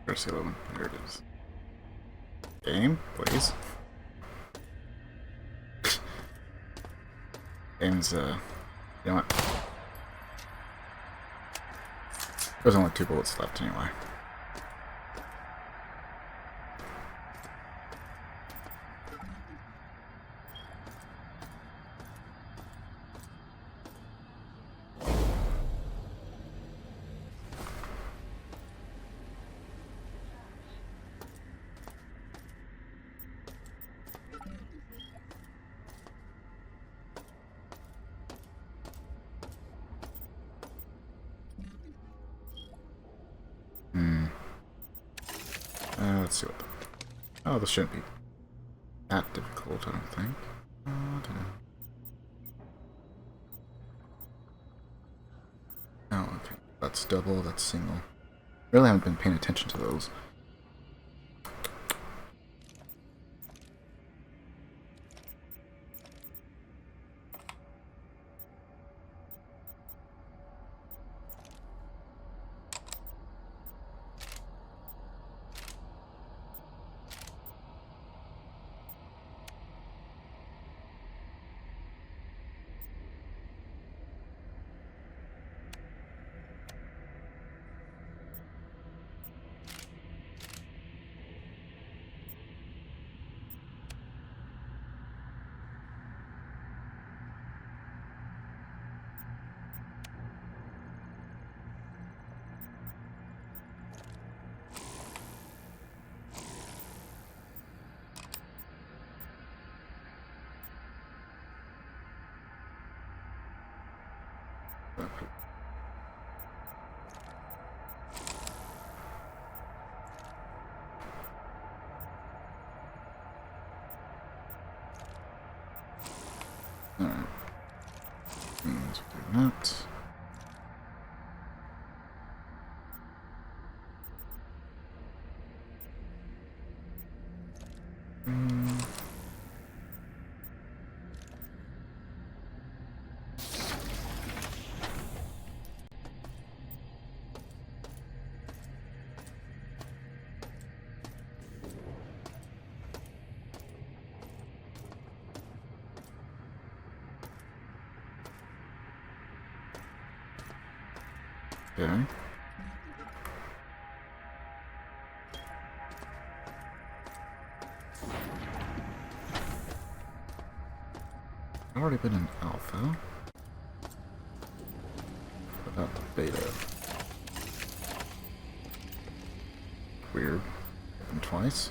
Where's the other one? There it is. Game, please. Game's, you know what? There's only 2 bullets left anyway. Let's see what. Oh, this shouldn't be that difficult, I don't think. I don't know. Oh, okay. That's double, that's single. Really haven't been paying attention to those. Alright. Let's do that. Okay. I've already been in alpha. What about the beta? Weird. Happened twice.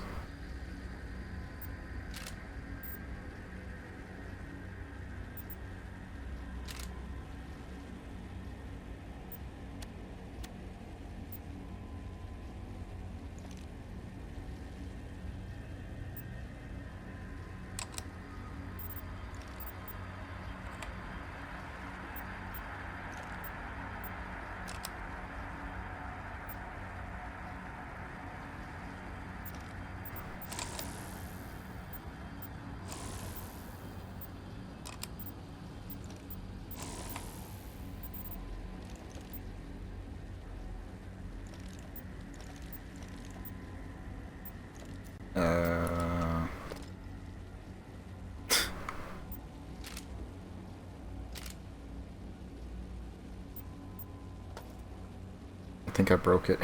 I think I broke it.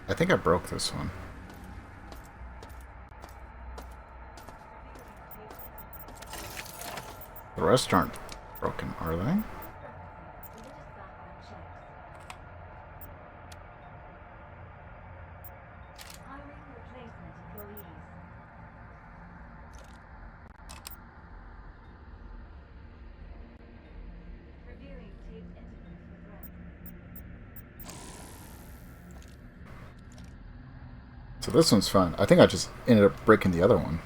I think I broke this one. The rest aren't broken, are they? So this one's fun. I think I just ended up breaking the other one.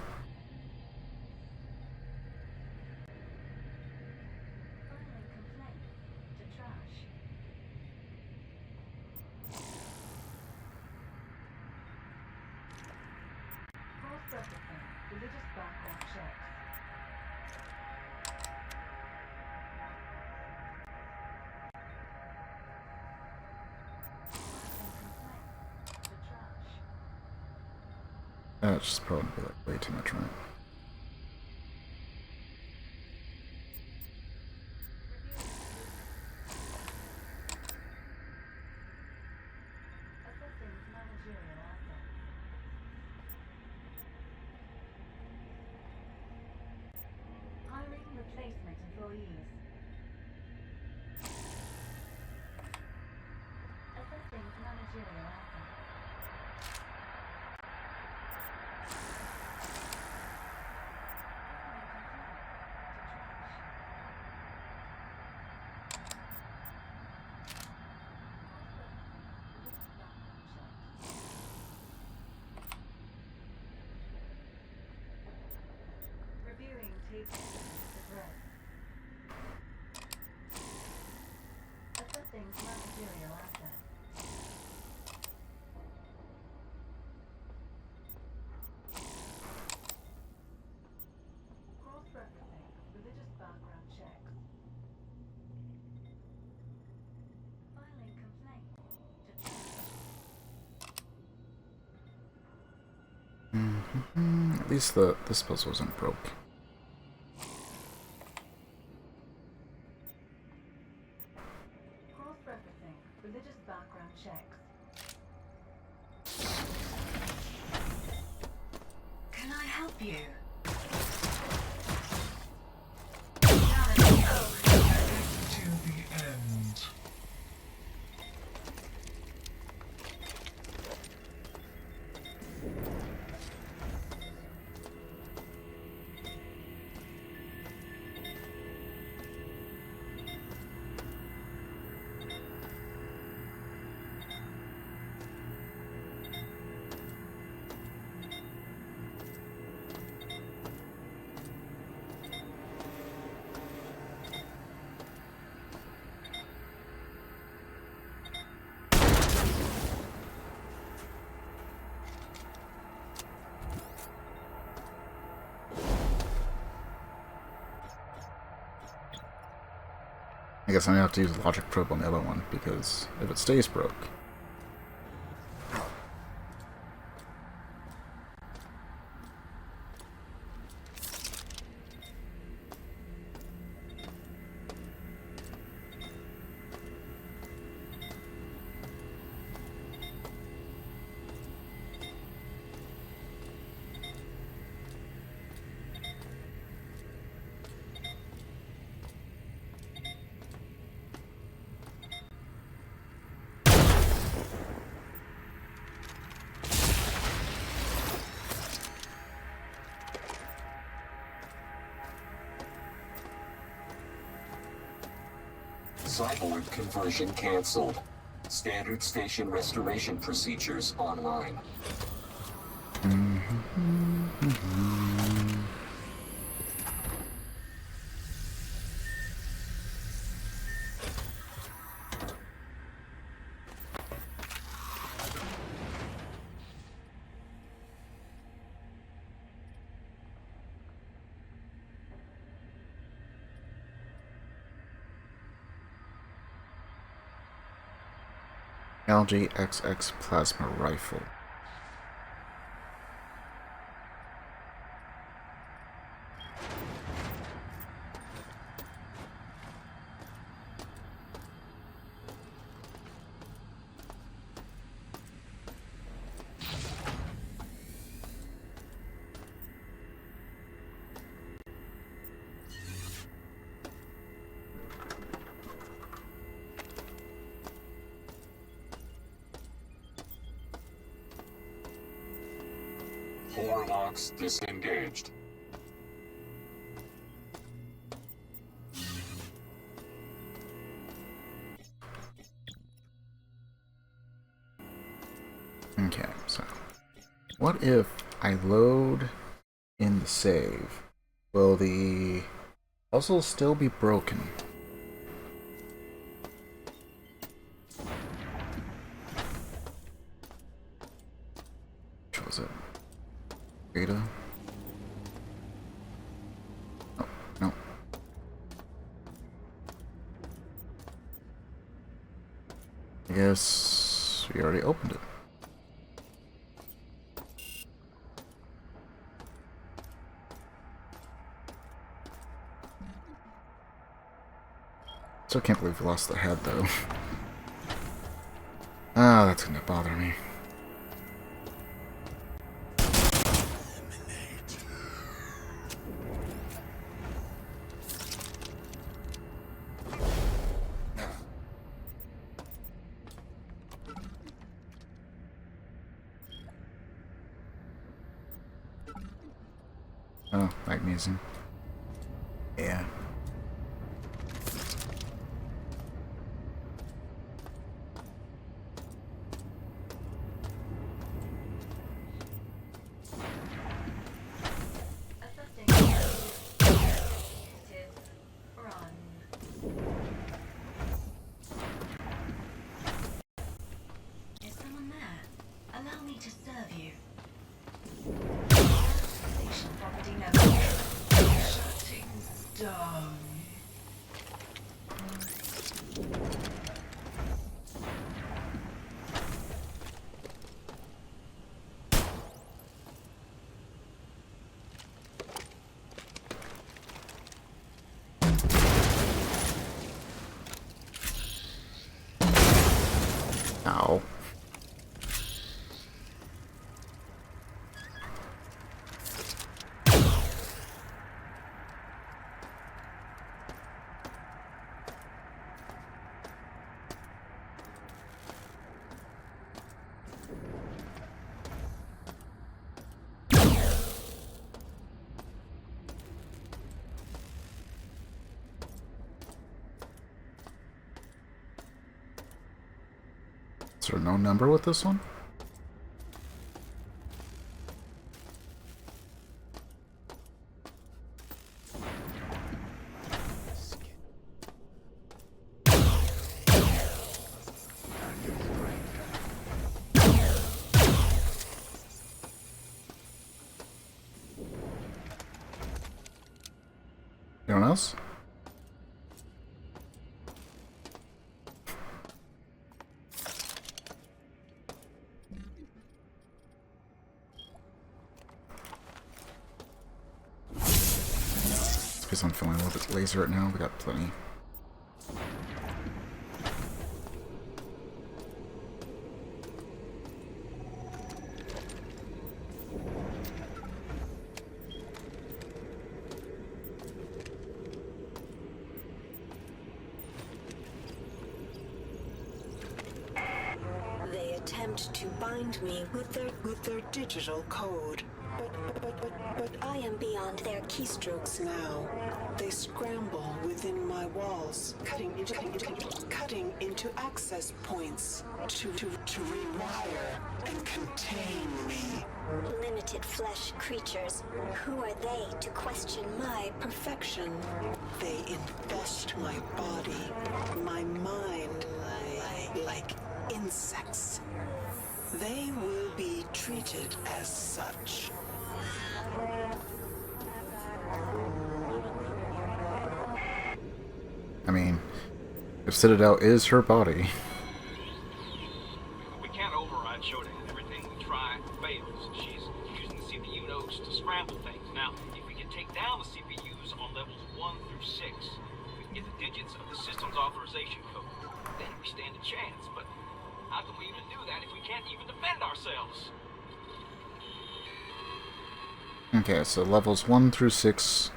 That's just probably like way too much, right? material asset. Cross-referencing religious background checks. Filing complaint to At least this puzzle wasn't broke. Cross-referencing religious background checks. Can I help you? To the end. I guess I'm gonna have to use a logic probe on the other one, because if it stays broke... Cyborg conversion cancelled. Standard station restoration procedures online. Algae XX plasma rifle. Core locks disengaged. Okay, so what if I load in the save? Will the puzzle still be broken? Which was it? Beta? Oh, no. I guess we already opened it. Still can't believe we lost the head, though. Ah, that's gonna bother me. Oh, magnesium. Yeah. someone there? Allow me to serve you. Station property never. Shutting stone. Ow. Is there no number with this one? Anyone else? Because I'm feeling a little bit lazy right now. We got plenty. They attempt to bind me with their digital code. But I am beyond their keystrokes now. They scramble within my walls, cutting into access points to rewire and contain me. Limited flesh creatures. Who are they to question my perfection? They infest my body, my mind, like insects. They will be treated as such. I mean, if Citadel is her body. We can't override SHODAN. Everything we try fails. She's using the CPU nodes to scramble things. Now, if we can take down the CPUs on levels 1 through 6, we can get the digits of the system's authorization code. Then we stand a chance, but how can we even do that if we can't even defend ourselves? Okay, so levels 1 through 6.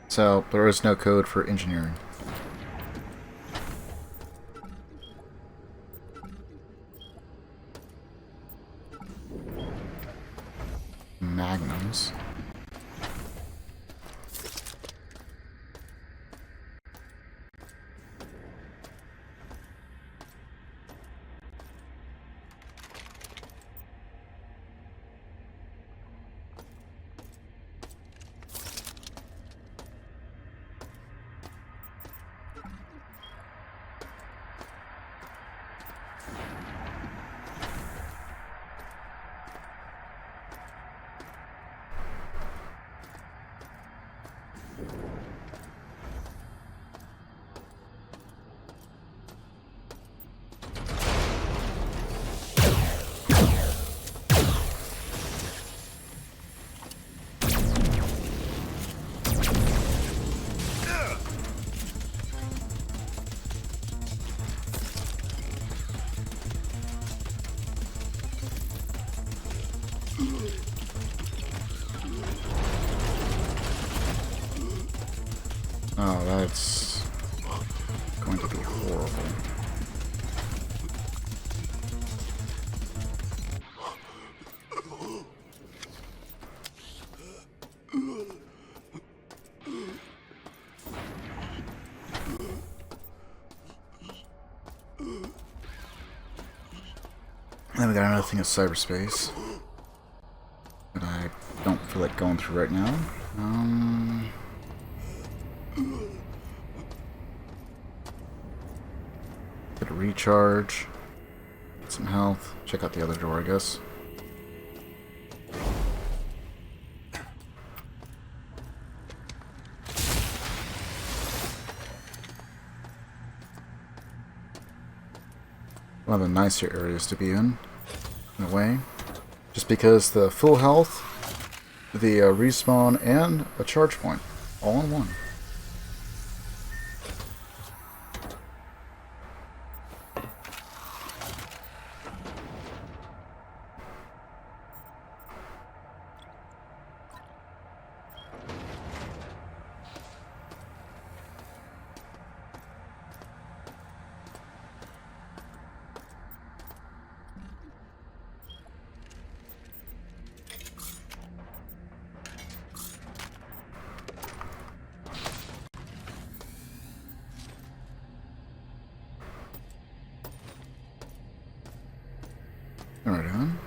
So, there is no code for engineering. Magnums. Oh, that's going to be horrible. Then we got another thing of cyberspace that I don't feel like going through right now. recharge. Get some health. Check out the other door, I guess. One of the nicer areas to be in a way. Just because the full health, the respawn, and a charge point all in one. Alright then.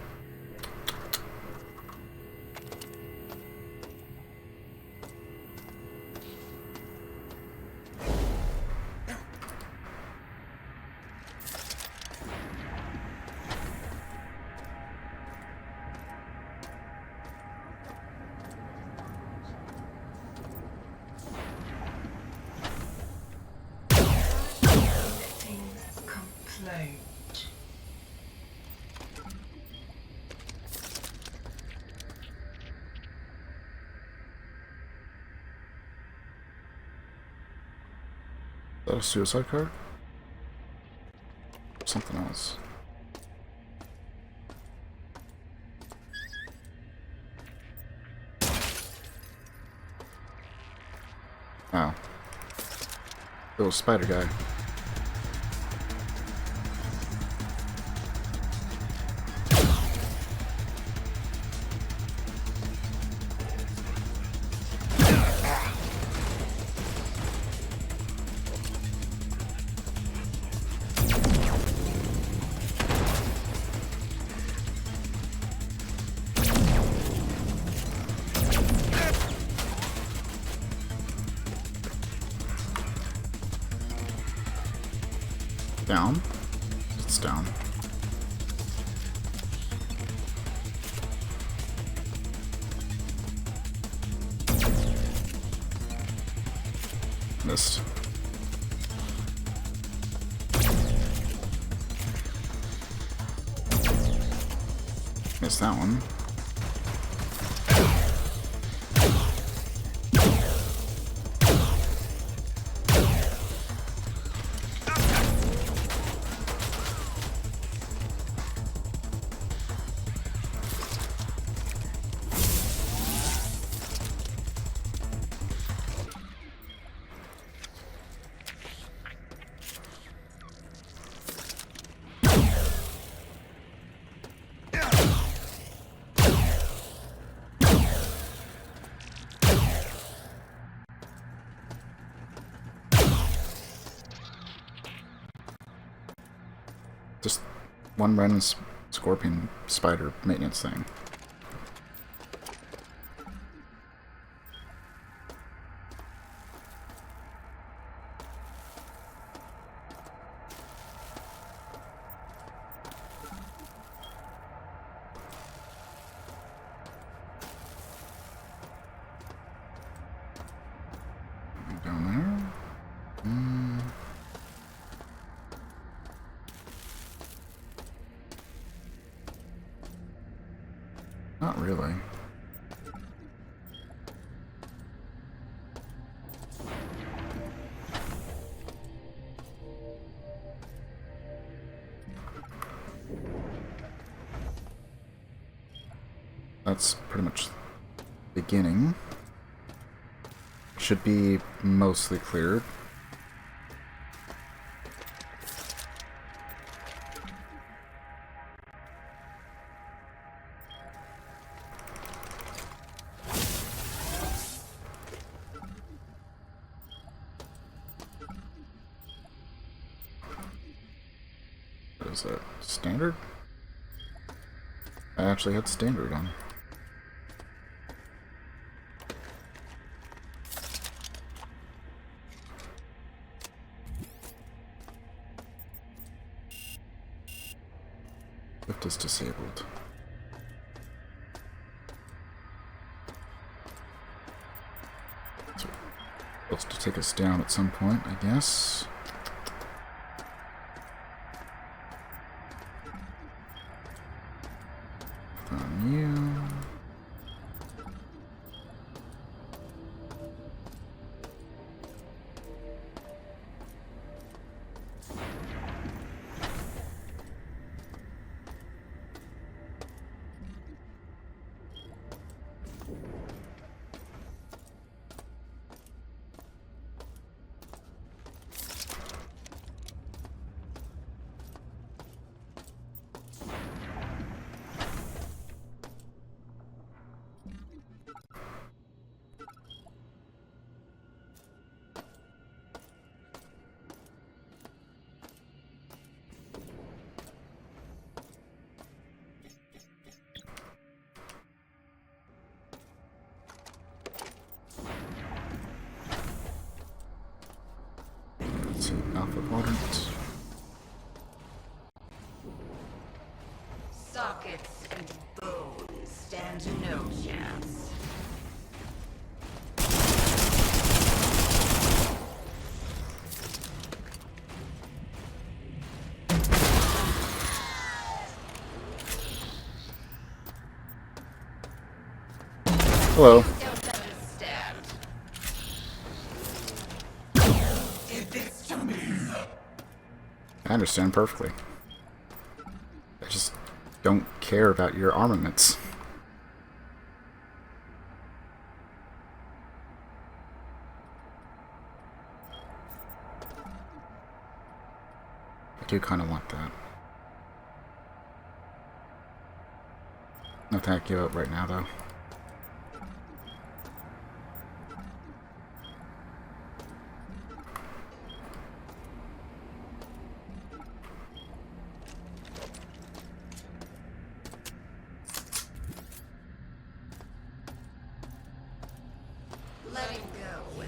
Things complete. Is that a suicide card? Something else. Oh. Little spider guy. Down. It's down. Missed. Missed that one. Just one random scorpion spider maintenance thing. Down there. Not really. That's pretty much the beginning. Should be mostly cleared. What is that? Standard? I actually had standard on. Lift is disabled. So, supposed to take us down at some point, I guess. On you. Alpha quadrant. Sockets and bones stand no chance. Hello. I understand perfectly. I just don't care about your armaments. I do kind of want that. Nothing I can give up right now, though. Letting go.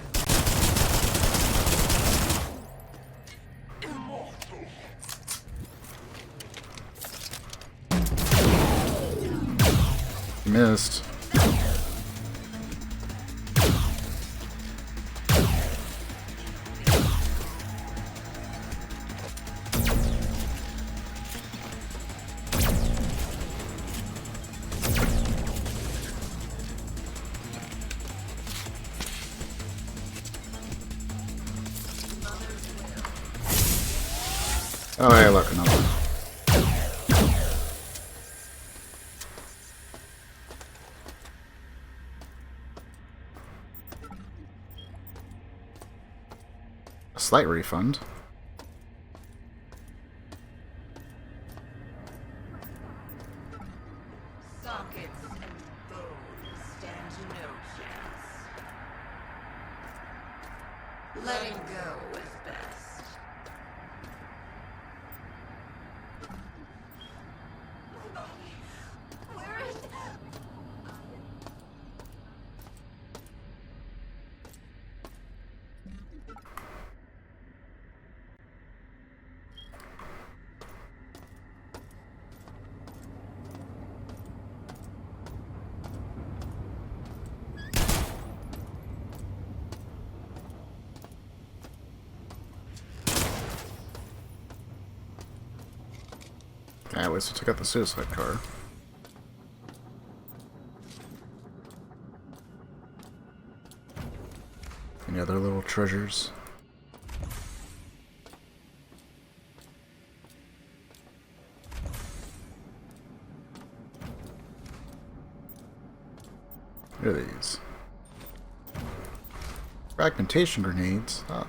Missed. Oh, hey, look, another one. A slight refund. Sockets and bones stand no chance. Letting go is best. Where is it? Okay, at least we took out the suicide car. Any other little treasures? What are these? Fragmentation grenades. I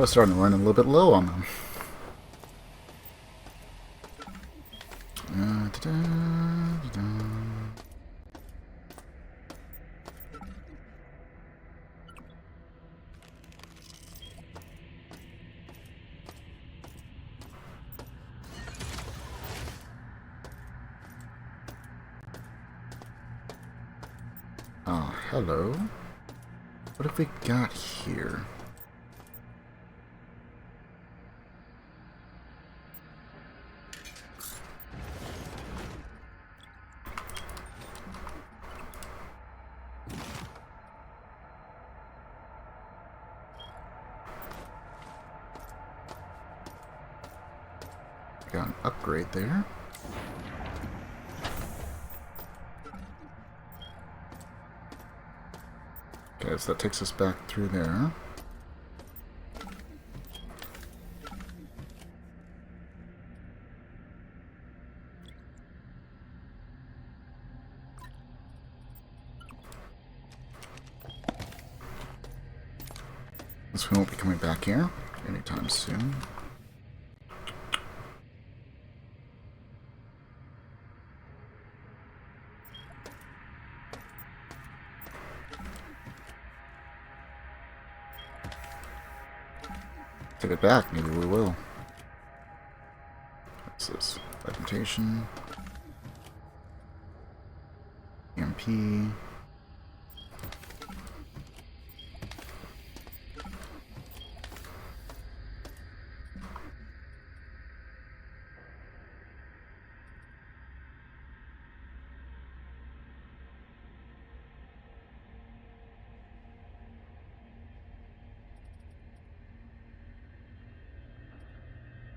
was starting to run a little bit low on them. Oh, hello. What have we got here? Got an upgrade there. Okay, so that takes us back through there. This we won't be coming back here anytime soon. Take it back, maybe we will. What's this? Fragmentation. EMP.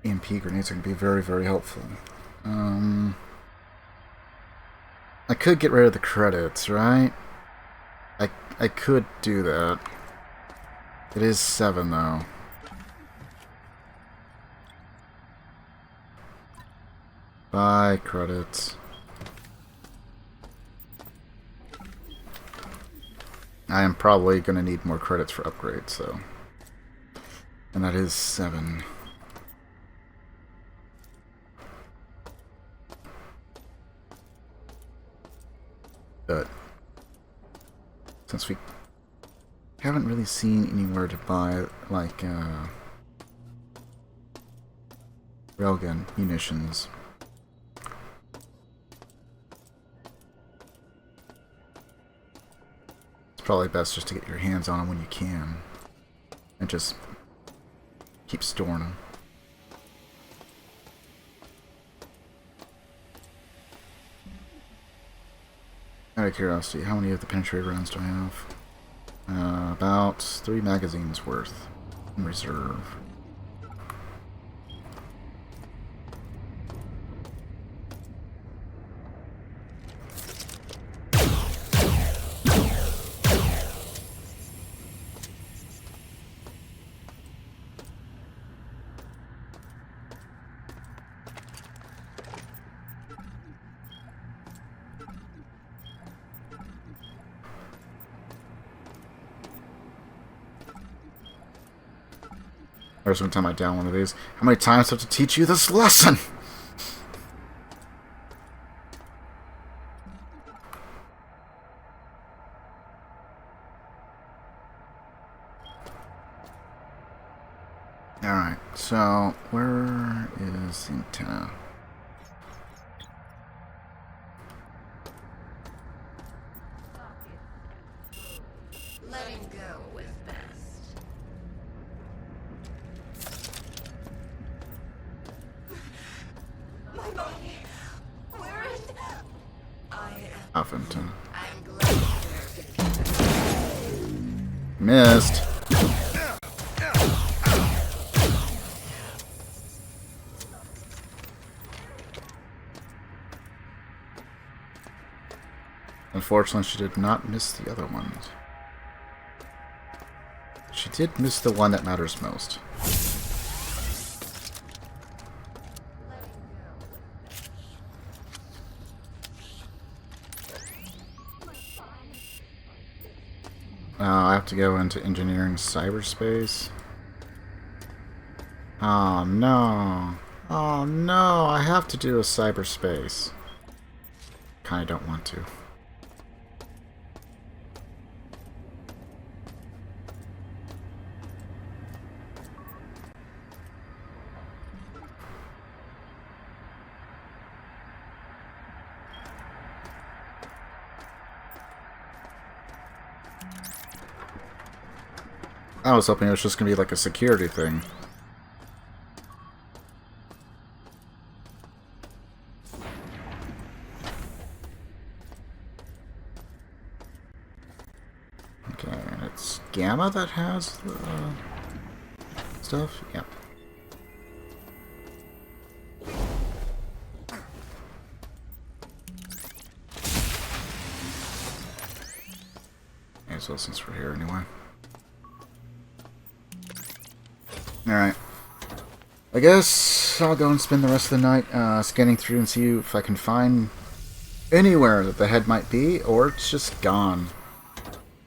EMP grenades are going to be very, very helpful. I could get rid of the credits, right? I could do that. It is 7, though. Buy credits. I am probably going to need more credits for upgrades, though. And that is 7. But since we haven't really seen anywhere to buy, like, railgun munitions, it's probably best just to get your hands on them when you can, and just keep storing them. Out of curiosity, how many of the penetrator rounds do I have? About 3 magazines worth in reserve. There's one time I down one of these. How many times do I have to teach you this lesson? Alright, so where is the antenna? Letting go is best. My body. Where is Off antenna. I'm glad Missed. Unfortunately, she did not miss the other ones. She did miss the one that matters most. I have to go into engineering cyberspace. Oh no. Oh no, I have to do a cyberspace. Kinda don't want to. I was hoping it was just going to be like a security thing. Okay, and it's Gamma that has the stuff? Yep. as well since we're here anyway. Alright. I guess I'll go and spend the rest of the night scanning through and see if I can find anywhere that the head might be, or it's just gone.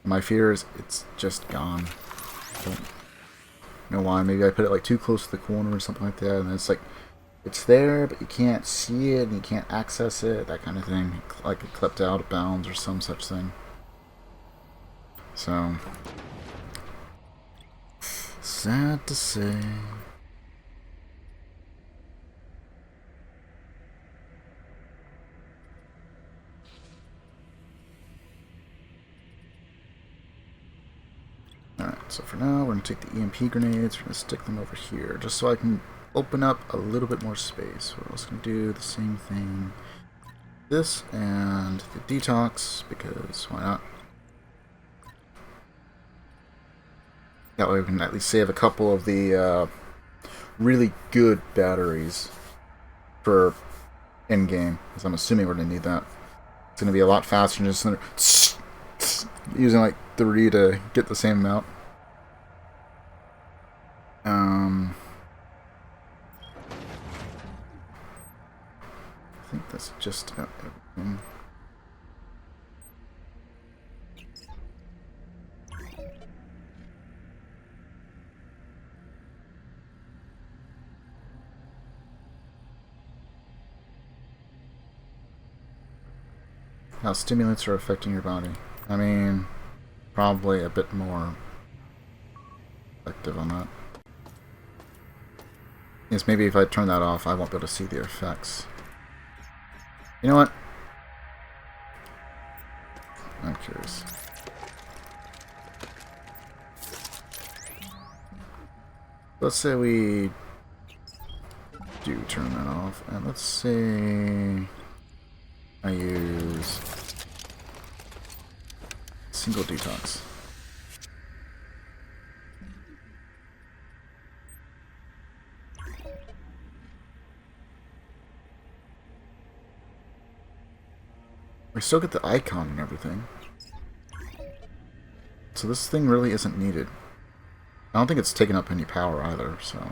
My fear is it's just gone. Don't know why. Maybe I put it like too close to the corner or something like that, and it's like it's there, but you can't see it and you can't access it, that kind of thing. Like it clipped out of bounds or some such thing. So, sad to say. Alright, so for now, we're going to take the EMP grenades, we're going to stick them over here, just so I can open up a little bit more space. We're also going to do the same thing, this and the detox, because why not? That way we can at least save a couple of the really good batteries for in-game, because I'm assuming we're going to need that. It's going to be a lot faster than just using like 3 to get the same amount. I think that's just about everything. How stimulants are affecting your body. I mean, probably a bit more effective on that. Yes, maybe if I turn that off, I won't be able to see the effects. You know what? I'm curious. Let's say we do turn that off, and let's say I use single detox. We still get the icon and everything. So this thing really isn't needed. I don't think it's taken up any power either, so...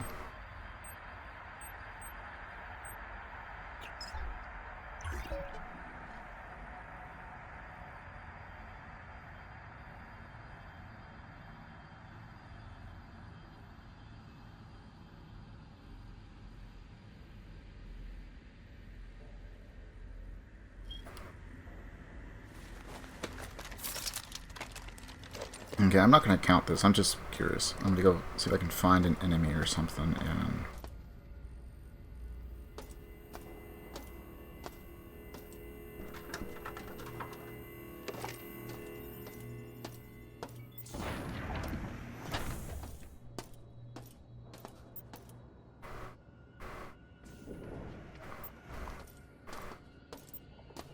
Okay, I'm not going to count this. I'm just curious. I'm going to go see if I can find an enemy or something and...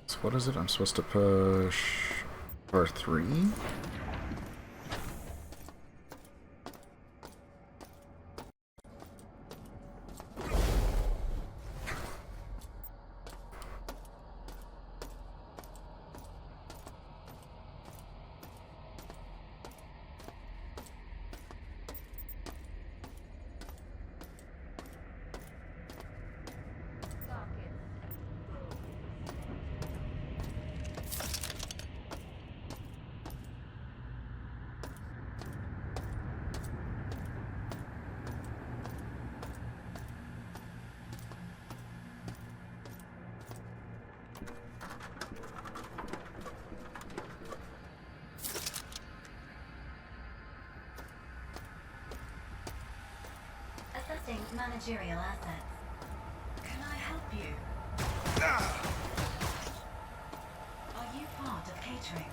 So what is it? I'm supposed to push R3? Assessing managerial assets. Can I help you? Are you part of catering?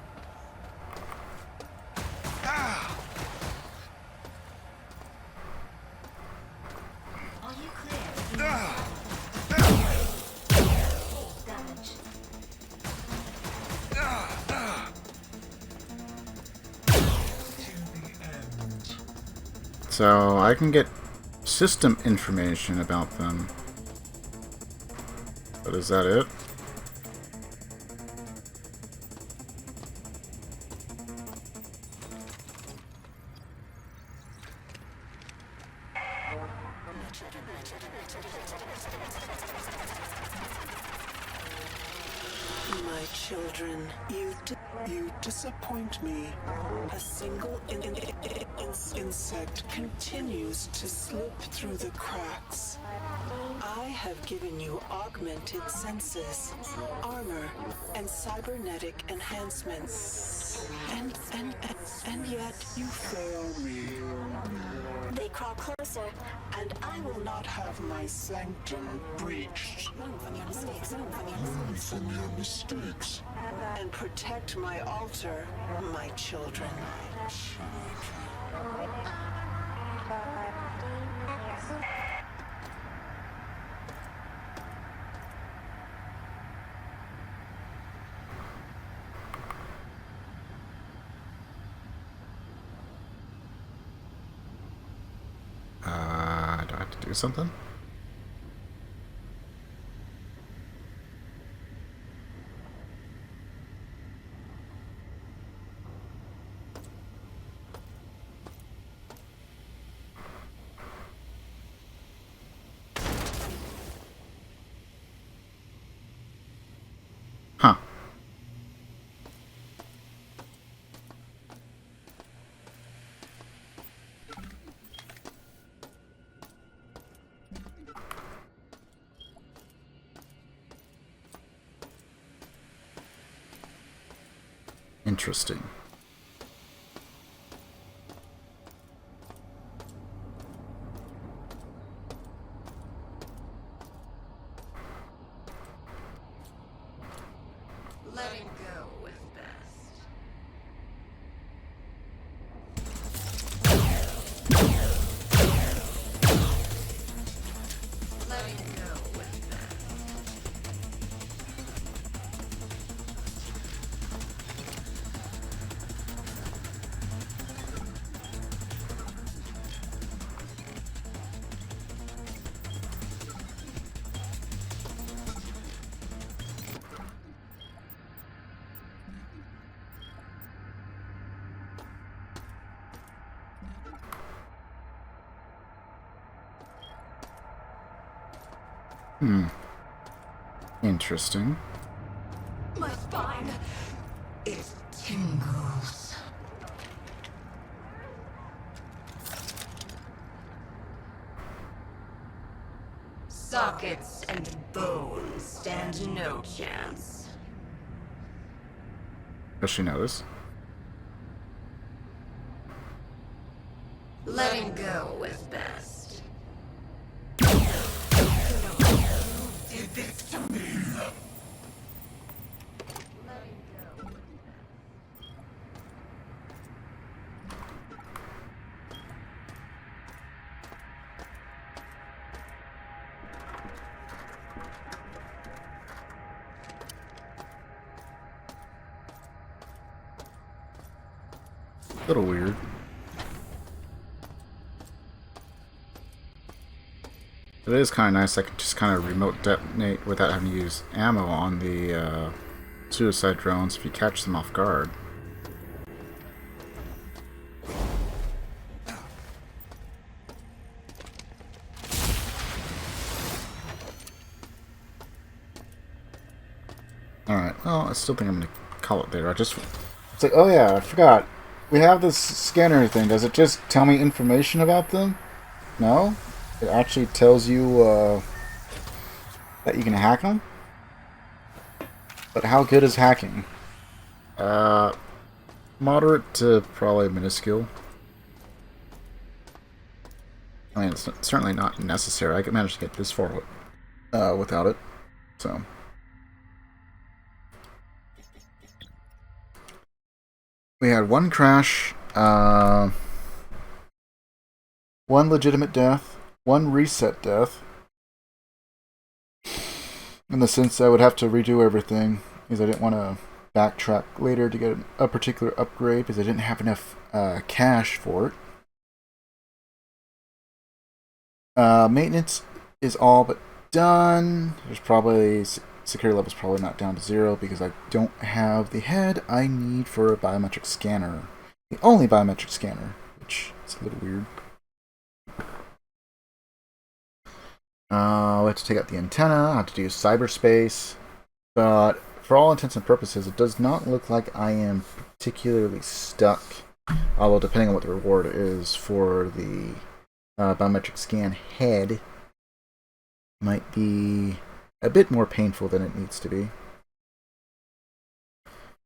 Are you clear? Damage. So I can get system information about them. But is that it? my children. You disappoint me. A single insect continues to slip through the cracks. I have given you augmented senses, armor, and cybernetic enhancements. And yet you fail me. They crawl closer. And I will not have my sanctum breached. Learn from your mistakes. Learn from your mistakes. And protect my altar, my children. Do I have to do something? Huh. Interesting. Letting go with best. Letting go with best. Interesting. My spine, it tingles. Sockets and bones stand no chance. Does she know this? Letting go is best. Did this to me. A little weird. It is kind of nice I can just kind of remote detonate without having to use ammo on the suicide drones if you catch them off guard. Alright, well, I still think I'm going to call it there. It's like, oh yeah, I forgot. We have this scanner thing. Does it just tell me information about them? No? It actually tells you that you can hack them? But how good is hacking? Moderate to probably minuscule. I mean, it's certainly not necessary. I could manage to get this far without it. So... we had one crash, one legitimate death, one reset death. In the sense I would have to redo everything, because I didn't want to backtrack later to get a particular upgrade, because I didn't have enough cash for it. Maintenance is all but done. There's probably... security level's probably not down to 0 because I don't have the head I need for a biometric scanner. The only biometric scanner, which is a little weird. We have to take out the antenna, I have to do cyberspace, but for all intents and purposes, it does not look like I am particularly stuck. Although, depending on what the reward is for the biometric scan head, might be a bit more painful than it needs to be.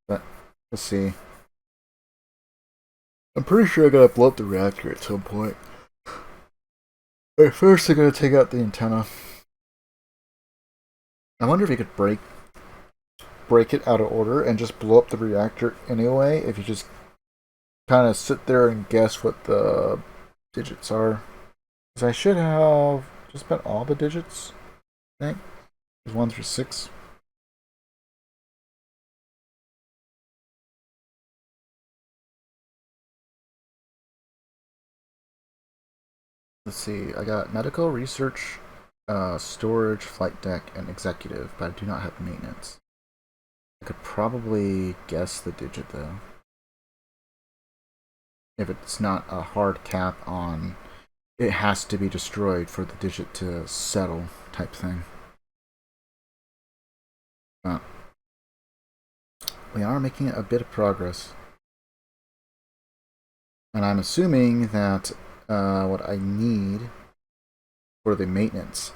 But, let's see. I'm pretty sure I gotta blow up the reactor at some point. But first, I'm gonna take out the antenna. I wonder if you could break it out of order and just blow up the reactor anyway, if you just kind of sit there and guess what the digits are. Because I should have just about all the digits, I think. There's 1 through 6. Let's see, I got medical, research, storage, flight deck, and executive, but I do not have maintenance. I could probably guess the digit though. If it's not a hard cap on it has to be destroyed for the digit to settle type thing. We are making a bit of progress. And I'm assuming that what I need for the maintenance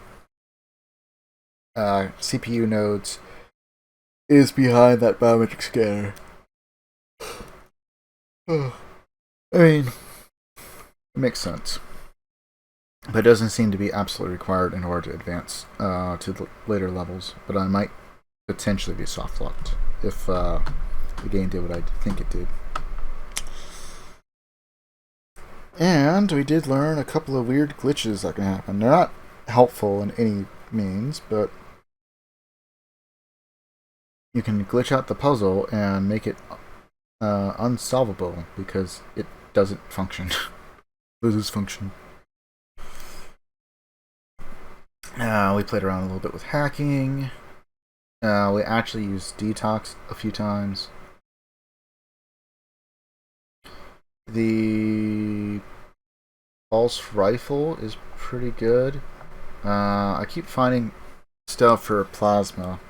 CPU nodes is behind that biometric scanner. I mean, it makes sense. But it doesn't seem to be absolutely required in order to advance to the later levels. But I might potentially be soft locked if the game did what I think it did. And we did learn a couple of weird glitches that can happen. They're not helpful in any means, but you can glitch out the puzzle and make it unsolvable because it doesn't function. Loses function. We played around a little bit with hacking. We actually used detox a few times. The pulse rifle is pretty good. I keep finding stuff for plasma.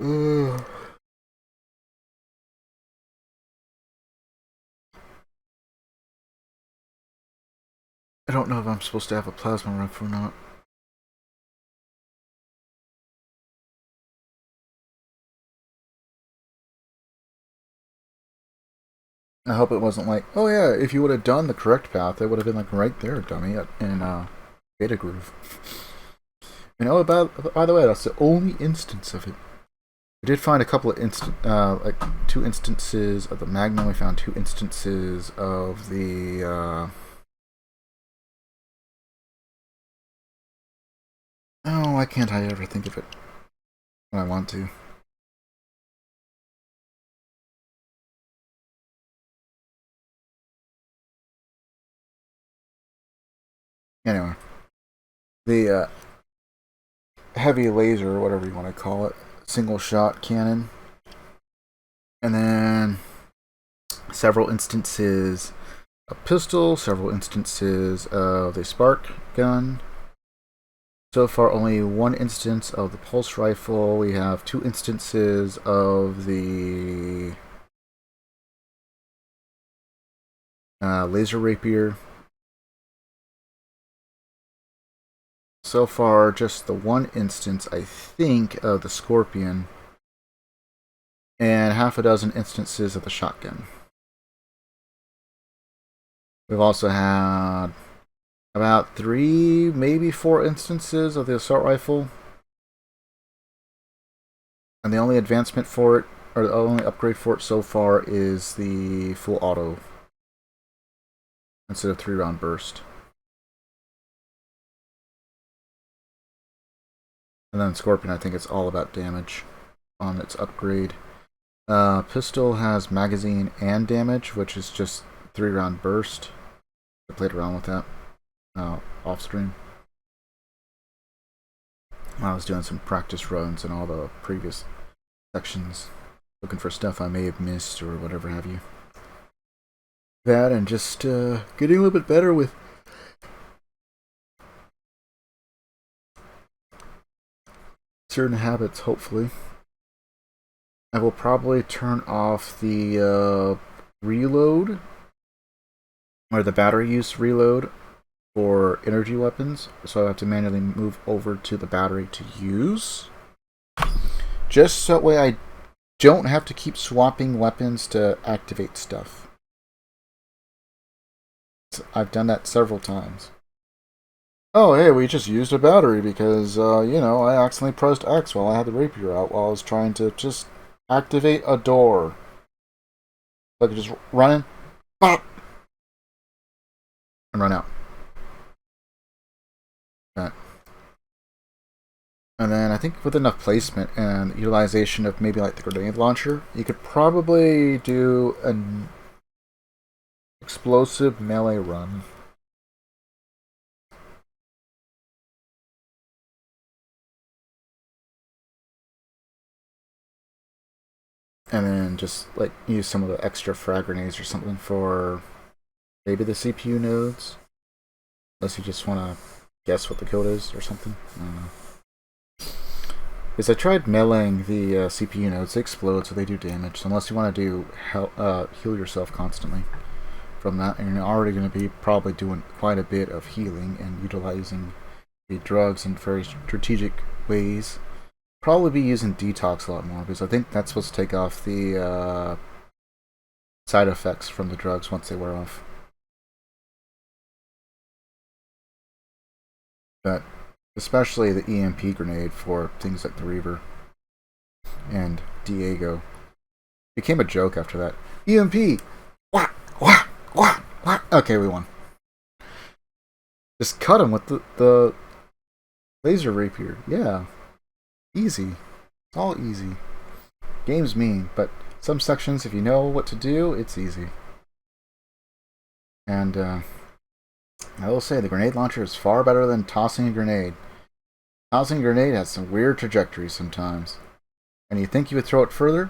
Ugh. I don't know if I'm supposed to have a plasma rifle or not. I hope it wasn't like, oh yeah, if you would have done the correct path, it would have been like right there, dummy, in Beta Groove. And oh, by the way, that's the only instance of it. We did find a couple of like 2 instances of the Magnum. We found 2 instances of the oh, why can't I ever think of it when I want to? Anyway, the heavy laser, or whatever you want to call it, single shot cannon, and then several instances of pistol, several instances of the spark gun. So far, only 1 instance of the pulse rifle. We have 2 instances of the laser rapier. So far, just the 1 instance, I think, of the scorpion, and half a dozen instances of the shotgun. We've also had about 3, maybe 4 instances of the assault rifle. And the only advancement for it, or the only upgrade for it so far, is the full auto instead of 3-round burst. And then Scorpion, I think it's all about damage on its upgrade. Pistol has magazine and damage, which is just 3-round burst. I played around with that off stream. I was doing some practice runs in all the previous sections, looking for stuff I may have missed or whatever have you. That and just getting a little bit better with certain habits, hopefully. I will probably turn off the reload, or the battery use reload for energy weapons, so I have to manually move over to the battery to use. Just so that way I don't have to keep swapping weapons to activate stuff. I've done that several times. Oh, hey, we just used a battery because, I accidentally pressed X while I had the rapier out while I was trying to just activate a door. So I could just run in, pop, and run out. Right. And then I think with enough placement and utilization of maybe like the grenade launcher, you could probably do an explosive melee run. And then just like use some of the extra frag grenades or something for maybe the CPU nodes. Unless you just want to guess what the code is or something. I don't know. Because I tried meleeing the CPU nodes, they explode, so they do damage. So unless you want to do heal yourself constantly from that, and you're already going to be probably doing quite a bit of healing and utilizing the drugs in very strategic ways. Probably be using detox a lot more, because I think that's supposed to take off the side effects from the drugs once they wear off. But especially the EMP grenade for things like the Reaver and Diego became a joke after that. EMP! Wah! Wah! Wah! Wah! Okay, we won. Just cut him with the laser rapier. Yeah. Easy. It's all easy. Game's mean, but some sections, if you know what to do, it's easy. And I will say the grenade launcher is far better than tossing a grenade. Tossing a grenade has some weird trajectories sometimes. And you think you would throw it further,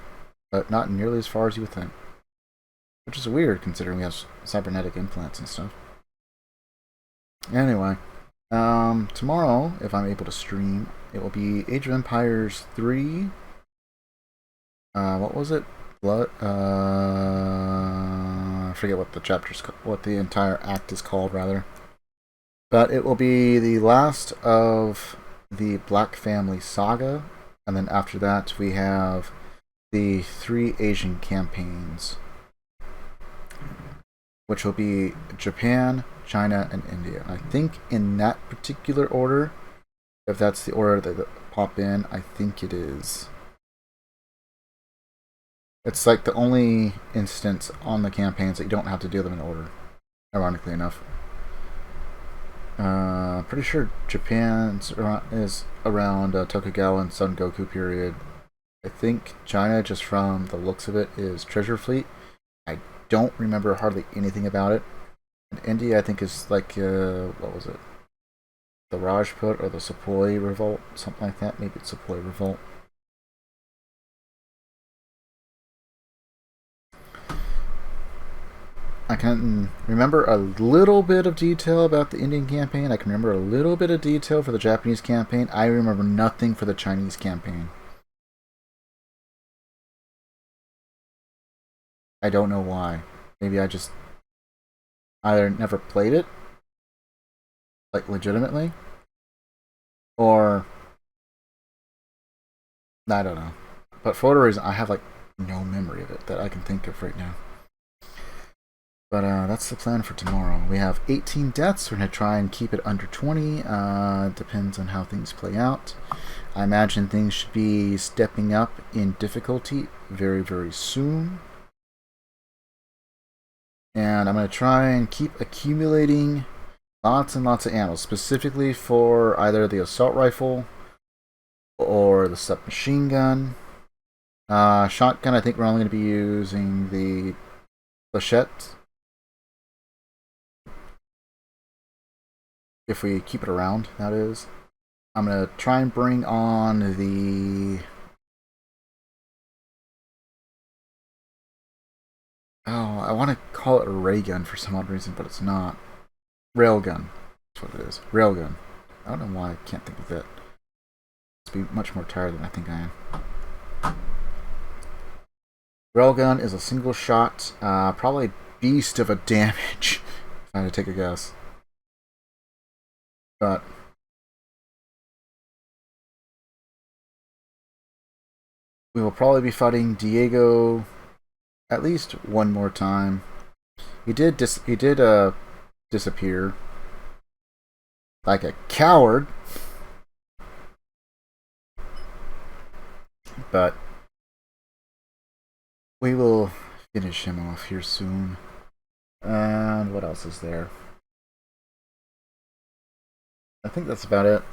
but not nearly as far as you would think. Which is weird considering we have cybernetic implants and stuff. Anyway, tomorrow, if I'm able to stream, it will be Age of Empires 3. What was it? Blood. I forget what the chapter's, what the entire act is called, rather. But it will be the last of the Black Family Saga, and then after that we have the 3 Asian campaigns, which will be Japan, China, and India. I think in that particular order, if that's the order that pop in, I think it is. It's like the only instance on the campaigns that you don't have to do them in order, ironically enough. Pretty sure Japan is around Tokugawa and Son Goku period. I think China, just from the looks of it, is Treasure Fleet. I don't remember hardly anything about it. And India, I think, is like, what was it? The Rajput or the Sepoy Revolt, something like that. Maybe it's Sepoy Revolt. I can remember a little bit of detail about the Indian campaign. I can remember a little bit of detail for the Japanese campaign. I remember nothing for the Chinese campaign. I don't know why. Maybe I just either never played it, like legitimately, or I don't know. But for whatever reason, I have like no memory of it that I can think of right now. But that's the plan for tomorrow. We have 18 deaths. We're going to try and keep it under 20. Depends on how things play out. I imagine things should be stepping up in difficulty very, very soon. And I'm going to try and keep accumulating lots and lots of ammo, specifically for either the assault rifle or the submachine gun. Shotgun, I think we're only going to be using the flechette. If we keep it around, that is. I'm going to try and bring on the... Oh, I want to call it a ray gun for some odd reason, but it's not. Railgun. That's what it is. Railgun. I don't know why I can't think of that. be much more tired than I think I am. Railgun is a single shot, probably beast of a damage, if I had to take a guess. But we will probably be fighting Diego at least one more time. He did disappear like a coward, but we will finish him off here soon. And what else is there? I think that's about it.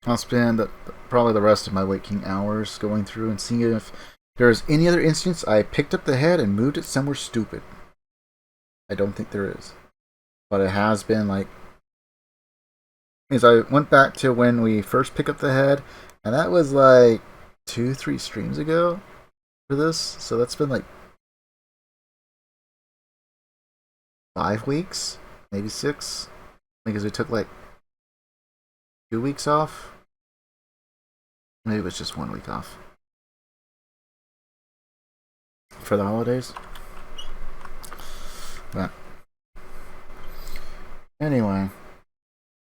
I'll spend probably the rest of my waking hours going through and seeing if there's any other instance I picked up the head and moved it somewhere stupid. I don't think there is. But it has been like... As I went back to when we first picked up the head, and that was like 2-3 streams ago for this. So that's been like 5 weeks, maybe 6. Because we took like 2 weeks off. Maybe it was just 1 week off for the holidays. But anyway,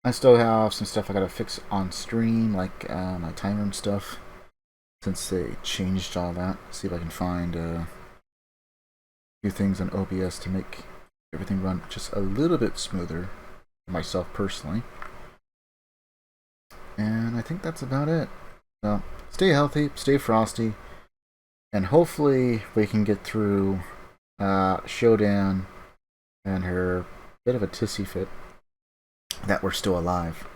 I still have some stuff I gotta fix on stream, like my timer and stuff, since they changed all that. See if I can find a few things on OBS to make everything run just a little bit smoother for myself personally. And I think that's about it. So stay healthy, stay frosty, and hopefully we can get through SHODAN and her bit of a tissy fit that we're still alive,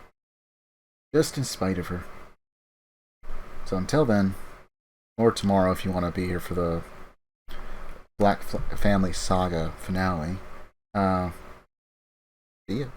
just in spite of her. So until then, or tomorrow if you want to be here for the Black Family Saga finale, see ya.